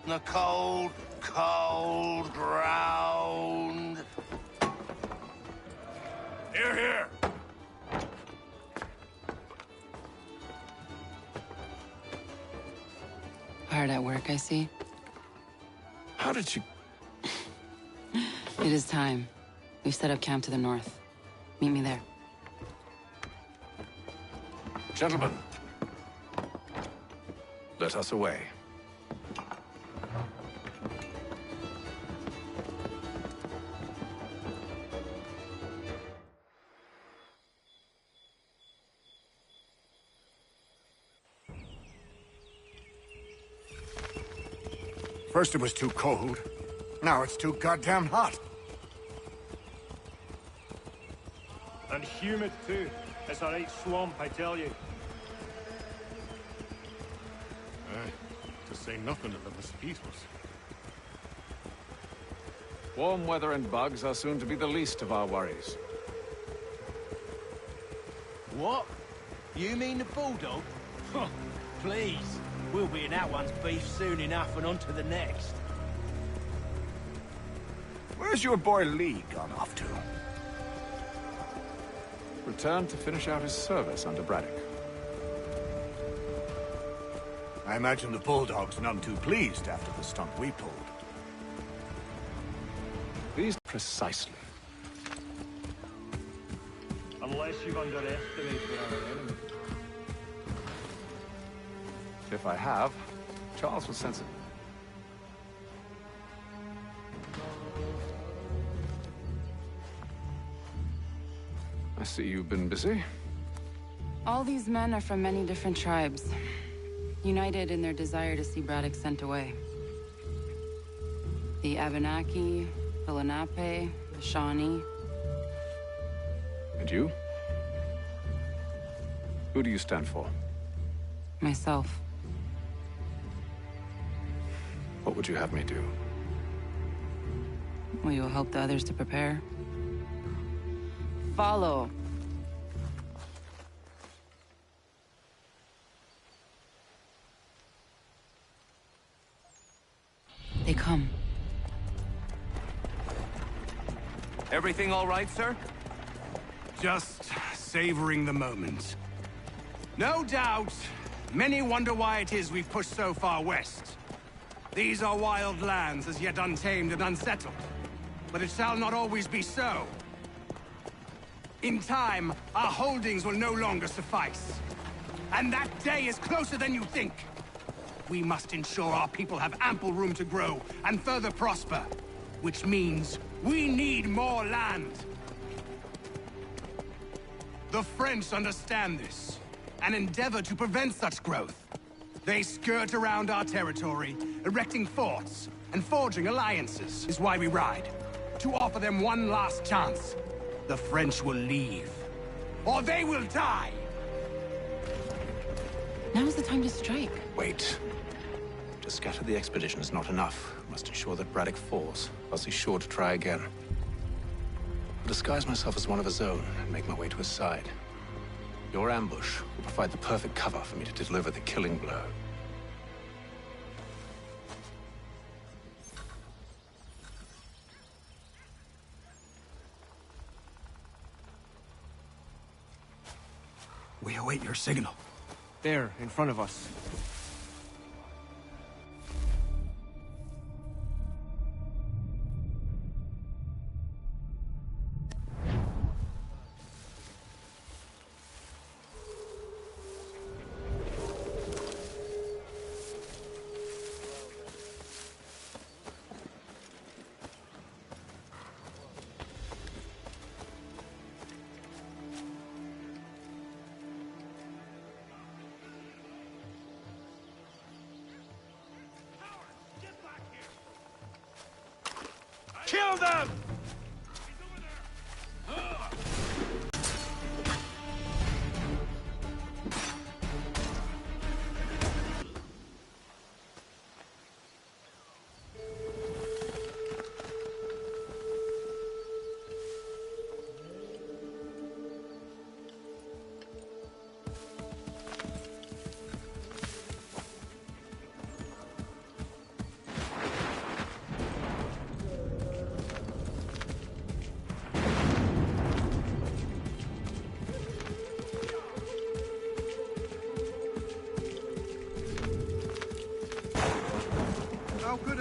the cold, cold ground. Here, here. Hard at work, I see. How did you... It is time. We've set up camp to the north. Meet me there. Gentlemen, let us away. First it was too cold. Now it's too goddamn hot. And humid too. It's a right swamp, I tell you. Aye, to say nothing of the mosquitoes. Warm weather and bugs are soon to be the least of our worries. What? You mean the bulldog? Please. We'll be in that one's beef soon enough and on to the next. Where's your boy Lee gone off to? Returned to finish out his service under Braddock. I imagine the bulldog's none too pleased after the stunt we pulled. These precisely. Unless you've underestimated our enemy. If I have, Charles will sense it. I see you've been busy. All these men are from many different tribes, united in their desire to see Braddock sent away. The Abenaki, the Lenape, the Shawnee. And you? Who do you stand for? Myself. What would you have me do? Will you help the others to prepare? Follow. They come. Everything all right, sir? Just savoring the moment. No doubt, many wonder why it is we've pushed so far west. These are wild lands, as yet untamed and unsettled. But it shall not always be so. In time, our holdings will no longer suffice. And that day is closer than you think. We must ensure our people have ample room to grow and further prosper. Which means we need more land. The French understand this, and endeavor to prevent such growth. They skirt around our territory, erecting forts and forging alliances, is why we ride. To offer them one last chance. The French will leave, or they will die! Now's the time to strike. Wait. To scatter the expedition is not enough. We must ensure that Braddock falls, else he's sure to try again. I'll disguise myself as one of his own and make my way to his side. Your ambush will provide the perfect cover for me to deliver the killing blow. We await your signal. There, in front of us. Kill them!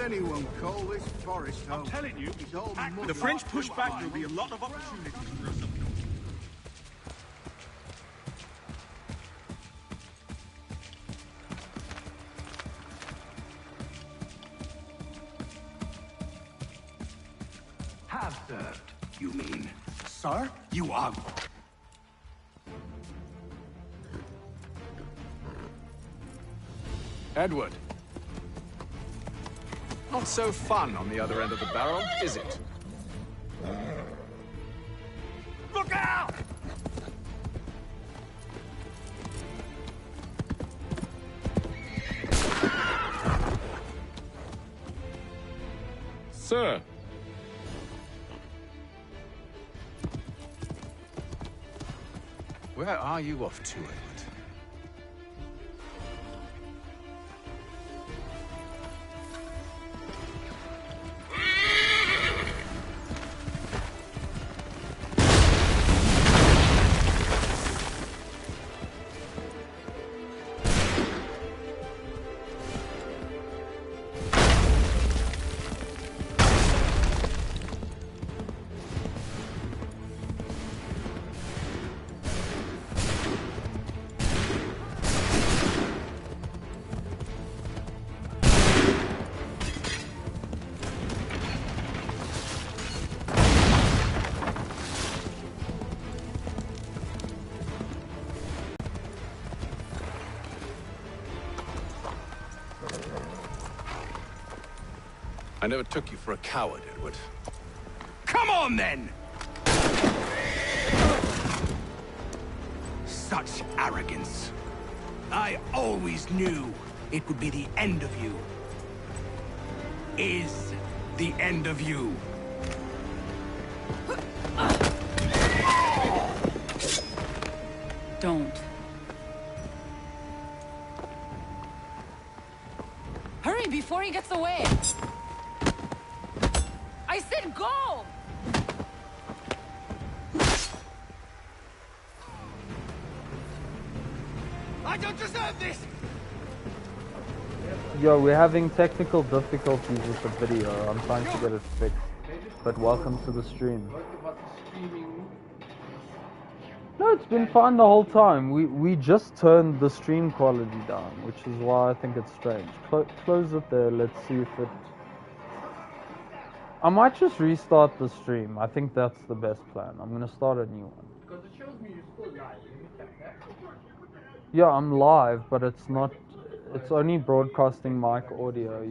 anyone call this forest home? I'm telling you, It's all the French push back, there'll be a lot of opportunities for us up north. Have served, you mean? Sir, you are... Edward. Not so fun on the other end of the barrel, is it? Look out! Sir. Where are you off to, Edward? I never took you for a coward, Edward. Come on, then! Such arrogance. I always knew it would be the end of you. Is the end of you. Don't. Hurry before he gets away! I said go! I don't deserve this! Yo, we're having technical difficulties with the video. I'm trying to get it fixed. But welcome to the stream. No, it's been fine the whole time. We just turned the stream quality down, which is why I think it's strange. Close it there. Let's see if it... I might just restart the stream. I think that's the best plan. I'm gonna start a new one. Because it shows me you're still live. Let me check that. Yeah, I'm live, but it's not... It's only broadcasting mic audio.